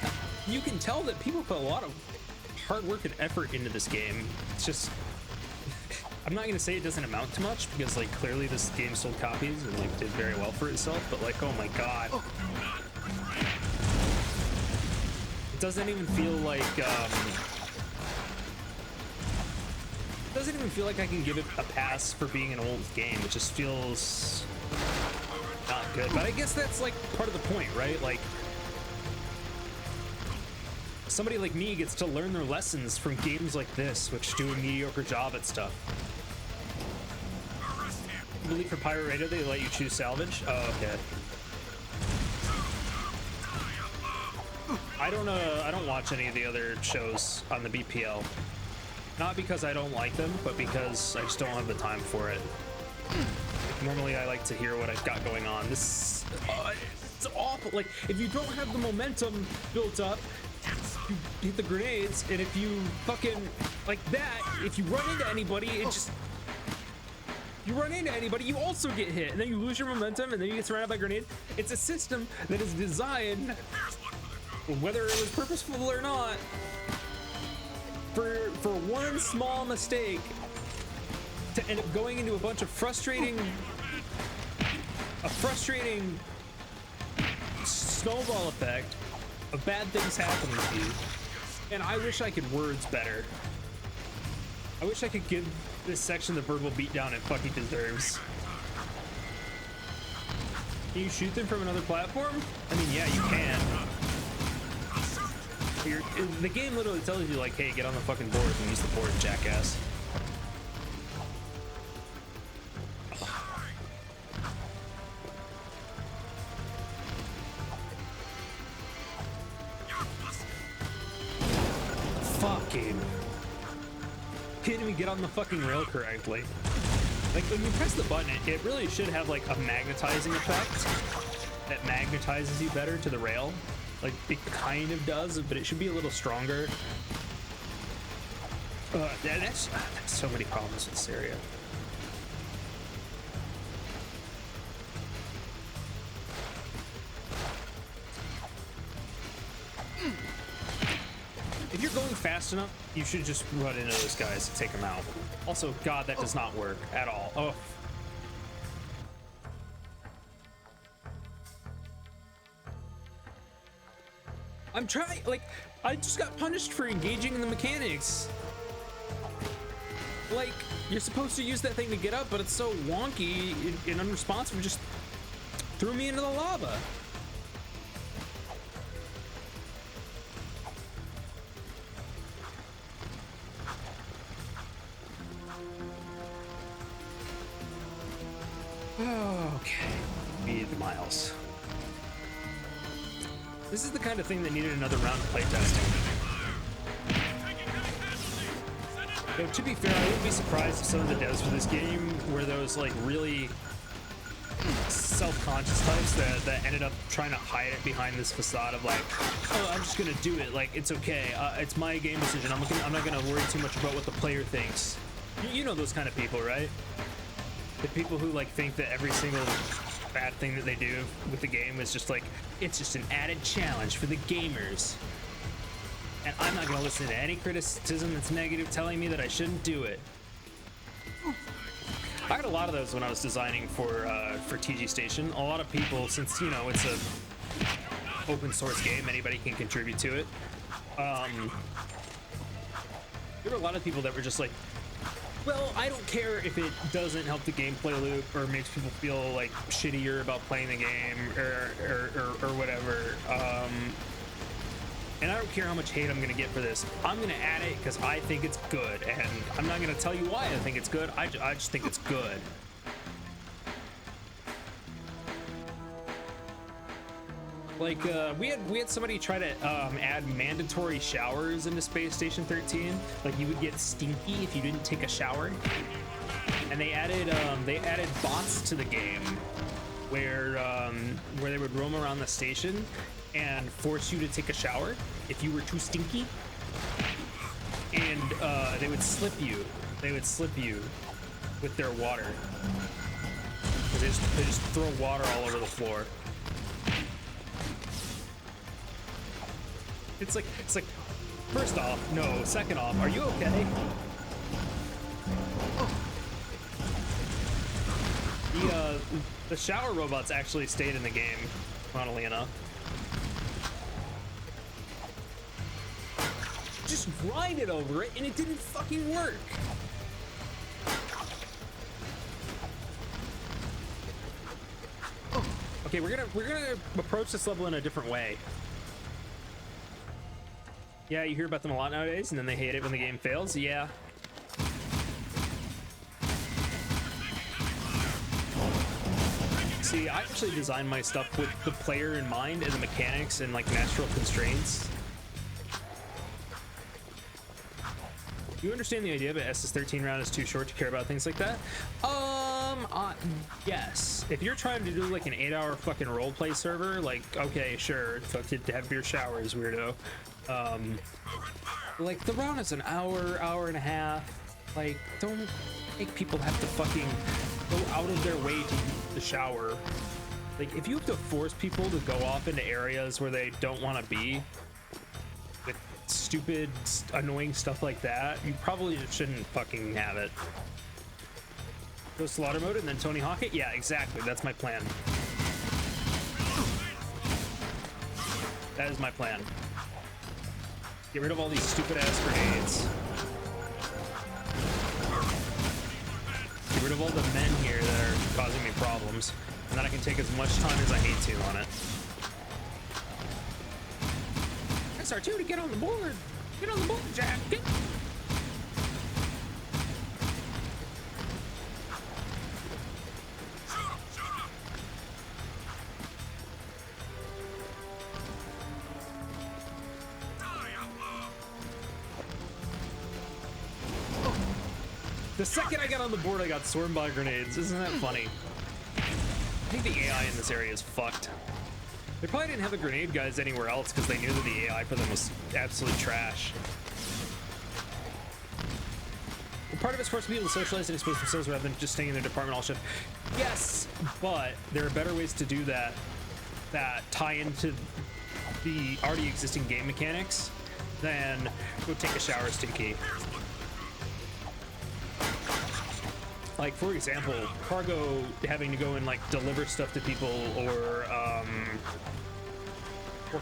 you can tell that people put a lot of hard work and effort into this game. It's just... I'm not gonna say it doesn't amount to much because, like, clearly this game sold copies and, like, did very well for itself, but, like, oh my god. It doesn't even feel like, it doesn't even feel like I can give it a pass for being an old game. It just feels not good. But I guess that's, like, part of the point, right? Like, somebody like me gets to learn their lessons from games like this, which do a mediocre job at stuff. I believe for Pirate Radio, they let you choose salvage. Oh, okay. I don't watch any of the other shows on the BPL. Not because I don't like them, but because I just don't have the time for it. Normally, I like to hear what I've got going on. This, it's awful. Like, if you don't have the momentum built up, you hit the grenades, and if you fucking, like that, if you run into anybody, it just... you run into anybody, you also get hit, and then you lose your momentum, and then you get surrounded by grenades. It's a system that is designed, whether it was purposeful or not, for one small mistake to end up going into a bunch of frustrating snowball effect of bad things happening to you. And I wish I could words better. I wish I could give this section the verbal beatdown it fucking deserves. Can you shoot them from another platform? I mean, yeah, you can. The game literally tells you, like, hey, get on the fucking board and use the board, jackass. Fucking kidding me, get on the fucking rail correctly. Like when you press the button, it really should have like a magnetizing effect that magnetizes you better to the rail. Like it kind of does, but it should be a little stronger. That's so many problems with this area. If you're going fast enough, you should just run into those guys and take them out. Also, God, that does not work at all. Oh. I'm trying, like, I just got punished for engaging in the mechanics. Like, you're supposed to use that thing to get up, but it's so wonky and unresponsive, it just threw me into the lava. Okay, beat the miles. This is the kind of thing that needed another round of playtesting. You know, to be fair, I wouldn't be surprised if some of the devs for this game were those like really self-conscious types that ended up trying to hide it behind this facade of like, oh, I'm just gonna do it, like it's okay, it's my game decision, I'm not gonna worry too much about what the player thinks. You know those kind of people, right? The people who like think that every single bad thing that they do with the game is just like, it's just an added challenge for the gamers. And I'm not gonna listen to any criticism that's negative telling me that I shouldn't do it. I had a lot of those when I was designing for TG Station. A lot of people, since you know it's a open source game, anybody can contribute to it. There were a lot of people that were just like, well, I don't care if it doesn't help the gameplay loop or makes people feel like shittier about playing the game or whatever. And I don't care how much hate I'm gonna get for this. I'm gonna add it because I think it's good, and I'm not gonna tell you why I think it's good. I just think it's good. Like we had somebody try to add mandatory showers into Space Station 13. Like you would get stinky if you didn't take a shower, and they added bots to the game where they would roam around the station and force you to take a shower if you were too stinky, and they would slip you with their water. They just throw water all over the floor. It's like, first off, no. Second off, are you okay? The shower robots actually stayed in the game, funnily enough. Just grinded over it and it didn't fucking work. Okay, we're gonna approach this level in a different way. Yeah, you hear about them a lot nowadays, and then they hate it when the game fails. Yeah. See, I actually design my stuff with the player in mind and the mechanics and like natural constraints. You understand the idea, but SS13 round is too short to care about things like that? Yes. If you're trying to do like an 8-hour fucking roleplay server, like, okay, sure, fuck it, have your showers, weirdo. Like the round is an hour and a half. Like, don't make people have to fucking go out of their way to use the shower. Like, if you have to force people to go off into areas where they don't want to be, with stupid, annoying stuff like that, you probably just shouldn't fucking have it. Go slaughter mode and then Tony Hawk it? Yeah, exactly. That's my plan. That is my plan. Get rid of all these stupid ass grenades. Get rid of all the men here that are causing me problems. And then I can take as much time as I need to on it. SR2 to get on the board! Get on the board, Jak! Get. The second I got on the board, I got swarmed by grenades. Isn't that funny? I think the AI in this area is fucked. They probably didn't have the grenade guys anywhere else because they knew that the AI for them was absolute trash. Well, part of it's forcing people to socialize and expose themselves rather than just staying in their department all shift. Yes, but there are better ways to do that that tie into the already existing game mechanics than go take a shower, Stinky. Like, for example, cargo having to go and like deliver stuff to people, or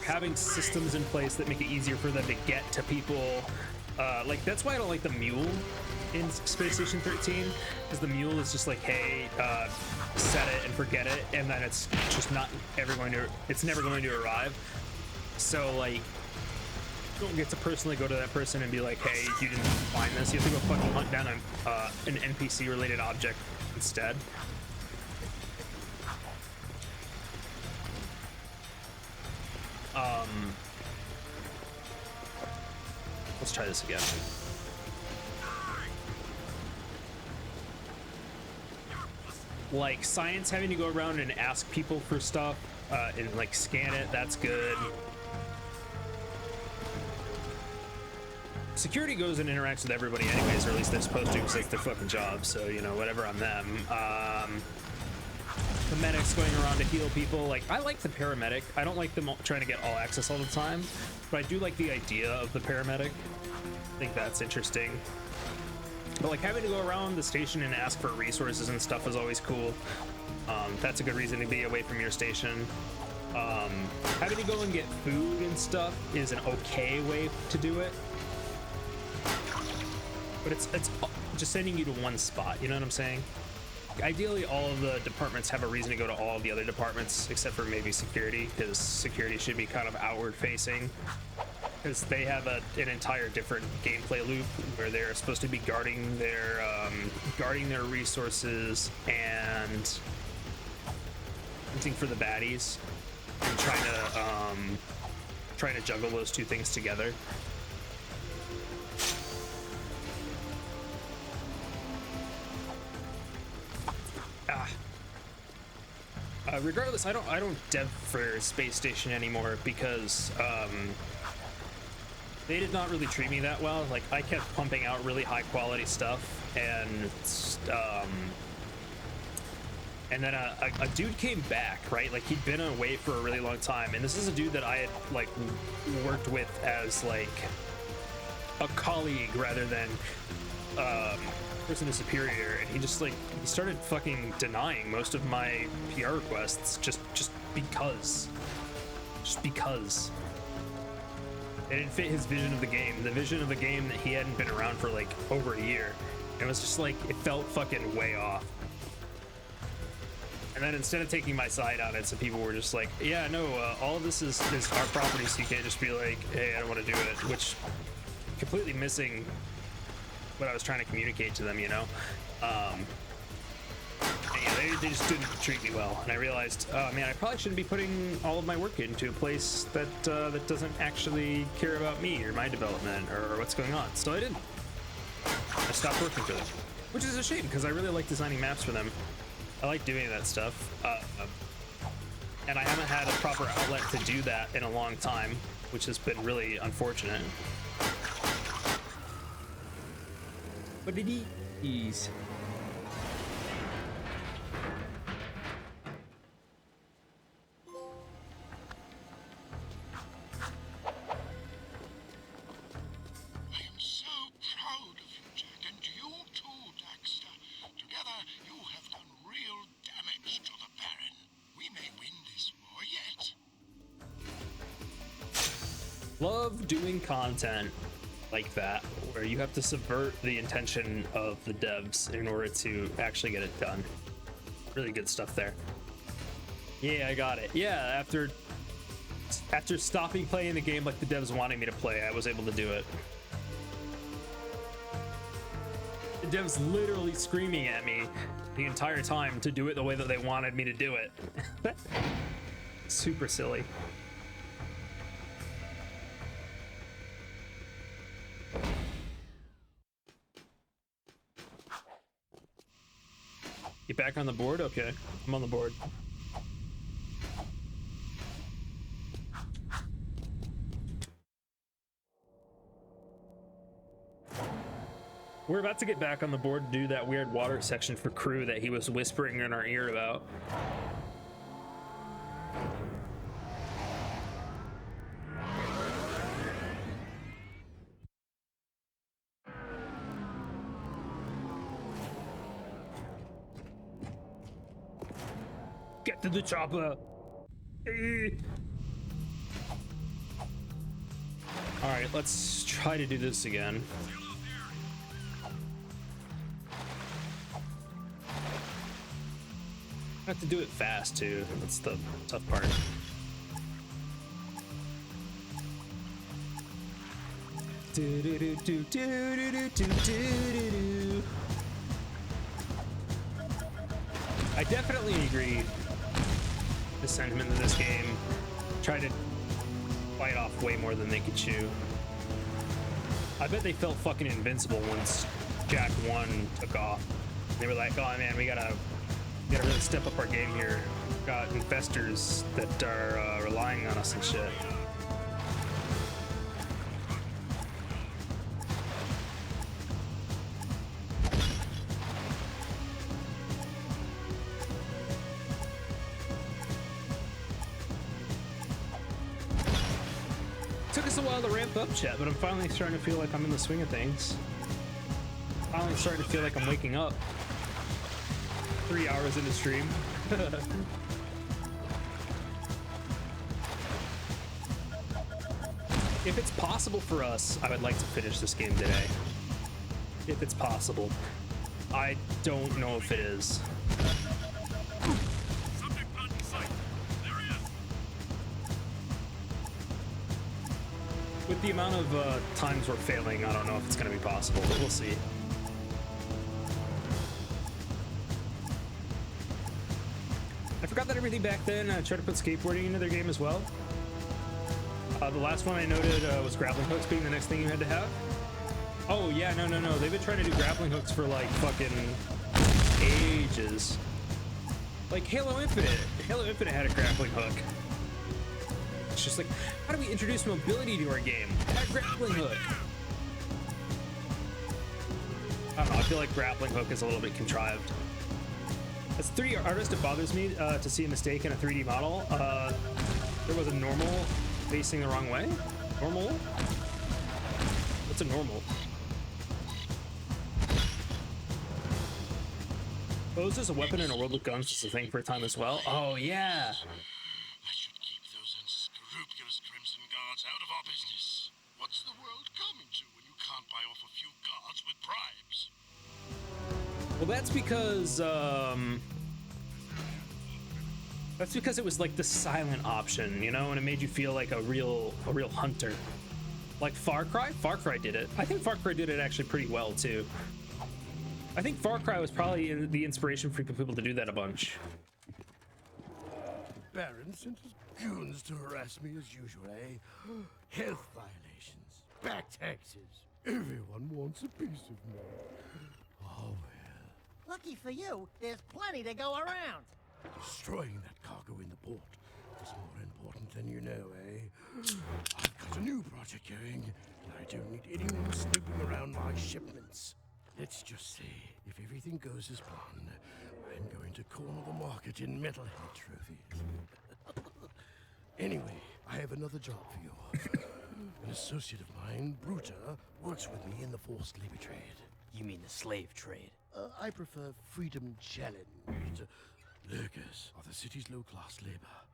having systems in place that make it easier for them to get to people. Like, that's why I don't like the mule in Space Station 13, because the mule is just like, hey, set it and forget it, and then it's just not ever going to, it's never going to arrive. So like, you don't get to personally go to that person and be like, hey, you didn't find this. You have to go fucking hunt down an NPC related object instead. Let's try this again. Like, science having to go around and ask people for stuff and like scan it, that's good. Security goes and interacts with everybody anyways, or at least they're supposed to, because it's their fucking job, so, you know, whatever on them. The medics going around to heal people, like, I like the paramedic. I don't like them trying to get all access all the time, but I do like the idea of the paramedic. I think that's interesting. But like, having to go around the station and ask for resources and stuff is always cool. That's a good reason to be away from your station. Having to go and get food and stuff is an okay way to do it. But it's just sending you to one spot, you know what I'm saying? Ideally, all of the departments have a reason to go to all of the other departments, except for maybe security, because security should be kind of outward facing, because they have an entire different gameplay loop where they're supposed to be guarding their resources and hunting for the baddies, and trying to juggle those two things together. Regardless, I don't dev for Space Station anymore because they did not really treat me that well. Like, I kept pumping out really high quality stuff, and then a dude came back, right? Like, he'd been away for a really long time, and this is a dude that I had like worked with as like a colleague rather than person to superior, and he just like, he started fucking denying most of my PR requests just because it didn't fit his vision of the game, the vision of the game that he hadn't been around for like over a year. And it was just like, it felt fucking way off. And then instead of taking my side on it, some people were just like, yeah, no, all of this is our property, so you can't just be like, hey, I don't want to do it, which completely missing what I was trying to communicate to them, you know? And yeah, they just didn't treat me well, and I realized, man, I probably shouldn't be putting all of my work into a place that that doesn't actually care about me or my development or what's going on. So I didn't. I stopped working for them, which is a shame because I really like designing maps for them. I like doing that stuff, and I haven't had a proper outlet to do that in a long time, which has been really unfortunate. But it is. Love doing content like that, where you have to subvert the intention of the devs in order to actually get it done. Really good stuff there. Yeah, I got it. Yeah, after stopping playing the game like the devs wanted me to play, I was able to do it. The devs literally screaming at me the entire time to do it the way that they wanted me to do it. Super silly. Get back on the board? Okay, I'm on the board. We're about to get back on the board to do that weird water section for Crew that he was whispering in our ear about. Get to the chopper! Alright, let's try to do this again. I have to do it fast too. That's the tough part. I definitely agree. The sentiment of this game. Try to bite off way more than they could chew. I bet they felt fucking invincible once Jak I took off. They were like, oh man, we gotta really step up our game here. Got investors that are relying on us and shit. Took us a while to ramp up, chat, but I'm finally starting to feel like I'm in the swing of things. Finally starting to feel like I'm waking up. 3 hours into stream. If it's possible for us, I would like to finish this game today. If it's possible. I don't know if it is. Subject on site. There he is. With the amount of times we're failing, I don't know if it's going to be possible, but we'll see. I forgot that everything back then. I tried to put skateboarding into their game as well. The last one I noted was grappling hooks being the next thing you had to have. Oh yeah, no. They've been trying to do grappling hooks for like fucking ages. Like Halo Infinite. Halo Infinite had a grappling hook. It's just like, how do we introduce mobility to our game? Add a grappling hook. I don't know, I feel like grappling hook is a little bit contrived. As a 3D artist, it bothers me to see a mistake in a 3D model. There was a normal facing the wrong way. Normal? What's a normal? Pose as a weapon in a world with guns is a thing for a time as well. Oh yeah. I should keep those unscrupulous Crimson Guards out of our business. What's the world coming to when you can't buy off a few guards with bribes? Well, that's because it was like the silent option, you know, and it made you feel like a real hunter. Like Far Cry? Far Cry did it. I think Far Cry did it actually pretty well too. I think Far Cry was probably the inspiration for people to do that a bunch. Baron sent his goons to harass me as usual, eh? Health violations, back taxes. Everyone wants a piece of me. Oh well. Lucky for you, there's plenty to go around. Destroying that cargo in the port is more important than you know, eh? I've got a new project going, and I don't need anyone snooping around my shipments. Let's just say, if everything goes as planned, I'm going to corner the market in metalhead trophies. Anyway, I have another job for you. An associate of mine, Bruta, works with me in the forced labor trade. You mean the slave trade? I prefer freedom challenged. Lurkers are the city's low-class labor.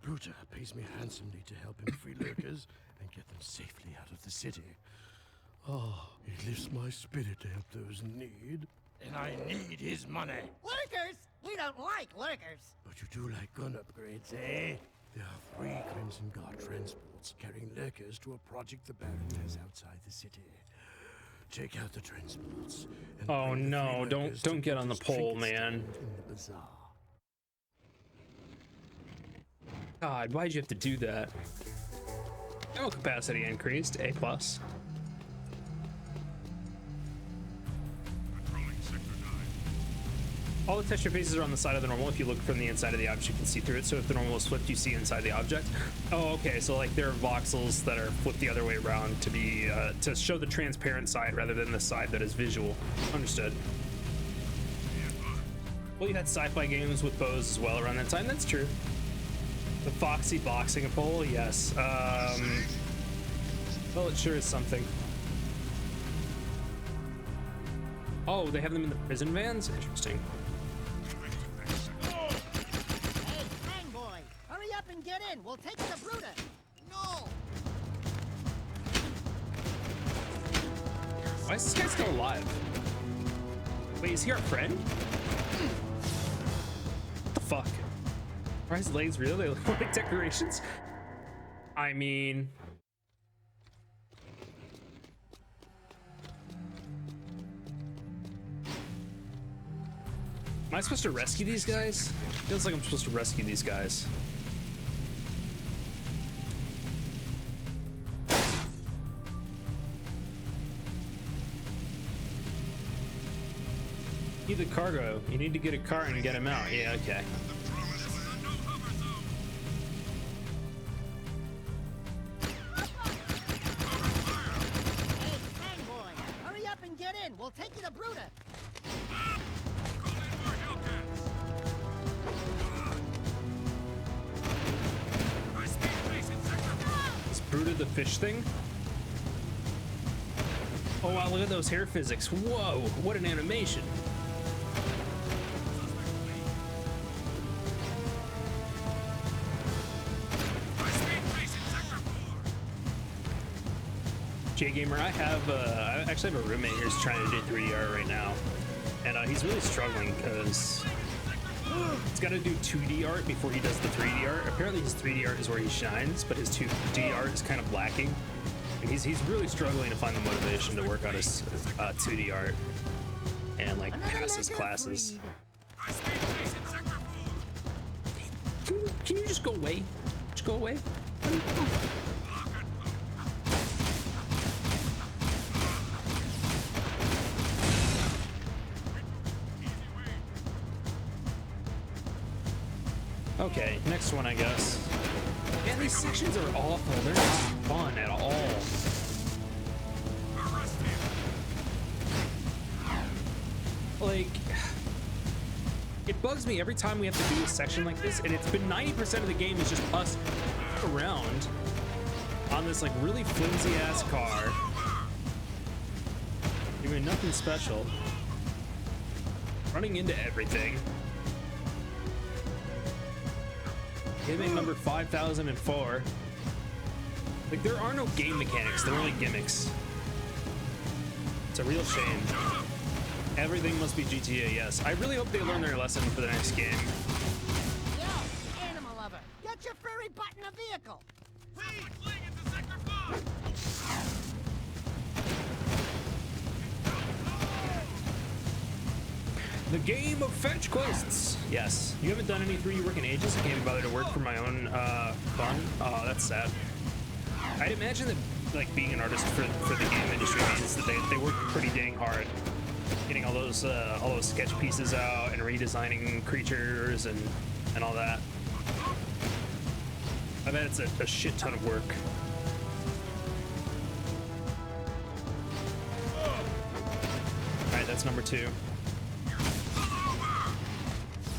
Bruta pays me handsomely to help him free lurkers and get them safely out of the city. Oh, it lifts my spirit to help those in need. And I need his money. Lurkers? We don't like lurkers. But you do like gun upgrades, eh? There are 3 Crimson Guard transports carrying lurkers to a project the Baron has outside the city. Take out the transports. And Oh bring the no, free lurkers don't to get on the Brutus pole, trinket man. stand in the bazaar. God, why'd you have to do that? Ammo capacity increased, A+. Patrolling Sector 9. All the texture faces are on the side of the normal. If you look from the inside of the object, you can see through it. So if the normal is flipped, you see inside the object. Oh, okay. So like there are voxels that are flipped the other way around to be to show the transparent side rather than the side that is visual. Understood. Well, you had sci-fi games with bows as well around that time. That's true. The Foxy boxing a pole, yes. Well, it sure is something. Oh, they have them in the prison vans? Interesting. Hey, Fang Boy, hurry up and get in. We'll take the Bruta. No. Why is this guy still alive? Wait, is he our friend? What the fuck? Are his legs real? They look like decorations? I mean... Am I supposed to rescue these guys? Feels like I'm supposed to rescue these guys. Need the cargo. You need to get a car and get him out. Yeah, okay. Hey, Fang Boy, hurry up and get in. We'll take you to Bruta. Call in more Hellcats. High speed base in Sector 4. Is Bruta the fish thing? Oh wow, look at those hair physics. Whoa, what an animation. High speed base in Sector 4. J-Gamer, I actually have a roommate who's trying to do 3D art right now. And he's really struggling because he's got to do 2D art before he does the 3D art. Apparently his 3D art is where he shines, but his 2D art is kind of lacking. And he's really struggling to find the motivation to work on his 2D art and like pass his classes. High speed base in Sector 4. Can you just go away? Just go away? Okay, next one, I guess. Man, these sections are awful. They're not fun at all. Like, it bugs me every time we have to do a section like this, and it's been 90% of the game is just us around on this like really flimsy ass car, doing nothing special, running into everything. Gimmick number 5004. Like, there are no game mechanics, they're only gimmicks. It's a real shame. Everything must be GTA, yes. I really hope they learn their lesson for the next game. Yo, animal lover, get your furry butt in a vehicle. Please, fling into Sector 5. The game of fetch quests. Yes. You haven't done any 3D work in ages. I can't be bothered to work for my own fun. Oh, that's sad. I'd imagine that like being an artist for the game industry means that they work pretty dang hard, getting all those sketch pieces out and redesigning creatures and all that. I bet it's a shit ton of work. All right, that's number 2.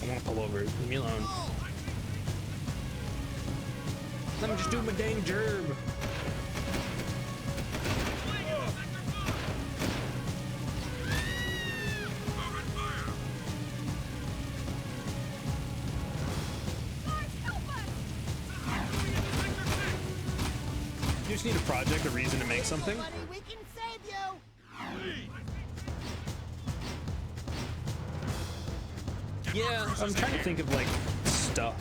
I want to pull over. Leave me alone. Let me just do my dang gerb. just need a project, a reason to make something. Buddy, we can save you. Yeah, I'm trying to think of like stuff.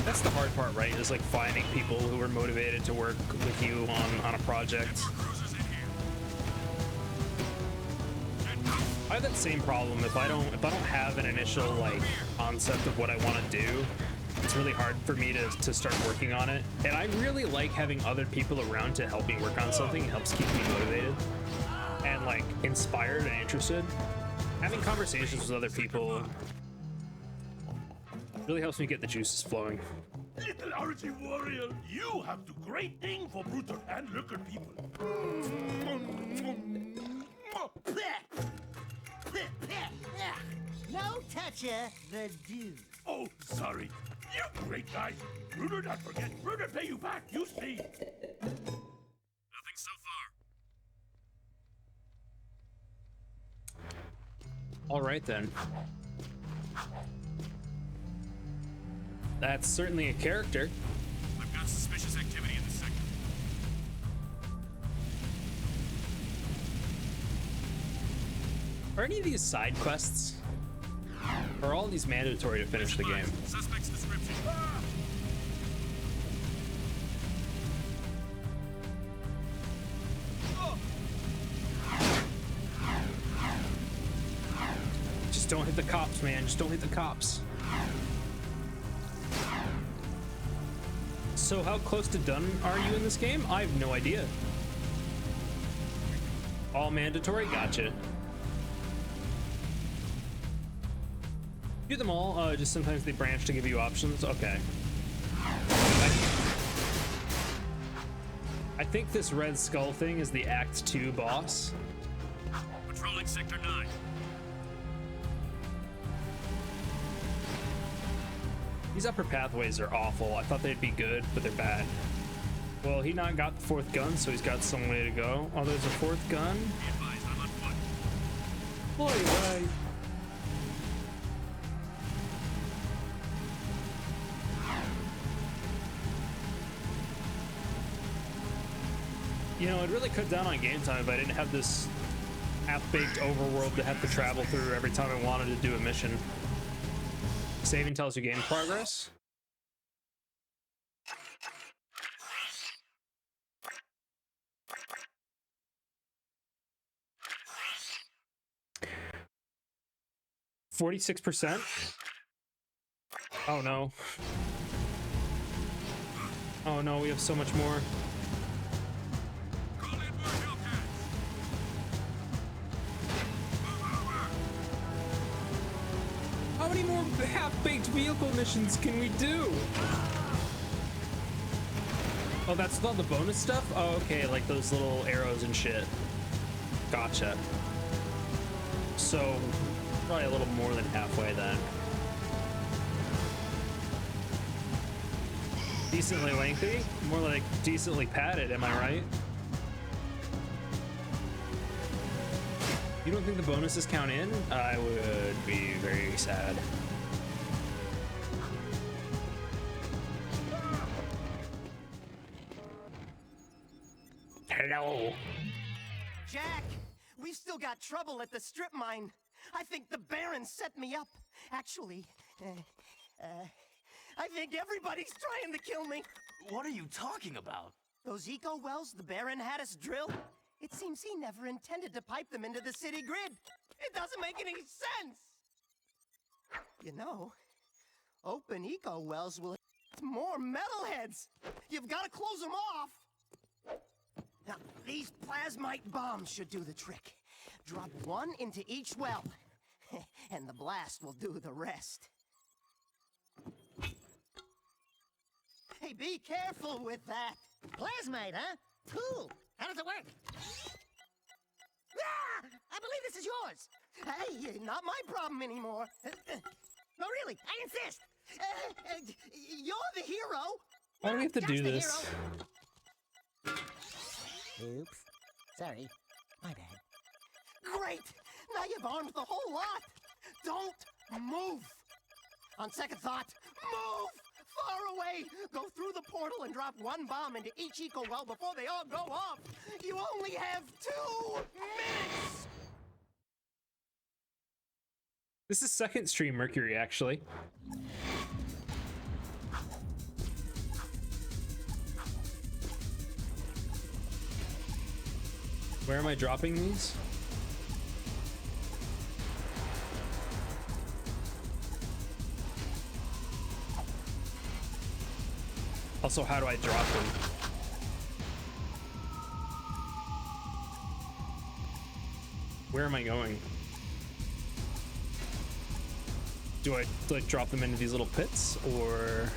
That's the hard part, right? Is like finding people who are motivated to work with you on a project. I have that same problem. If I don't have an initial like concept of what I want to do, it's really hard for me to start working on it. And I really like having other people around to help me work on something. It helps keep me motivated and like inspired and interested. Having conversations with other people really helps me get the juices flowing. Little archie warrior, you have the great thing for brutal and looker people. No toucher, the dude. Oh, sorry. You great guy. Bruder not forget. Bruder pay you back. You see. Nothing so far. All right then. That's certainly a character. I've got suspicious activity in the sector. Are any of these side quests? Or are all these mandatory to finish the game? Suspect's description. Just don't hit the cops, man. Just don't hit the cops. So how close to done are you in this game? I have no idea. All mandatory? Gotcha. Do them all, just sometimes they branch to give you options. Okay. I think this Red Skull thing is the Act 2 boss. Patrolling Sector 9. These upper pathways are awful. I thought they'd be good, but they're bad. Well, he not got the 4th gun, so he's got some way to go. Oh, there's a 4th gun. Be advised, I'm on foot. Boy, you know, it'd really cut down on game time if I didn't have this half-baked overworld to have to travel through every time I wanted to do a mission. Saving tells you game progress. %. Oh no. Oh no, we have so much more. Call in more Hellcats. Move over. How many more half-baked vehicle missions can we do? Oh, that's all the bonus stuff? Oh, okay, like those little arrows and shit. Gotcha. So, probably a little more than halfway then. Decently lengthy? More like decently padded, am I right? You don't think the bonuses count in? I would be very sad. Hello. Jack, we've still got trouble at the strip mine. I think the Baron set me up. Actually, I think everybody's trying to kill me. What are you talking about? Those eco wells the Baron had us drill, it seems he never intended to pipe them into the city grid. It doesn't make any sense. You know, open eco wells will hit more metalheads. You've got to close them off. Now, these plasmite bombs should do the trick. Drop one into each well, and the blast will do the rest. Hey, be careful with that. Plasmite, huh? Cool. How does it work? Ah! I believe this is yours. Hey, not my problem anymore. No, really, I insist. You're the hero. Why do we have to do this? Oops. Sorry. My bad. Great! Now you've armed the whole lot! Don't move! On second thought, move! far away. Go through the portal and drop one bomb into each eco well before they all go off. You only have 2 minutes. This is second stream Mercury, actually. Where am I dropping these? Also, how do I drop them? Where am I going? Do I like drop them into these little pits, or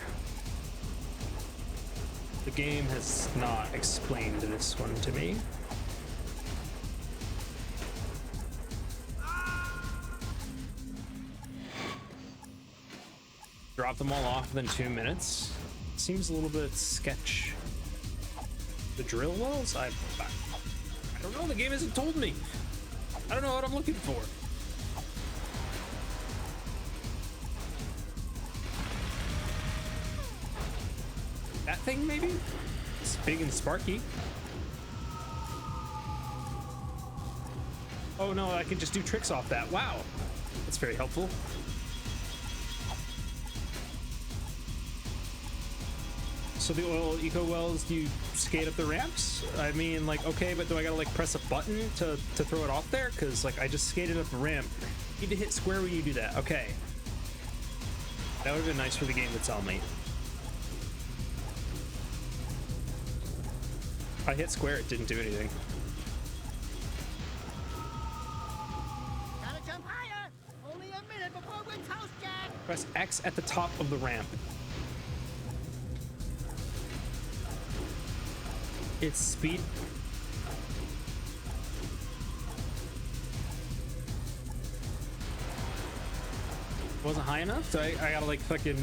the game has not explained this one to me? Drop them all off within 2 minutes. Seems a little bit sketch. The drill wells? I don't know. The game hasn't told me. I don't know what I'm looking for. That thing, maybe? It's big and sparky. Oh no, I can just do tricks off that. Wow. That's very helpful. So the oil eco wells, do you skate up the ramps? I mean, like, okay, but do I gotta like press a button to throw it off there? Cause like I just skated up a ramp. You need to hit square when you do that. Okay. That would have been nice for the game to tell me. I hit square, it didn't do anything. Gotta jump higher. Only a minute before we're toast, Jack. Press X at the top of the ramp. It's speed. Wasn't high enough, so I gotta like fucking.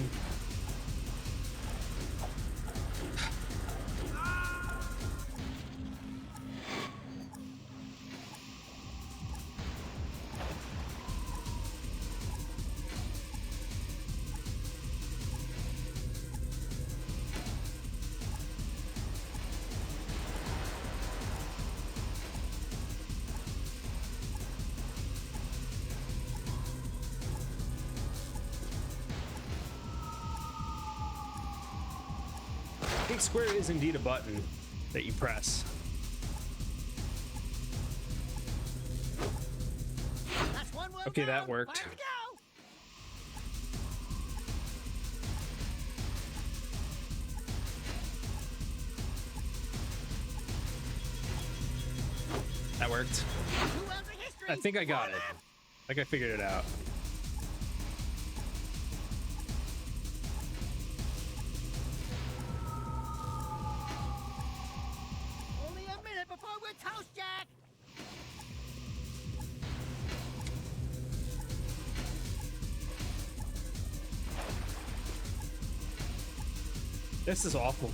Square is indeed a button that you press. That's one well Okay, down. that worked. Fire to go. That worked. 2 wells of history. I think I got it. Left. Like I figured it out. Only a minute before we're toast, Jack. This is awful.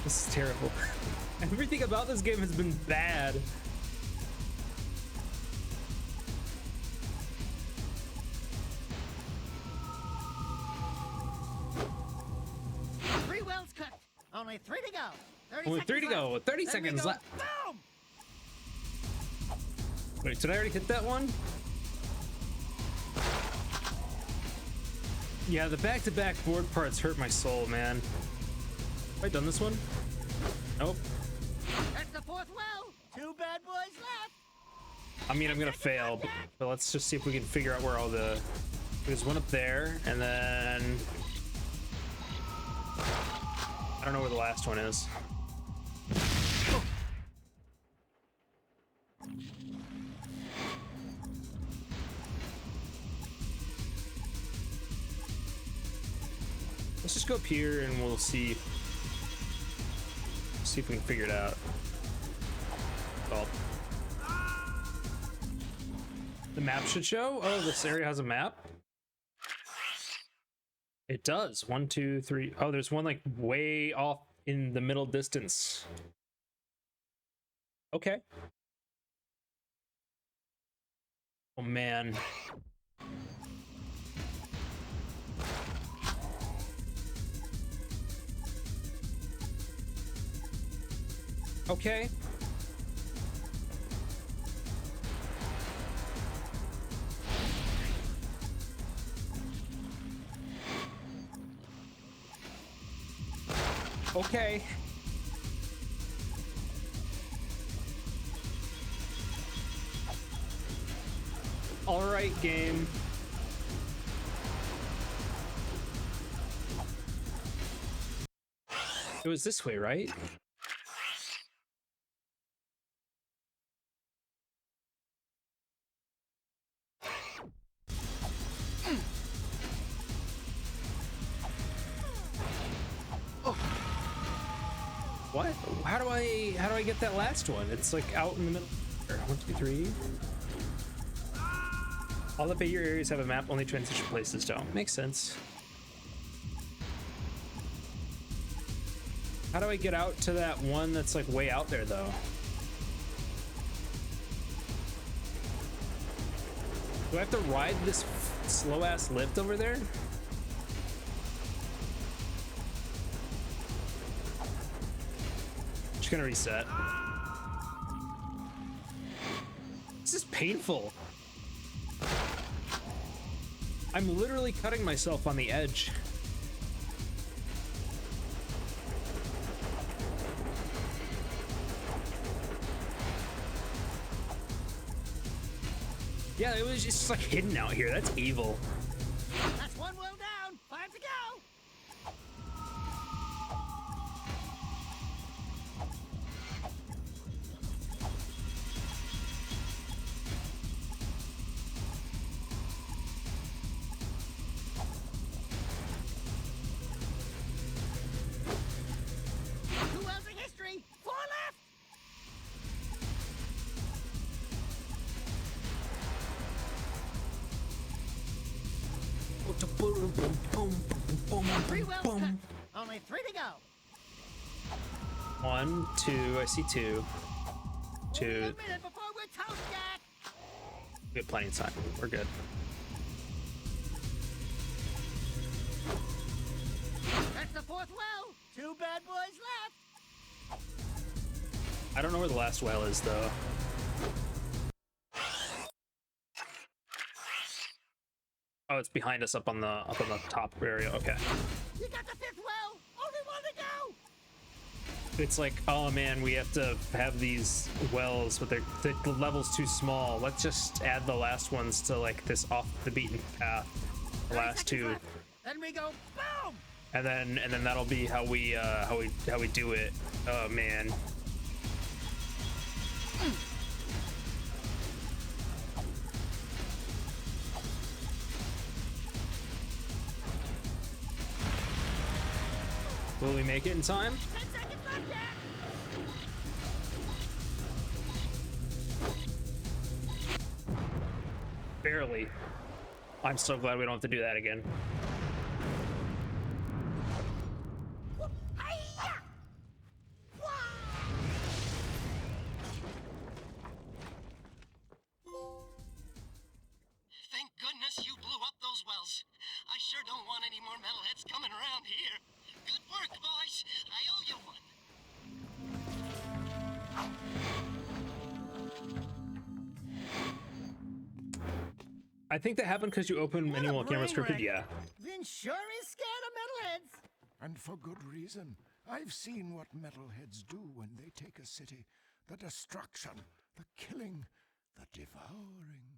This is terrible. Everything about this game has been bad. Three wells cooked. Only 3 to go. 30 Only seconds 3 to go. left. 30 Then we seconds go left. Boom! Wait, did I already hit that one? Yeah, the back-to-back board parts hurt my soul, man. Have I done this one? Nope. That's the 4th well. 2 bad boys left. I mean, I'm gonna fail, but let's just see if we can figure out where all the... There's one up there, and then... I don't know where the last one is. Let's just go up here and we'll see if we can figure it out. Well, the map should show. Oh, this area has a map. It does. 1, 2, 3. Oh, there's one like way off in the middle distance. Okay. Oh man. Okay. Okay. All right, game. It was this way, right? What? How do I get that last one? It's like out in the middle. 1, 2, 3. All the bigger areas have a map, only transition places don't. Makes sense. How do I get out to that one that's like way out there though? Do I have to ride this slow ass lift over there? Just gonna reset. This is painful. I'm literally cutting myself on the edge. Yeah, it was just like hidden out here. That's evil. That's one well down. 5 to go. Two wells in history. 4 left. Three wells cut. Only 3 to go. 1, 2. I see 2. Only 2. a minute before we're toast, Jack. We have plenty of time. We're good. That's the 4th well. 2 bad boys left. I don't know where the last well is though. Oh, it's behind us up on the top area. Okay. You got the 5th well. Only 1 to go. It's like, oh man, we have to have these wells, but the level's too small. Let's just add the last ones to like this off the beaten path. The last 2. Left. Then we go boom. And then that'll be how we do it. Oh man. Will we make it in time? 10 seconds left, Jack. Barely. I'm so glad we don't have to do that again. Hi-ya! Wah! Thank goodness you blew up those wells. I sure don't want any more metalheads coming around here. Good work, boys. I owe you one. I think that happened because you opened menu while camera brain scripted. wreck. Yeah. Then sure is scared of metalheads. And for good reason. I've seen what metalheads do when they take a city. The destruction, the killing, the devouring.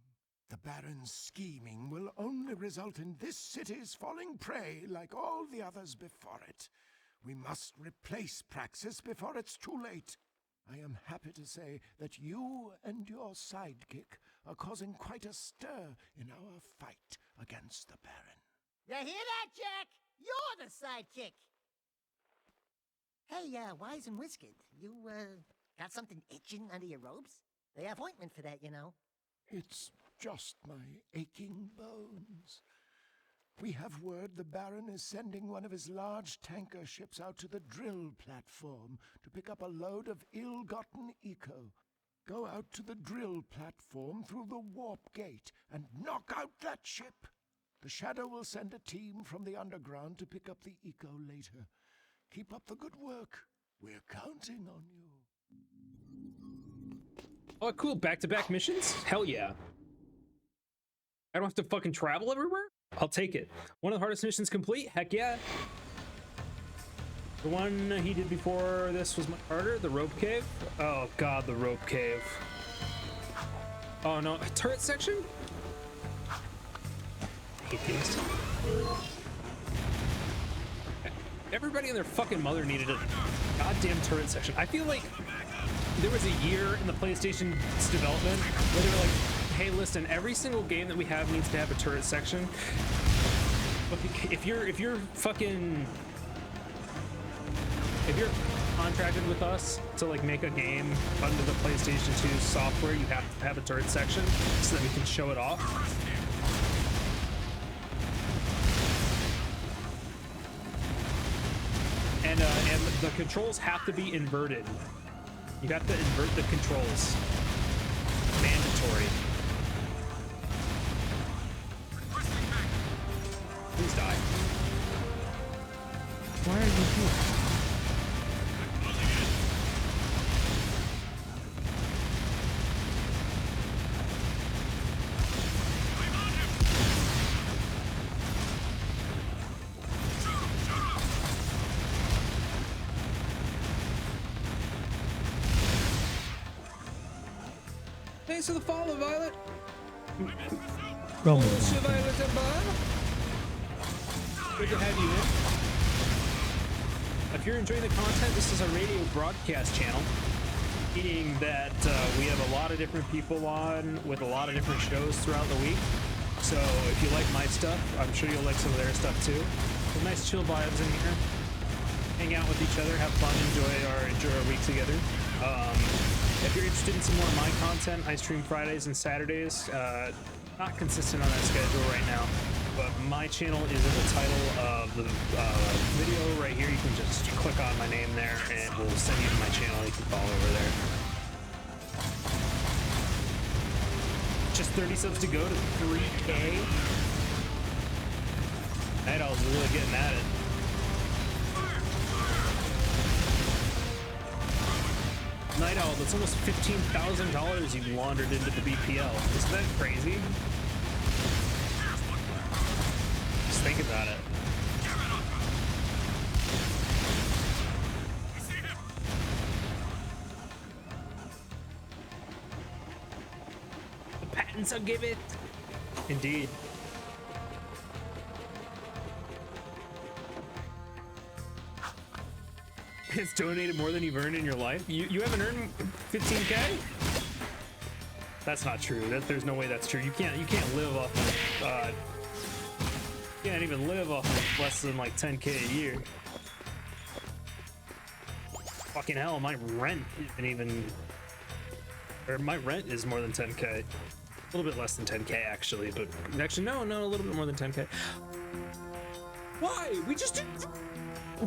The Baron's scheming will only result in this city's falling prey like all the others before it. We must replace Praxis before it's too late. I am happy to say that you and your sidekick are causing quite a stir in our fight against the Baron. You hear that, Jack? You're the sidekick. Hey, Wise and Whiskered, you, got something itching under your robes? They have ointment for that, you know. It's just my aching bones. We have word the Baron is sending one of his large tanker ships out to the drill platform to pick up a load of ill-gotten eco. Go out to the drill platform through the warp gate and knock out that ship. The Shadow will send a team from the underground to pick up the eco later. Keep up the good work. We're counting on you. Oh, cool. Back-to-back missions? Hell yeah. I don't have to fucking travel everywhere? I'll take it. One of the hardest missions complete? Heck yeah. The one he did before this was much harder. The rope cave? Oh god, the rope cave. Oh no, a turret section? I hate these. Everybody and their fucking mother needed a goddamn turret section. I feel like there was a year in the PlayStation's development where they were like, hey, listen, every single game that we have needs to have a turret section. But if you're contracted with us to like make a game under the PlayStation 2 software, you have to have a turret section so that we can show it off. And the controls have to be inverted. You have to invert the controls. Mandatory. Please die. Why are you here? Thanks for the follow, Violet. Roman. Violet, good to have you in. If you're enjoying the content, this is a radio broadcast channel, meaning that we have a lot of different people on with a lot of different shows throughout the week. So if you like my stuff, I'm sure you'll like some of their stuff too. Some nice chill vibes in here. Hang out with each other, have fun, enjoy our week together. If you're interested in some more of my content, I stream Fridays and Saturdays. Not consistent on that schedule right now, but my channel is in the title of the video right here. You can just click on my name there and we'll send you to my channel. You can follow over there. Just 30 subs to go to 3K. Night Owl's really getting at it. Night Owl, that's almost $15,000 you laundered into the BPL. Isn't that crazy? Just think about it. The patents I'll give it. Indeed. It's donated more than you've earned in your life. You haven't earned 15K? That's not true. There's no way that's true. You can't live off of you can't even live off of less than like 10K a year. Fucking hell, my rent isn't even, or my rent is more than 10K. A little bit less than 10K actually, but actually no, a little bit more than 10K. Why? We just did.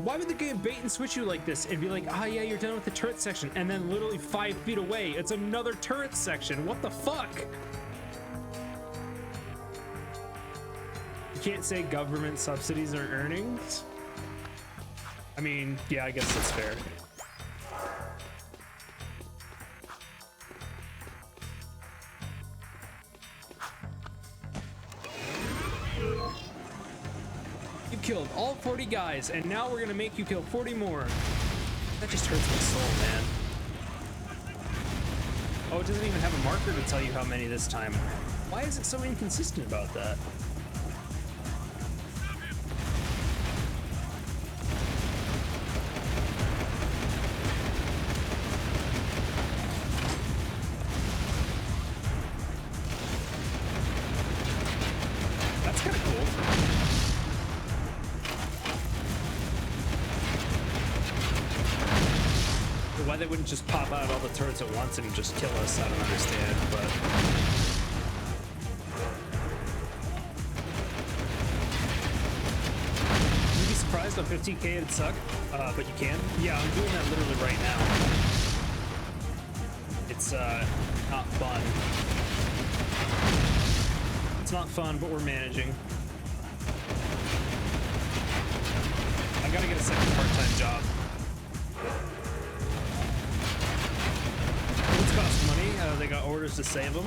Why would the game bait and switch you like this and be like, ah, yeah, you're done with the turret section, and then literally 5 feet away, it's another turret section? What the fuck? You can't say government subsidies are earnings. I mean, yeah, I guess that's fair. Killed all 40 guys, and now we're gonna make you kill 40 more. That just hurts my soul, man. Oh, it doesn't even have a marker to tell you how many this time. Why is it so inconsistent about that? That's kind of cool. Why they wouldn't just pop out all the turrets at once and just kill us, I don't understand, but... You'd be surprised on 15K it'd suck, but you can. Yeah, I'm doing that literally right now. It's not fun. It's not fun, but we're managing. I gotta get a second part-time job. Cost money. they got orders to save him?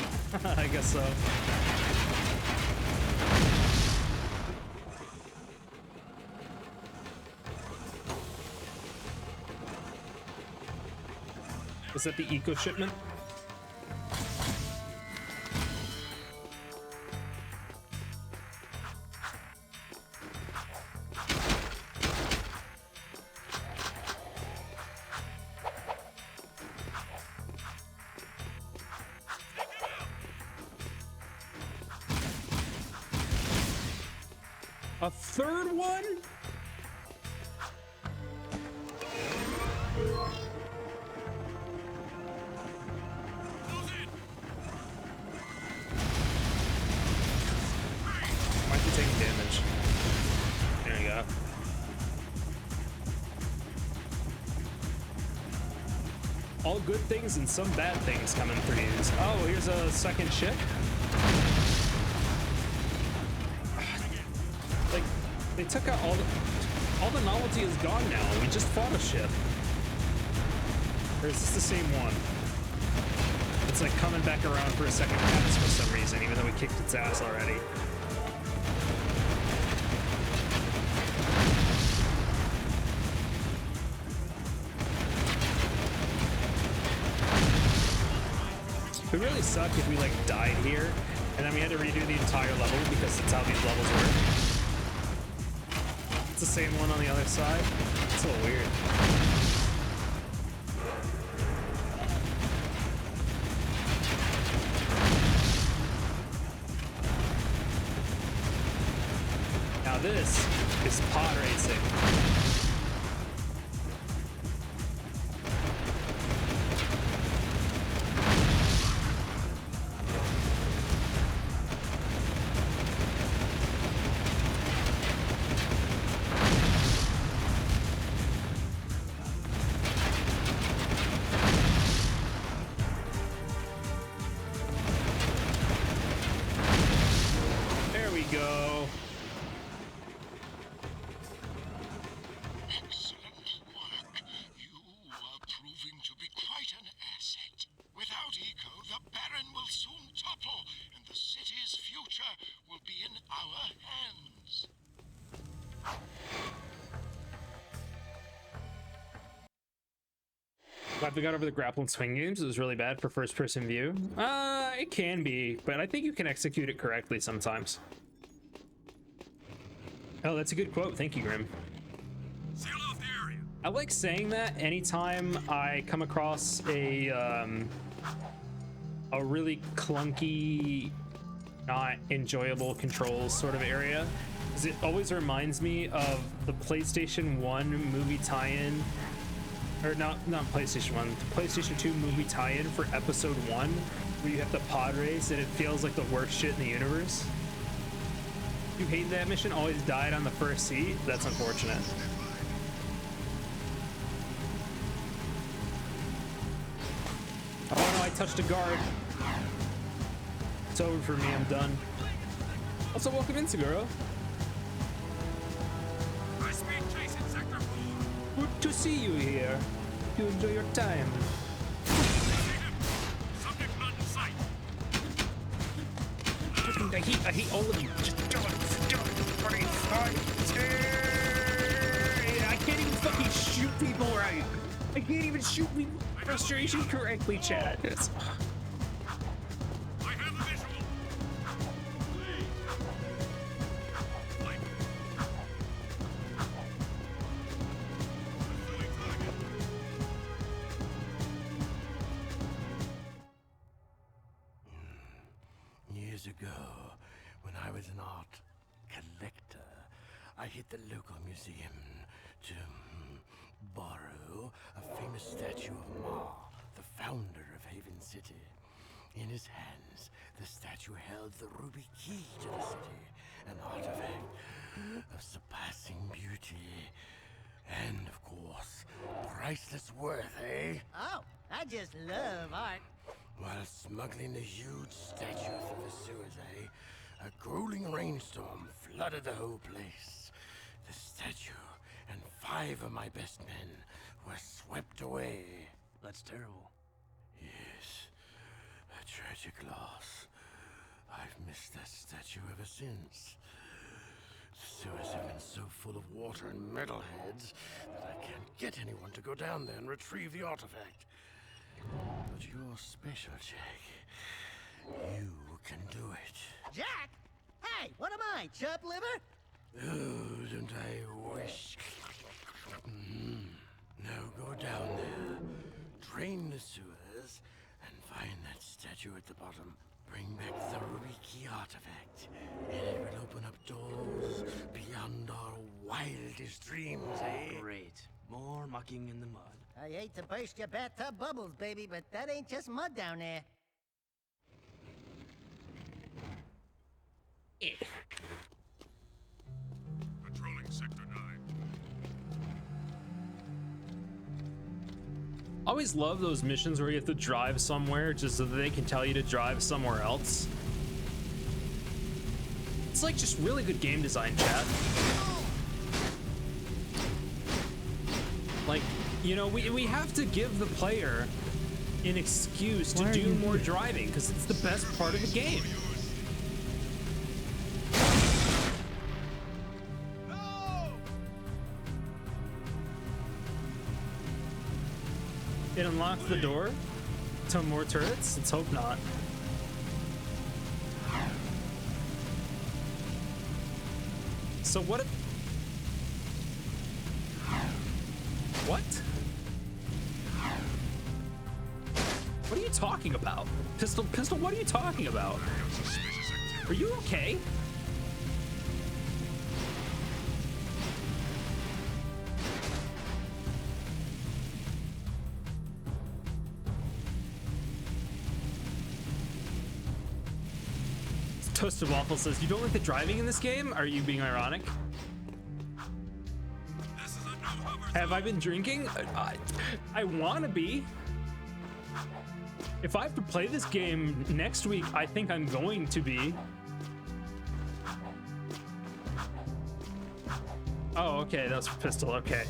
I guess so. Is that the eco shipment? A third one? Might be taking damage. There you go. All good things and some bad things coming for these. Oh, here's a second ship. Like, they took out all the novelty is gone now. We just fought a ship. Or is this the same one? It's like coming back around for a second pass for some reason, even though we kicked its ass already. It would really suck if we like died here and then we had to redo the entire level because that's how these levels work. It's the same one on the other side. It's a little weird. Now this is pod racing. There we go. Excellent work. You are proving to be quite an asset. Without Eco, the Baron will soon topple, and the city's future will be in our hands. Glad we got over the grapple and swing games. It was really bad for first-person view. It can be, but I think you can execute it correctly sometimes. Oh, that's a good quote. Thank you, Grim. Seal off the area. I like saying that anytime I come across a really clunky, not enjoyable controls sort of area, because it always reminds me of the PlayStation 1 movie tie-in, or not PlayStation 1, the PlayStation 2 movie tie-in for Episode 1, where you have to pod race and it feels like the worst shit in the universe. You hate that mission, always died on the first seat. That's unfortunate. Oh no, I touched a guard. It's over for me, I'm done. Also, welcome in, Seguro. High speed chase in Sector 4. Good to see you here. You enjoy your time. Subject not in sight. I hate all of you. Just do it. I can't even fucking shoot people right. I can't even shoot people frustration correctly, chat. I have a visual. Light. Pursuing target. Years ago, when I was an art collector, I hit the local museum to borrow a famous statue of Ma, the founder of Haven City. In his hands, the statue held the ruby key to the city, an artifact of surpassing beauty. And, of course, priceless worth, eh? Oh, I just love art. While smuggling the huge statue through the sewers, a grueling rainstorm flooded the whole place. The statue and 5 of my best men were swept away. That's terrible. Yes. tragic loss. I've missed that statue ever since. The sewers have been so full of water and metalheads that I can't get anyone to go down there and retrieve the artifact. But you're special, Jak. You can do it. Jak? Hey, what am I, chub liver? Oh, don't I wish? Now go down there, drain the sewers, and find that statue at the bottom. Bring back the Riki artifact, and it will open up doors beyond our wildest dreams, eh? Great. More mucking in the mud. I hate to burst your bathtub bubbles, baby, but that ain't just mud down there. Patrolling Sector 9. I always love those missions where you have to drive somewhere just so that they can tell you to drive somewhere else. It's like just really good game design, chat. Like, you know, we have to give the player an excuse to do more driving because it's the best part of the game. It unlocks the door to more turrets? Let's hope not. So what? What? What are you talking about? Pistol, what are you talking about? Are you okay? Toasted Waffle says, you don't like the driving in this game? Are you being ironic? Have I been drinking? I want to be. If I have to play this game next week, I think I'm going to be. Oh, okay, that's Pistol, okay.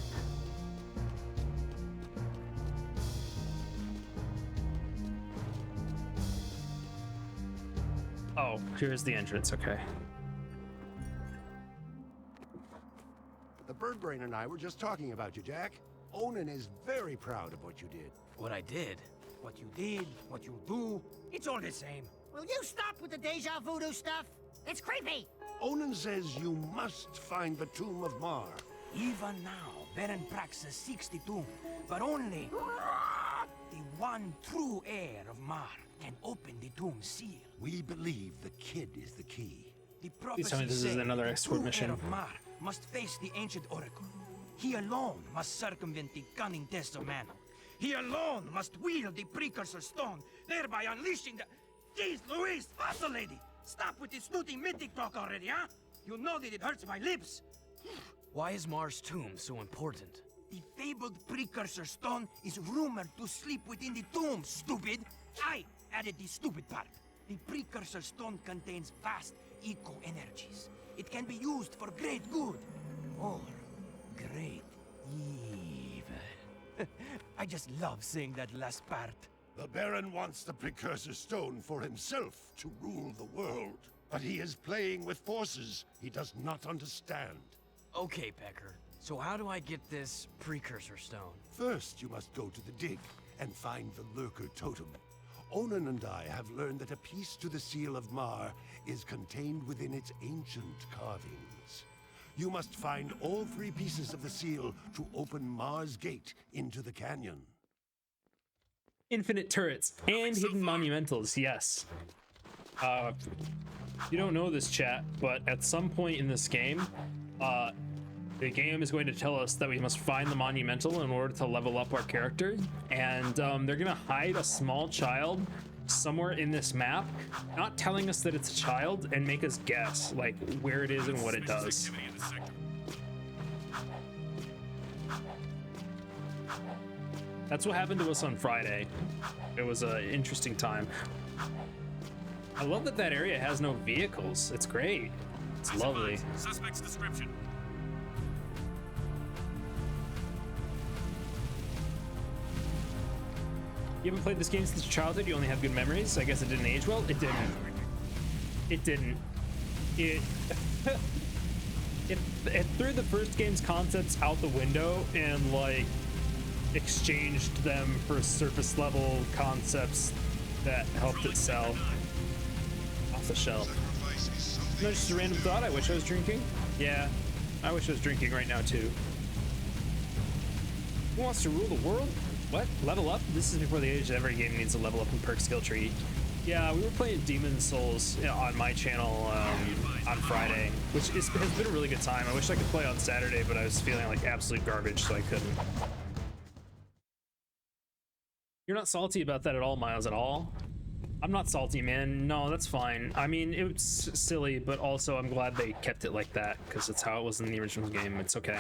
Oh, here's the entrance, okay. The Bird Brain and I were just talking about you, Jak. Onan is very proud of what you did. What I did? What you did, what you do, it's all the same. Will you stop with the deja voodoo stuff? It's creepy. Onan says you must find the Tomb of Mar. Even now, Baron Praxis seeks the tomb, but only the one true heir of Mar can open the tomb seal. We believe the kid is the key. The Please tell me prophecy this is says another the export true mission. heir of Mar must face the ancient oracle. He alone must circumvent the cunning tests of Manon. He alone must wield the precursor stone, thereby unleashing the... Jeez Louise, faster lady! Stop with this snooty mythic talk already, huh? You know that it hurts my lips. Why is Mars' tomb so important? The fabled precursor stone is rumored to sleep within the tomb, stupid! I added the stupid part. The precursor stone contains vast eco-energies. It can be used for great good, or great evil. I just love saying that last part. The Baron wants the precursor stone for himself to rule the world. But he is playing with forces he does not understand. Okay, Pecker. So how do I get this precursor stone? First, you must go to the dig and find the Lurker Totem. Onan and I have learned that a piece to the Seal of Mar is contained within its ancient carvings. You must find all 3 pieces of the seal to open Mar's gate into the canyon. Infinite turrets and hidden monumentals, yes. You don't know this, chat, but at some point in this game, the game is going to tell us that we must find the monumental in order to level up our character, and they're gonna hide a small child somewhere in this map, not telling us that it's a child, and make us guess like where it is and what it does. That's what happened to us on Friday. It was an interesting time. I love that that area has no vehicles. It's great. It's lovely. Suspect's description. You haven't played this game since your childhood, you only have good memories. I guess it didn't age well. It didn't. It didn't. It it threw the first game's concepts out the window and like exchanged them for surface level concepts that helped it sell off the shelf. No, just a random thought. I wish I was drinking. Yeah, I wish I was drinking right now too. Who wants to rule the world? What? Level up? This is before the age that every game needs a level up and perk skill tree. Yeah, we were playing Demon's Souls on my channel on Friday, which has been a really good time. I wish I could play on Saturday, but I was feeling like absolute garbage, so I couldn't. You're not salty about that at all, Miles, at all? I'm not salty, man. No, that's fine. I mean, it's silly, but also I'm glad they kept it like that, because it's how it was in the original game. It's okay.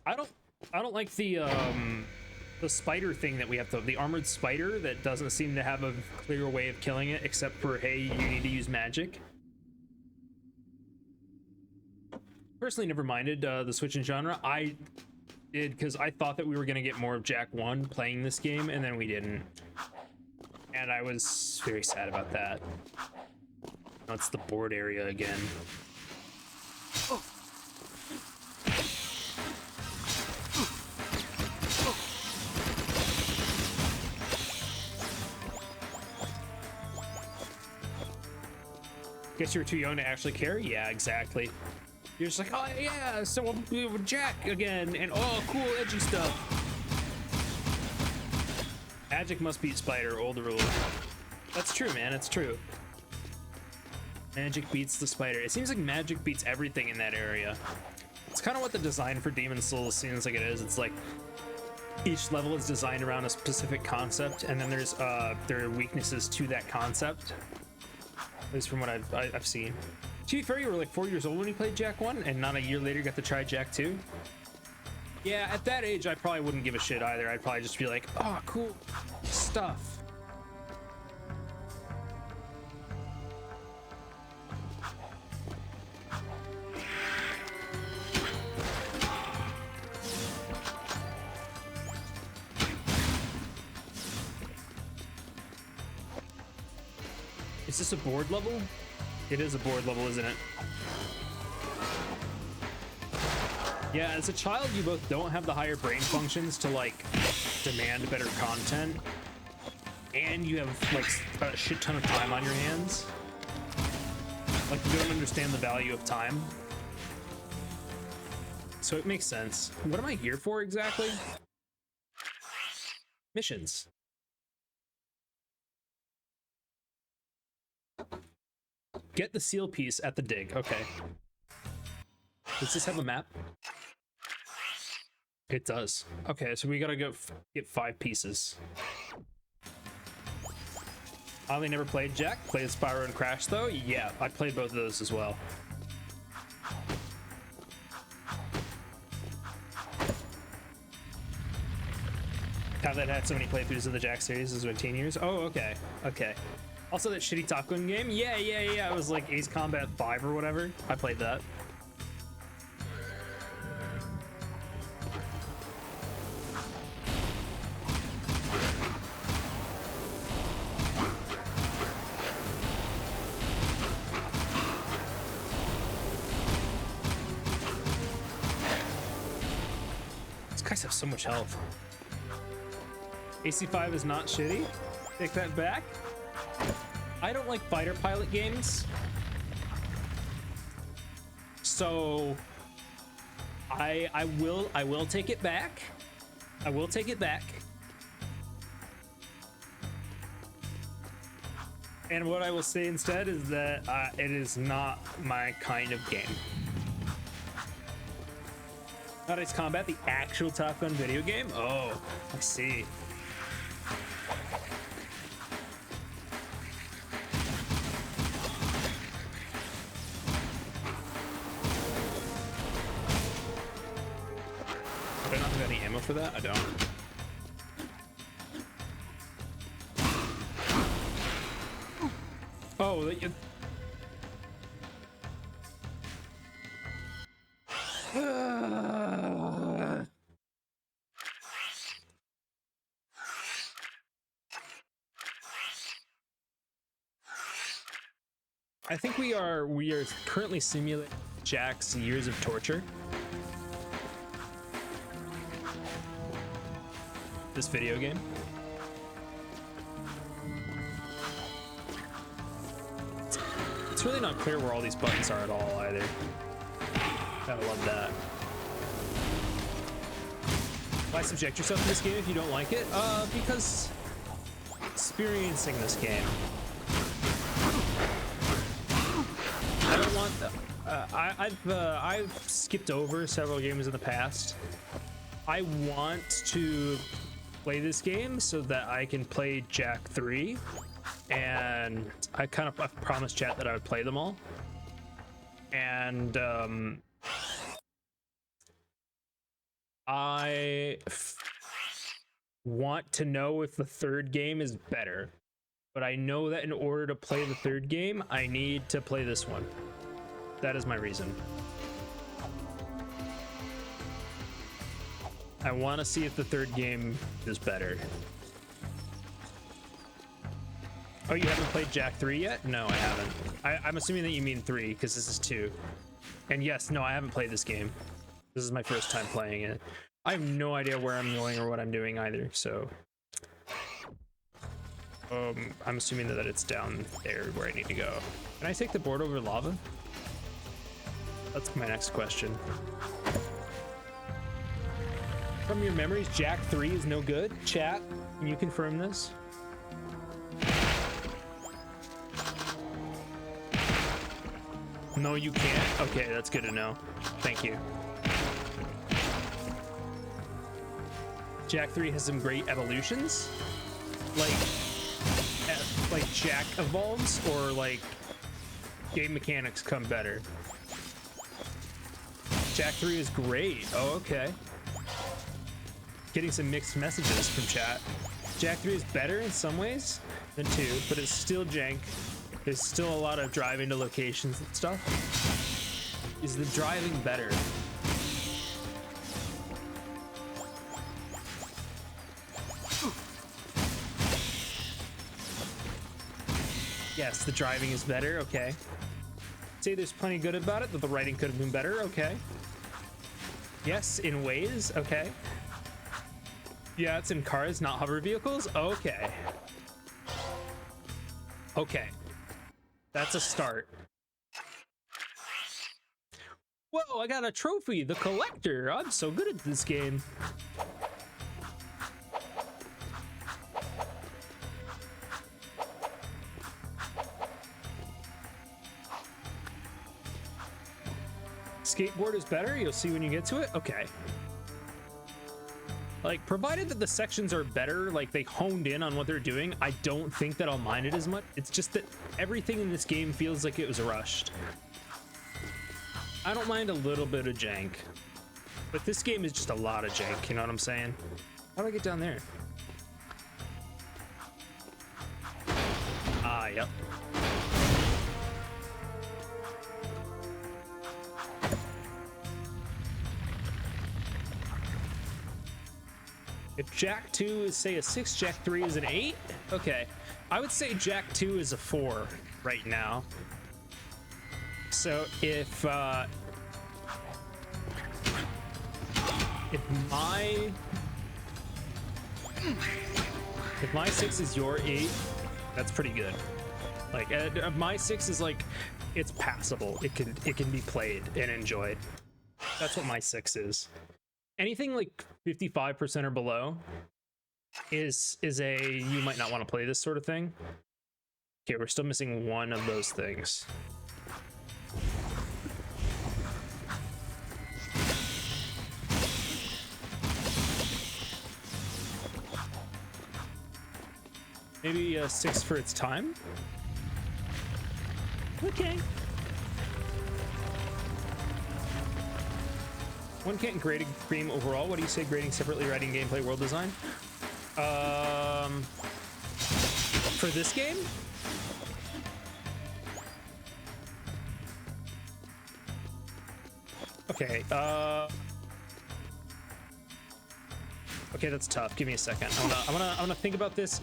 I don't like the spider thing that we have to, the armored spider that doesn't seem to have a clear way of killing it, except for, hey, you need to use magic. Personally, never minded the switch in genre. I did, because I thought that we were going to get more of Jak I playing this game, and then we didn't. And I was very sad about that. That's the board area again. Oh. Guess you're too young to actually care? Yeah, exactly. You're just like, oh yeah, so we'll be with Jak again, and oh, cool, edgy stuff. Magic must beat Spider, old rule. That's true, man, it's true. Magic beats the Spider. It seems like magic beats everything in that area. It's kind of what the design for Demon's Souls seems like it is. It's like each level is designed around a specific concept, and then there are weaknesses to that concept. At least from what I've seen. To be fair, you were like 4 years old when you played Jak 1, and not a year later got to try Jak 2. Yeah, at that age, I probably wouldn't give a shit either. I'd probably just be like, oh, cool stuff. Is this a board level? It is a board level, isn't it? Yeah, as a child, you both don't have the higher brain functions to like demand better content, and you have like a shit ton of time on your hands. Like, you don't understand the value of time. So it makes sense. What am I here for exactly? Missions. Get the seal piece at the dig. Okay. Does this have a map? It does. Okay, so we gotta go get 5 pieces. I only never played Jak. Played Spyro and Crash though. Yeah, I played both of those as well. How that had so many playthroughs of the Jak series as my teen years. Oh, okay. Okay. Also, that shitty Top Gun game? Yeah. It was like Ace Combat 5 or whatever. I played that. These guys have so much health. AC5 is not shitty. Take that back. I don't like fighter pilot games, so I will take it back. I will take it back. And what I will say instead is that it is not my kind of game. Not Ace Combat, the actual Top Gun video game? Oh, I see. Do I not have any ammo for that? I don't. Oh, that you... I think we are currently simulating Jack's years of torture. This video game. It's really not clear where all these buttons are at all either. Gotta love that. Why subject yourself to this game if you don't like it? Because experiencing this game. I don't want. I've skipped over several games in the past. I want to play this game so that I can play Jak III, and I promised chat that I would play them all. And I want to know if the third game is better, but I know that in order to play the third game, I need to play this one. That is my reason. I want to see if the third game is better. Oh, you haven't played Jak III yet? No, I haven't. I'm assuming that you mean 3, because this is 2. And yes, no, I haven't played this game. This is my first time playing it. I have no idea where I'm going or what I'm doing either, so... I'm assuming that it's down there where I need to go. Can I take the board over lava? That's my next question. From your memories, Jak III is no good? Chat, can you confirm this? No, you can't? Okay, that's good to know. Thank you. Jak III has some great evolutions. Like Jak evolves, or like game mechanics come better. Jak III is great. Oh, okay. Getting some mixed messages from chat. Jak III is better in some ways than 2, but it's still jank. There's still a lot of driving to locations and stuff. Is the driving better? Yes, the driving is better. Okay. Say there's plenty good about it, that the writing could have been better. Okay. Yes, in ways. Okay. Yeah, it's in cars, not hover vehicles. Okay. Okay. That's a start. Whoa, I got a trophy, the collector. I'm so good at this game. Skateboard is better, you'll see when you get to it. Okay. Like, provided that the sections are better, like they honed in on what they're doing, I don't think that I'll mind it as much. It's just that everything in this game feels like it was rushed. I don't mind a little bit of jank, but this game is just a lot of jank, you know what I'm saying? How do I get down there? Ah, yep. If Jak II is, say, a 6, Jak III is an 8? Okay. I would say Jak II is a 4 right now. So if my 6 is your 8, that's pretty good. Like, my 6 is like, it's passable. It can be played and enjoyed. That's what my 6 is. Anything like 55% or below is a you might not want to play this sort of thing. Okay, we're still missing one of those things. Maybe a 6 for its time. Okay. One can't grade a game overall. What do you say grading separately, writing, gameplay, world design? For this game? Okay, okay, that's tough. Give me a second. I'm gonna think about this.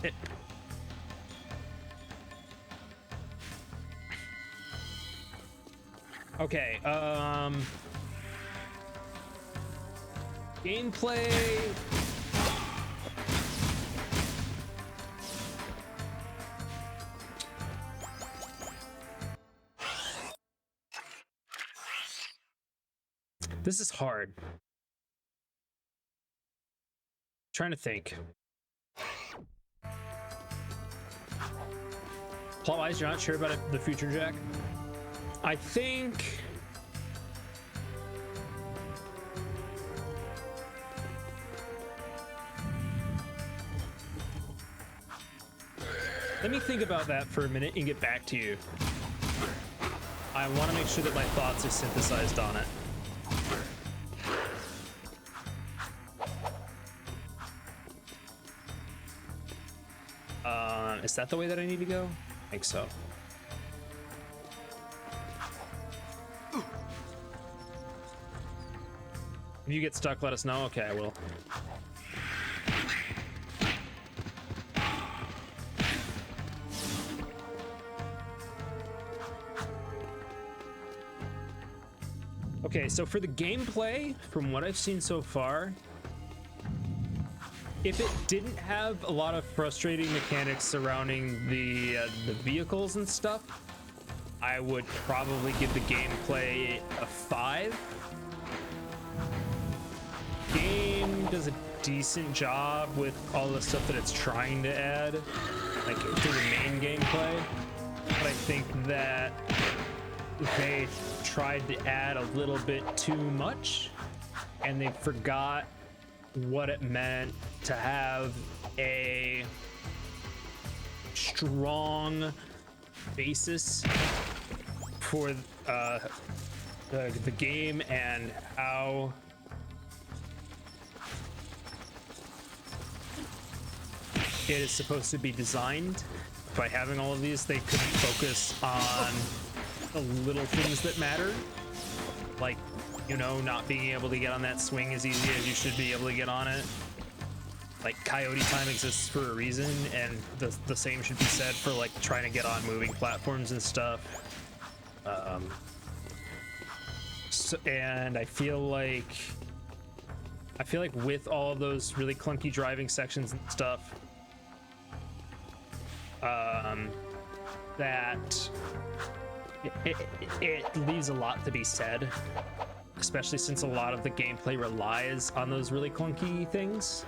Okay, gameplay. This is hard. Trying to think. Plot-wise, you're not sure about the future, Jak? I think... Let me think about that for a minute and get back to you. I want to make sure that my thoughts are synthesized on it. Is that the way that I need to go? I think so. If you get stuck, let us know. Okay, I will. Okay, so for the gameplay, from what I've seen so far, if it didn't have a lot of frustrating mechanics surrounding the vehicles and stuff, I would probably give the gameplay a 5. Game does a decent job with all the stuff that it's trying to add, like to the main gameplay, but I think that they tried to add a little bit too much, and they forgot what it meant to have a strong basis for the game and how it is supposed to be designed. By having all of these, they couldn't focus on the little things that matter, like, you know, not being able to get on that swing as easy as you should be able to get on it. Like, coyote time exists for a reason, and the same should be said for like trying to get on moving platforms and stuff. And I feel like with all of those really clunky driving sections and stuff, that it leaves a lot to be said, especially since a lot of the gameplay relies on those really clunky things.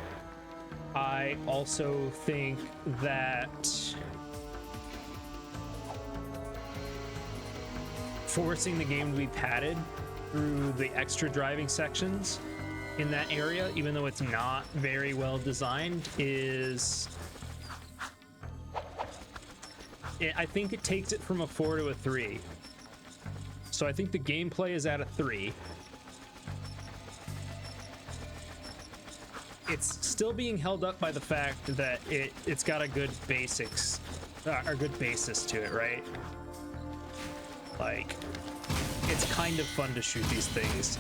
I also think that forcing the game to be padded through the extra driving sections in that area, even though it's not very well designed, is... I think it takes it from a 4 to a 3. So I think the gameplay is at a 3. It's still being held up by the fact that it's got a good basics, or good basis to it, right? Like, it's kind of fun to shoot these things,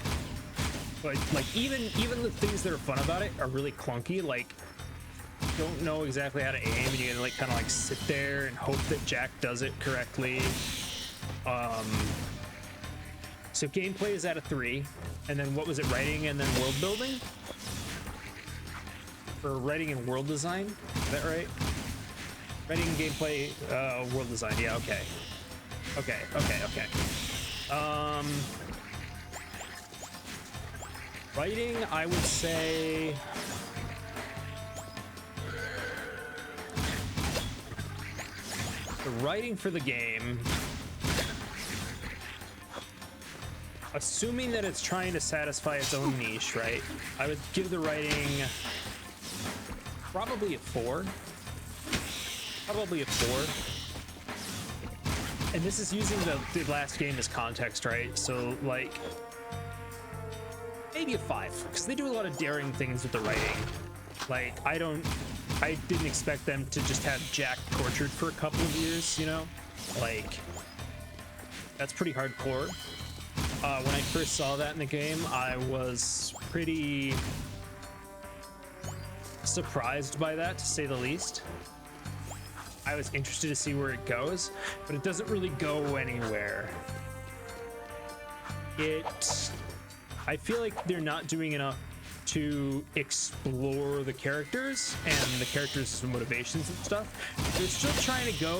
but like even the things that are fun about it are really clunky. Like, you don't know exactly how to aim, and you like kind of like sit there and hope that Jak does it correctly. So gameplay is at a 3, and then what was it? Writing and then world building. For writing and world design, is that right? Writing, gameplay, world design. Yeah, okay. Okay. Writing, I would say... the writing for the game, assuming that it's trying to satisfy its own niche, right? I would give the writing probably a 4. Probably a 4. And this is using the last game as context, right? So, like, maybe a 5, because they do a lot of daring things with the writing. Like, I didn't expect them to just have Jak tortured for a couple of years, you know? Like, that's pretty hardcore. When I first saw that in the game, I was pretty surprised by that, to say the least. I was interested to see where it goes, but it doesn't really go anywhere. I feel like they're not doing enough to explore the characters and the characters' motivations and stuff. They're still trying to go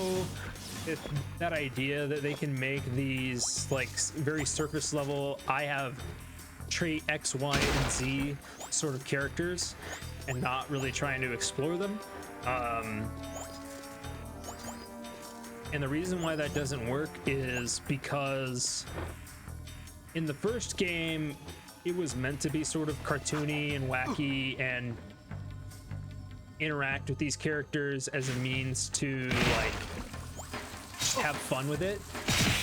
with that idea that they can make these like very surface level, I have trait X, Y, and Z sort of characters, and not really trying to explore them. And the reason why that doesn't work is because in the first game, it was meant to be sort of cartoony and wacky and interact with these characters as a means to like have fun with it.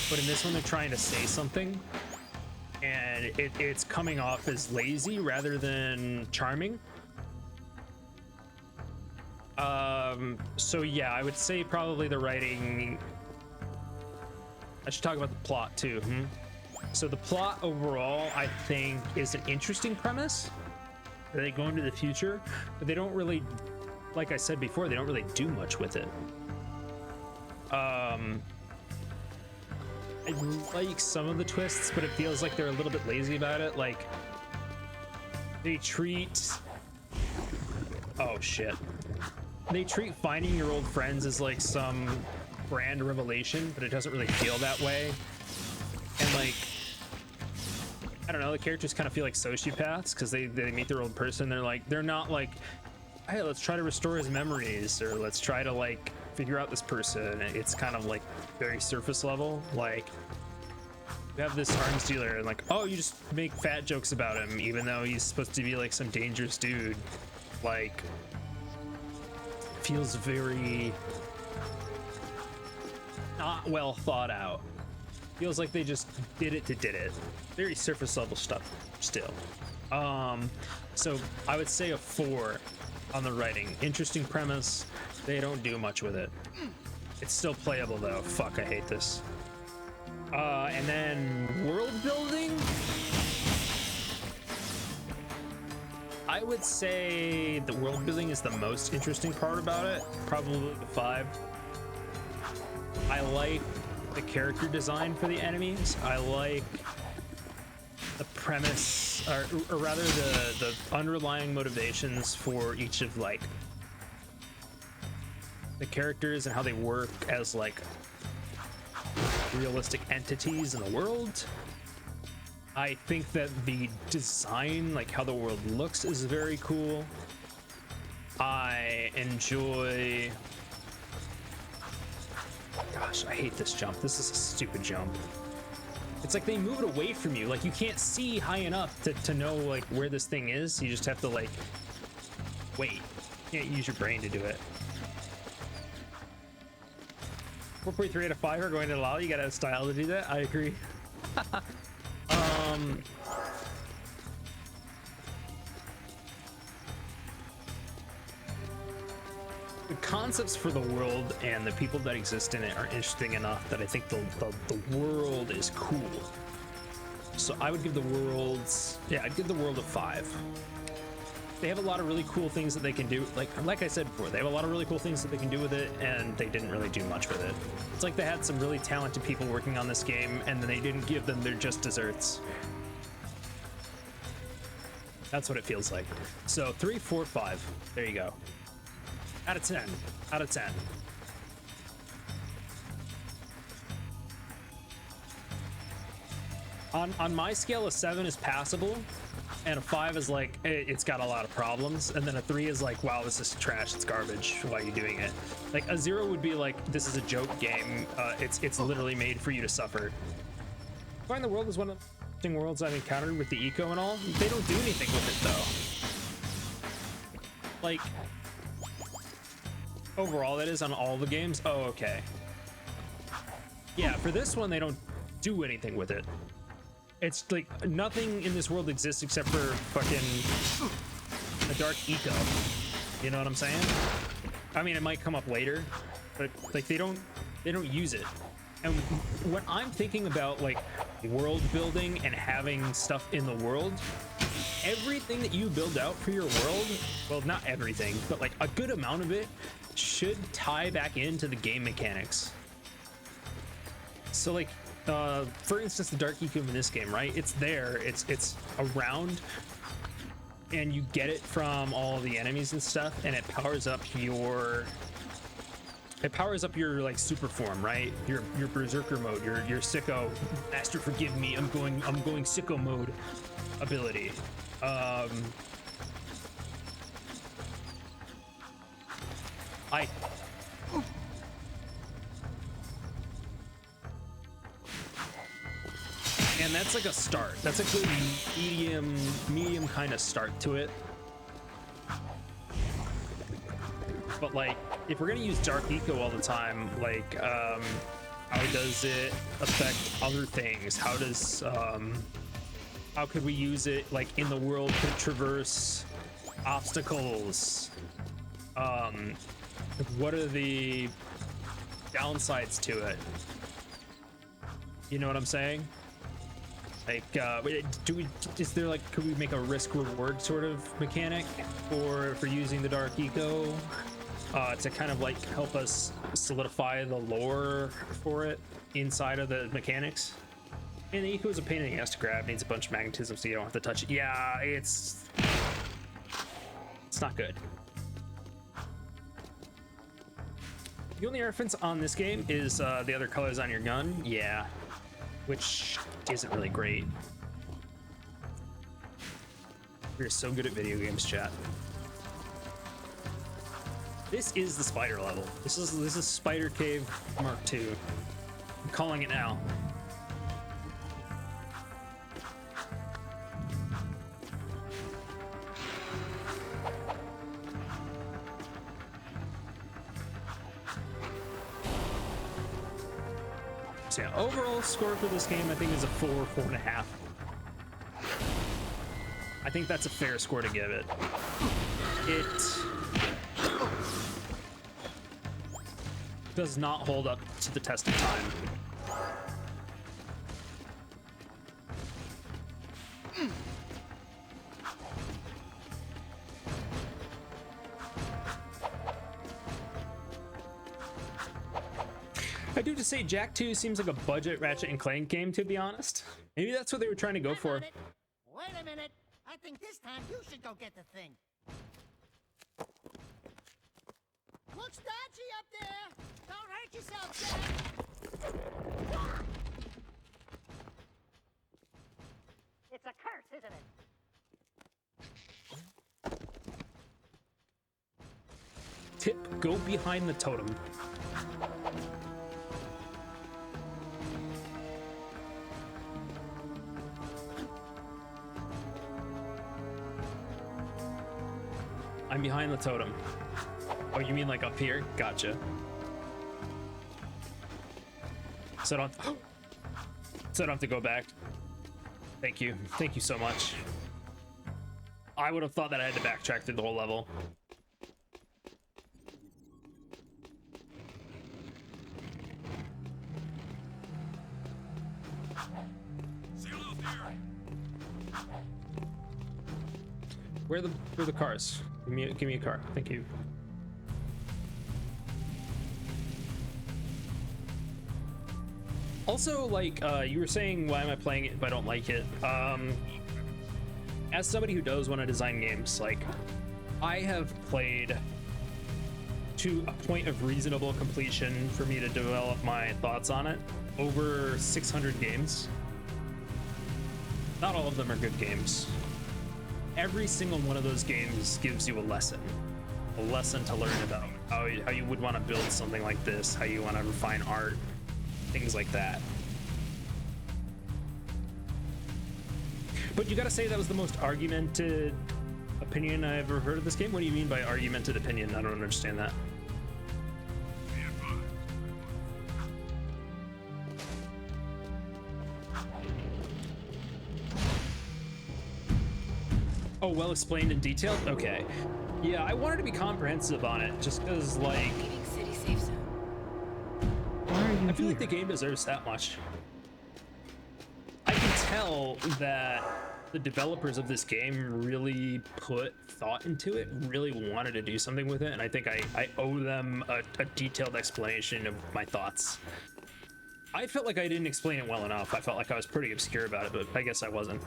But in this one, they're trying to say something, and it's coming off as lazy rather than charming. So yeah, I would say probably the writing. I should talk about the plot too. So the plot overall, I think, is an interesting premise. They go into the future, but they don't really, like I said before, they don't really do much with it. I like some of the twists, but it feels like they're a little bit lazy about it. Like they treat, oh shit, they treat finding your old friends as like some grand revelation, but it doesn't really feel that way. And like, I don't know, the characters kind of feel like sociopaths because they meet their old person. They're not like, hey, let's try to restore his memories, or let's try to like figure out this person. It's kind of like very surface level. Like you have this arms dealer and like, oh, you just make fat jokes about him even though he's supposed to be like some dangerous dude. Like feels very not well thought out. Feels like they just did it. Very surface level stuff still. So I would say a 4 on the writing. Interesting premise. They don't do much with it. It's still playable though. Fuck, I hate this. And then world building. I would say the world building is the most interesting part about it. Probably the 5. I like the character design for the enemies. I like the premise, or rather the underlying motivations for each of like the characters and how they work as like realistic entities in the world. I think that the design, like how the world looks, is very cool. I enjoy, gosh, I hate this jump. This is a stupid jump. It's like they move it away from you. Like you can't see high enough to know like where this thing is. You just have to like wait. You can't use your brain to do it. 4.3 out of 5 are going to allow. You gotta have style to do that. I agree. The concepts for the world and the people that exist in it are interesting enough that I think the world is cool. So I would give the worlds, yeah, I'd give the world a 5. They have a lot of really cool things that they can do. Like I said before, they have a lot of really cool things that they can do with it, and they didn't really do much with it. It's like they had some really talented people working on this game, and then they didn't give them their just desserts. That's what it feels like. So 3, 4, 5. There you go. Out of 10. Out of 10. On my scale, a 7 is passable, and a 5 is like, it's got a lot of problems, and then a 3 is like, wow, this is trash, it's garbage, why are you doing it? Like a 0 would be like, this is a joke game, it's literally made for you to suffer. Find the World is one of the interesting worlds I've encountered with the eco and all. They don't do anything with it though. Like, overall that is on all the games. Oh, okay. Yeah, for this one, they don't do anything with it. It's like nothing in this world exists except for fucking a dark eco. You know what I'm saying? I mean, it might come up later, but like they don't use it. And when I'm thinking about like world building and having stuff in the world, everything that you build out for your world, well, not everything, but like a good amount of it should tie back into the game mechanics. So like for instance, the Dark Eco in this game, right? It's there, it's around, and you get it from all the enemies and stuff, and it powers up your like super form, right? Your berserker mode, your sicko, master forgive me, I'm going sicko mode ability. And that's like a start. That's a good medium kind of start to it. But like, if we're gonna use Dark Eco all the time, like, how does it affect other things? How does, how could we use it like in the world to traverse obstacles? What are the downsides to it? You know what I'm saying? Like, is there like, could we make a risk reward sort of mechanic for using the Dark Eco to kind of like help us solidify the lore for it inside of the mechanics? And the Eco is a pain in the ass to grab, needs a bunch of magnetism so you don't have to touch it. Yeah, it's not good. The only reference on this game is the other colors on your gun. Yeah, which isn't really great. We're so good at video games, chat. This is the spider level. This is Spider Cave Mark II. I'm calling it now. So yeah, overall score for this game I think is a 4.5. I think that's a fair score to give it. It does not hold up to the test of time. I do have to say, Jak II seems like a budget Ratchet and Clank game, to be honest. Maybe that's what they were trying to go for. Wait a minute. I think this time you should go get the thing. Looks dodgy up there. Don't hurt yourself, Jak. It's a curse, isn't it? Tip, go behind the totem. I'm behind the totem. Oh, you mean like up here? Gotcha. So I don't have to go back. Thank you. Thank you so much. I would have thought that I had to backtrack through the whole level. Where are the cars? Give me a car. Thank you. Also, like, you were saying, why am I playing it if I don't like it? As somebody who does want to design games, like, I have played to a point of reasonable completion for me to develop my thoughts on it over 600 games. Not all of them are good games. Every single one of those games gives you a lesson to learn about how you would want to build something like this, how you want to refine art, things like that. But you gotta say that was the most argumented opinion I ever heard of this game. What do you mean by argumented opinion? I don't understand that. Oh, well explained and detailed? Okay. Yeah, I wanted to be comprehensive on it, just because, like, City safe zone. I feel like the game deserves that much. I can tell that the developers of this game really put thought into it, really wanted to do something with it, and I think I owe them a detailed explanation of my thoughts. I felt like I didn't explain it well enough. I felt like I was pretty obscure about it, but I guess I wasn't.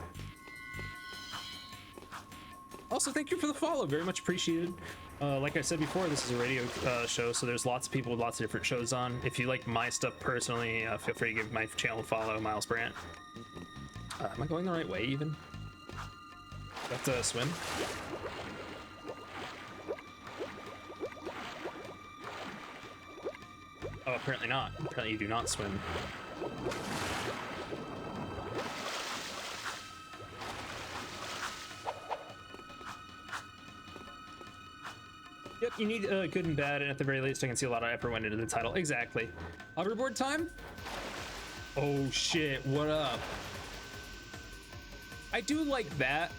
Also, thank you for the follow. Very much appreciated. Like I said before, this is a radio show, so there's lots of people with lots of different shows on. If you like my stuff personally, feel free to give my channel a follow, Miles Brandt. Am I going the right way, even? Have to swim? Oh, apparently not. Apparently you do not swim. Yep, you need good and bad, and at the very least, I can see a lot of effort went into the title. Exactly. Hoverboard time? Oh shit, what up? I do like that.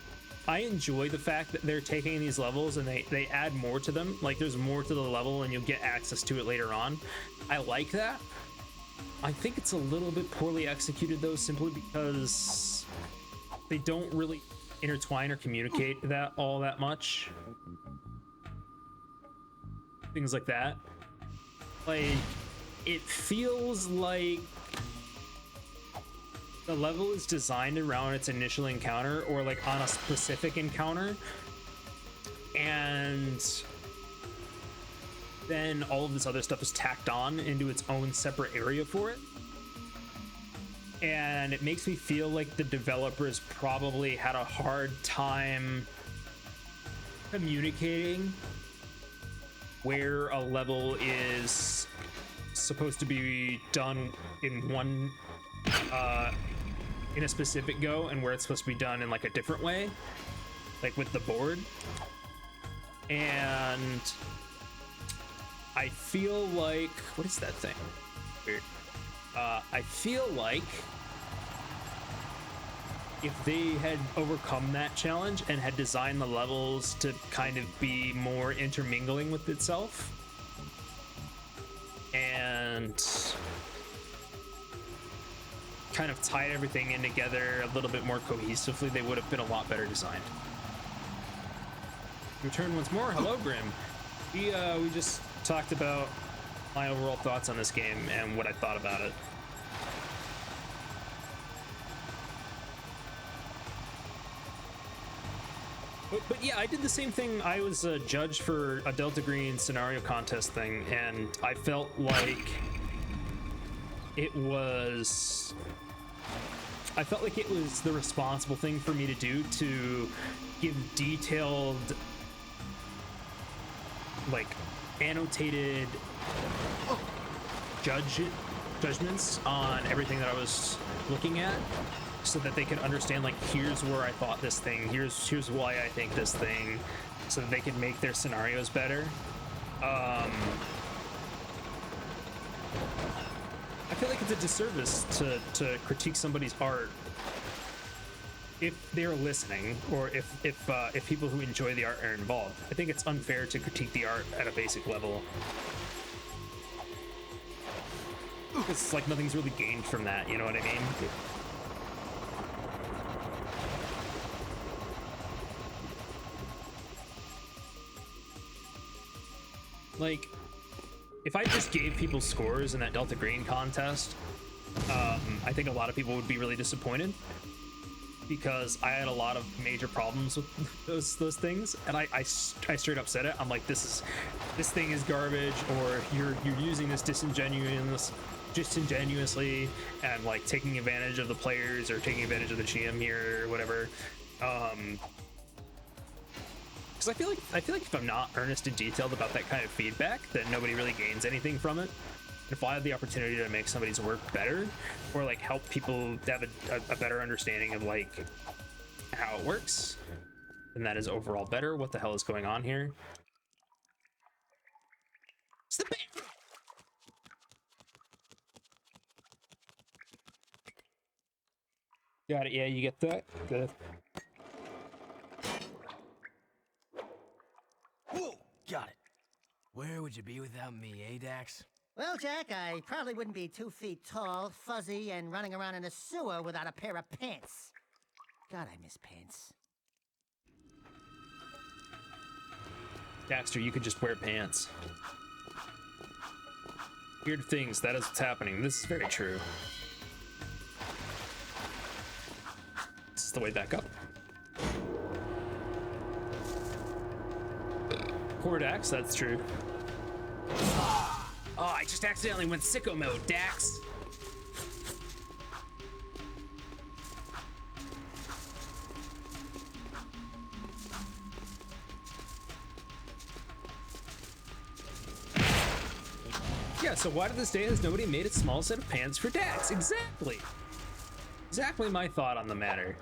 I enjoy the fact that they're taking these levels and they add more to them. Like, there's more to the level and you'll get access to it later on. I like that. I think it's a little bit poorly executed, though, simply because they don't really intertwine or communicate that all that much. Things like that. Like, it feels like the level is designed around its initial encounter, or like on a specific encounter, and then all of this other stuff is tacked on into its own separate area for it. And it makes me feel like the developers probably had a hard time communicating where a level is supposed to be done in one in a specific go, and where it's supposed to be done in like a different way, like with the board. And I feel like, what is that thing? Weird. I feel like if they had overcome that challenge and had designed the levels to kind of be more intermingling with itself, and kind of tied everything in together a little bit more cohesively, they would have been a lot better designed. Return once more. Hello, Grim. We just talked about my overall thoughts on this game and what I thought about it. But yeah, I did the same thing. I was a judge for a Delta Green scenario contest thing, and I felt like it was the responsible thing for me to do, to give detailed, like, annotated judgments on everything that I was looking at, so that they could understand, like, here's where I thought this thing, here's why I think this thing, so that they could make their scenarios better. I feel like it's a disservice to critique somebody's art if they're listening, or if people who enjoy the art are involved. I think it's unfair to critique the art at a basic level, because it's like nothing's really gained from that, you know what I mean? Like, if I just gave people scores in that Delta Green contest, I think a lot of people would be really disappointed, because I had a lot of major problems with those things, and I straight up said it. I'm like, this thing is garbage, or you're using this disingenuously and like taking advantage of the players, or taking advantage of the GM here, or whatever. Because I feel like if I'm not earnest and detailed about that kind of feedback, then nobody really gains anything from it. If I have the opportunity to make somebody's work better, or like help people have a better understanding of like how it works, then that is overall better. What the hell is going on here? It's the bear! Got it. Yeah, you get that. Good. Whoa, got it. Where would you be without me, eh, Dax? Well, Jack, I probably wouldn't be 2 feet tall, fuzzy, and running around in a sewer without a pair of pants. God, I miss pants. Daxter, you could just wear pants. Weird things, that is what's happening. This is very true. This is the way back up. Poor Dax, that's true. Oh, I just accidentally went sicko mode, Dax. Yeah, so why to this day has nobody made a small set of pants for Dax? Exactly. Exactly my thought on the matter.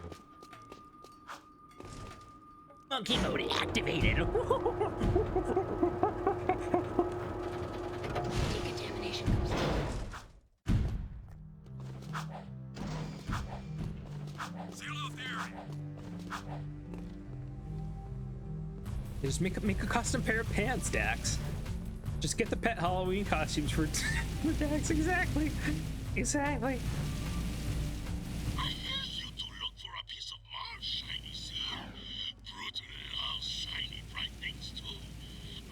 Monkey mode activated. Decontamination complete. Seal off the area. Just make a custom pair of pants, Dax. Just get the pet Halloween costumes for Dax. Exactly. Exactly. I asked you to look for a piece of Mars shiny seal. Brutally loves shiny bright things too.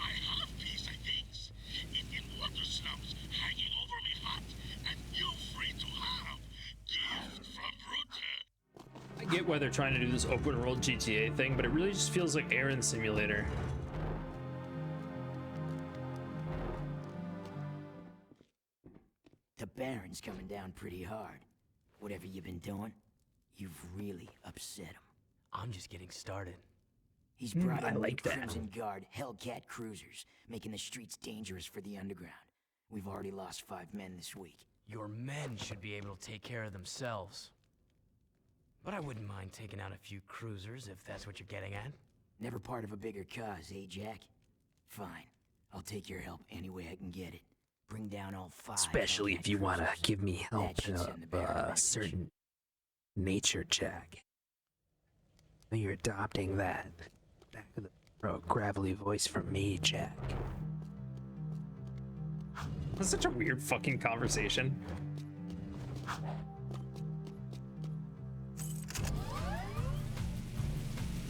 I have piece, I thinks. It in water slums, hanging over me hot, and you free to have. Gift from Brute. I get why they're trying to do this open world GTA thing, but it really just feels like Aaron Simulator. The Baron's coming down pretty hard. Whatever you've been doing, you've really upset him. I'm just getting started. He's brought I in like the that. Crimson Guard Hellcat cruisers, making the streets dangerous for the underground. We've already lost 5 men this week. Your men should be able to take care of themselves. But I wouldn't mind taking out a few cruisers if that's what you're getting at. Never part of a bigger cause, eh, Jack? Fine. I'll take your help any way I can get it. Bring down all 5. Especially if you want to cruisers. give me help That should in send the Baron a a message. certain nature, Jack. You're adopting that back of the gravelly voice from me, Jack. That's such a weird fucking conversation.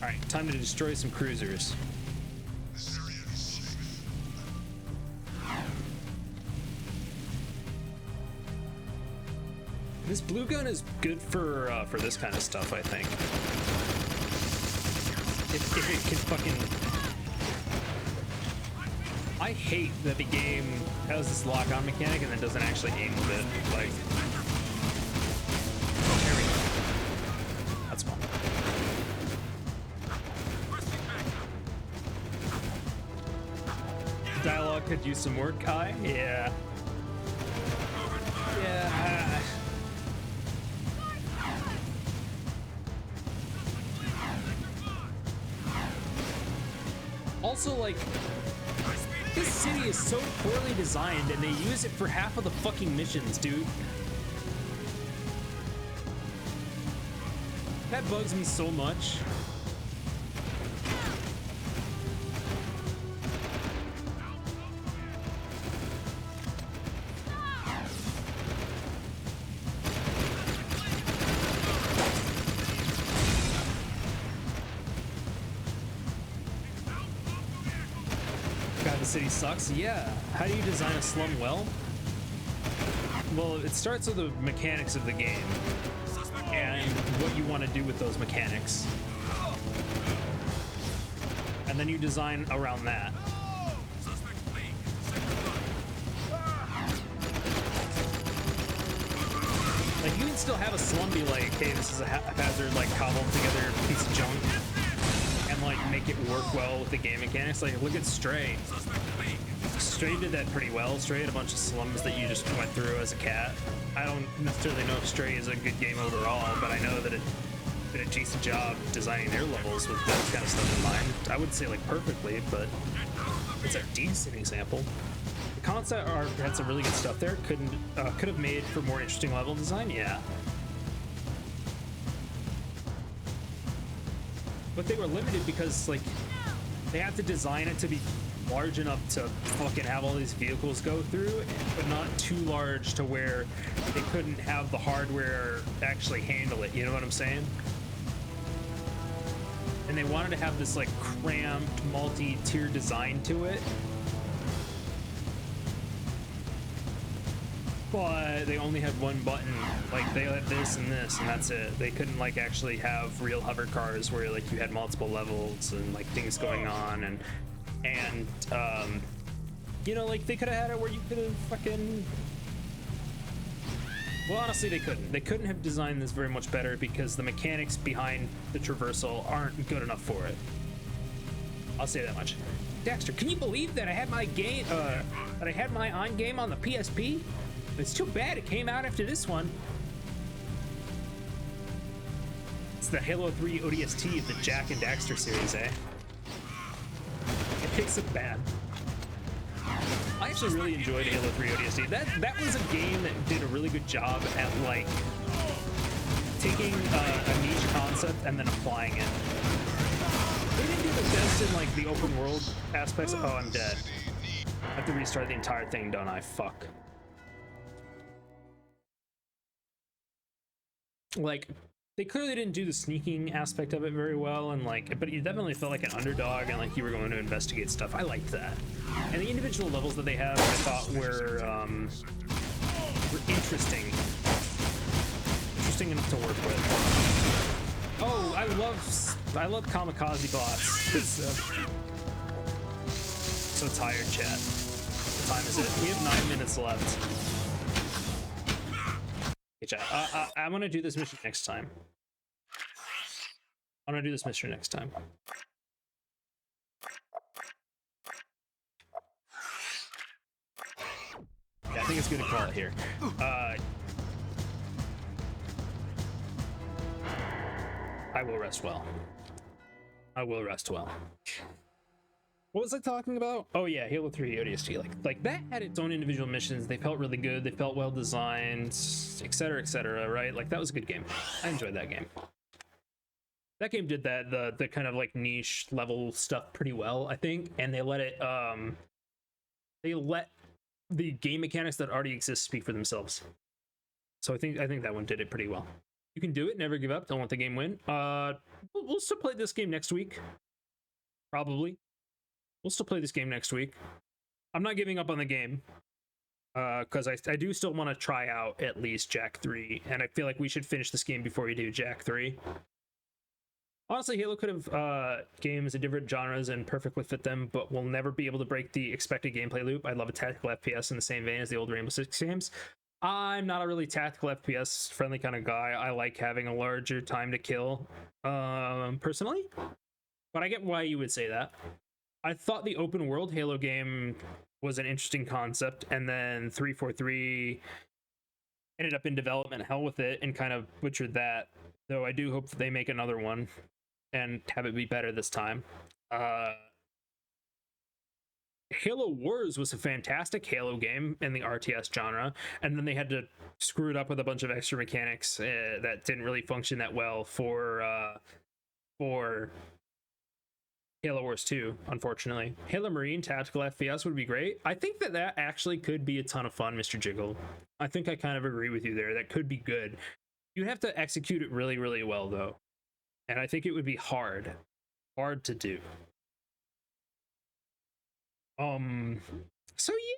Alright, time to destroy some cruisers. This blue gun is good for this kind of stuff, I think. If it can fucking... I hate that the game has this lock-on mechanic and then doesn't actually aim with it. Like, there we go. That's fun. Dialogue could use some work, Kai. Yeah. Yeah. Also, like, this city is so poorly designed and they use it for half of the fucking missions, dude. That bugs me so much. God, the city sucks. Yeah. How do you design a slum well? Well, it starts with the mechanics of the game and what you want to do with those mechanics. And then you design around that. Like, you can still have a slum be like, hey, this is a haphazard, like, cobbled together piece of junk, and like make it work well with the game mechanics. Like, look at Stray. Stray did that pretty well. Stray had a bunch of slums that you just went through as a cat. I don't necessarily know if Stray is a good game overall, but I know that it did a decent job designing their levels with that kind of stuff in mind. I wouldn't say like perfectly, but it's a decent example. The concept art had some really good stuff there. Could have made for more interesting level design, yeah. But they were limited because, like, they had to design it to be large enough to fucking have all these vehicles go through, but not too large to where they couldn't have the hardware actually handle it, you know what I'm saying? And they wanted to have this, like, cramped, multi-tier design to it. but they only had one button. Like they had this and this, and that's it. They couldn't like actually have real hover cars where like you had multiple levels and like things going on, and you know, like they could have had it where you could have fucking. Well, honestly, they couldn't. They couldn't have designed this very much better because the mechanics behind the traversal aren't good enough for it. I'll say that much. Dexter, can you believe that I had my game, that I had my on game on the PSP? It's too bad it came out after this one. It's the Halo 3 ODST of the Jak and Daxter series, eh? It makes it bad. I actually really enjoyed Halo 3 ODST. That was a game that did a really good job at like taking a niche concept and then applying it. They didn't do the best in like the open world aspects. Oh, I'm dead. I have to restart the entire thing, don't I? Fuck. Like, they clearly didn't do the sneaking aspect of it very well, and like, but you definitely felt like an underdog and like you were going to investigate stuff. I liked that. And the individual levels that they have, I thought were interesting. Interesting enough to work with. Oh, I love kamikaze bots. It's so tired, chat. What time is it? We have 9 minutes left. Okay, chat. I'm gonna do this mission next time. I'm gonna do this mission next time. Yeah, I think it's good to call it here. I will rest well. I will rest well. What was I talking about? Oh yeah, Halo 3 ODST. Like that had its own individual missions. They felt really good. They felt well designed, etc., right? Like that was a good game. I enjoyed that game. That game did that the kind of like niche level stuff pretty well, I think, and they let it they let the game mechanics that already exist speak for themselves. So I think that one did it pretty well. You can do it, never give up, don't let the game win. We'll still play this game next week. Probably. We'll still play this game next week. I'm not giving up on the game. Because I do still want to try out at least Jak 3, and I feel like we should finish this game before we do Jak 3. Honestly, Halo could have games in different genres and perfectly fit them, but we'll never be able to break the expected gameplay loop. I love a tactical FPS in the same vein as the old Rainbow Six games. I'm not a really tactical FPS friendly kind of guy. I like having a larger time to kill, personally. But I get why you would say that. I thought the open world Halo game was an interesting concept, and then 343 ended up in development hell with it and kind of butchered that. Though I do hope that they make another one and have it be better this time. Halo Wars was a fantastic Halo game in the RTS genre, and then they had to screw it up with a bunch of extra mechanics that didn't really function that well for Halo Wars 2, unfortunately. Halo Marine Tactical FPS would be great. I think that actually could be a ton of fun, Mr. Jiggle. I think I kind of agree with you there. That could be good. You'd have to execute it really, really well, though. And I think it would be hard to do. So yeah.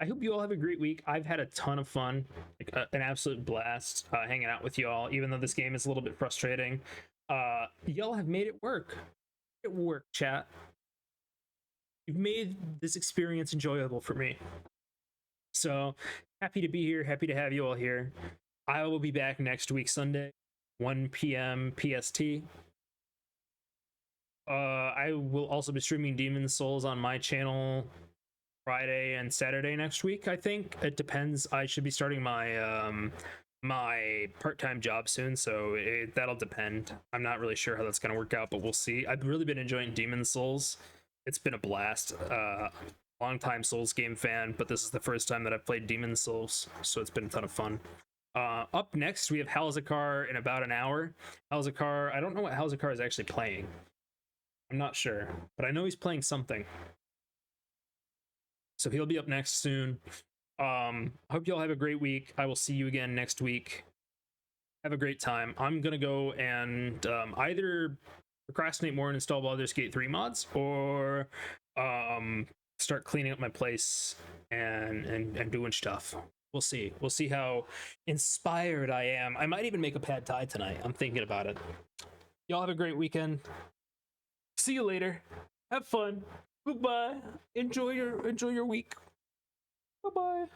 I hope you all have a great week. I've had a ton of fun, like an absolute blast hanging out with y'all, even though this game is a little bit frustrating. Y'all have made it work. It worked, chat. You've made this experience enjoyable for me. So happy to be here. Happy to have you all here. I will be back next week, Sunday, 1 p.m. PST. I will also be streaming Demon's Souls on my channel Friday and Saturday next week, I think. It depends. I should be starting my my part-time job soon, so that'll depend. I'm not really sure how that's going to work out, but we'll see. I've really been enjoying Demon's Souls. It's been a blast. Long-time Souls game fan, but this is the first time that I've played Demon's Souls, so it's been a ton of fun. Up next, we have Halzakar in about an hour. Halzakar, I don't know what Halzakar is actually playing. I'm not sure, but I know he's playing something. So he'll be up next soon. I hope you all have a great week. I will see you again next week. Have a great time. I'm gonna go and either procrastinate more and install Baldur's Gate 3 mods, or start cleaning up my place and doing stuff. We'll see. We'll see how inspired I am. I might even make a pad thai tonight. I'm thinking about it. Y'all have a great weekend. See you later. Have fun. Goodbye. Enjoy your week. Bye-bye.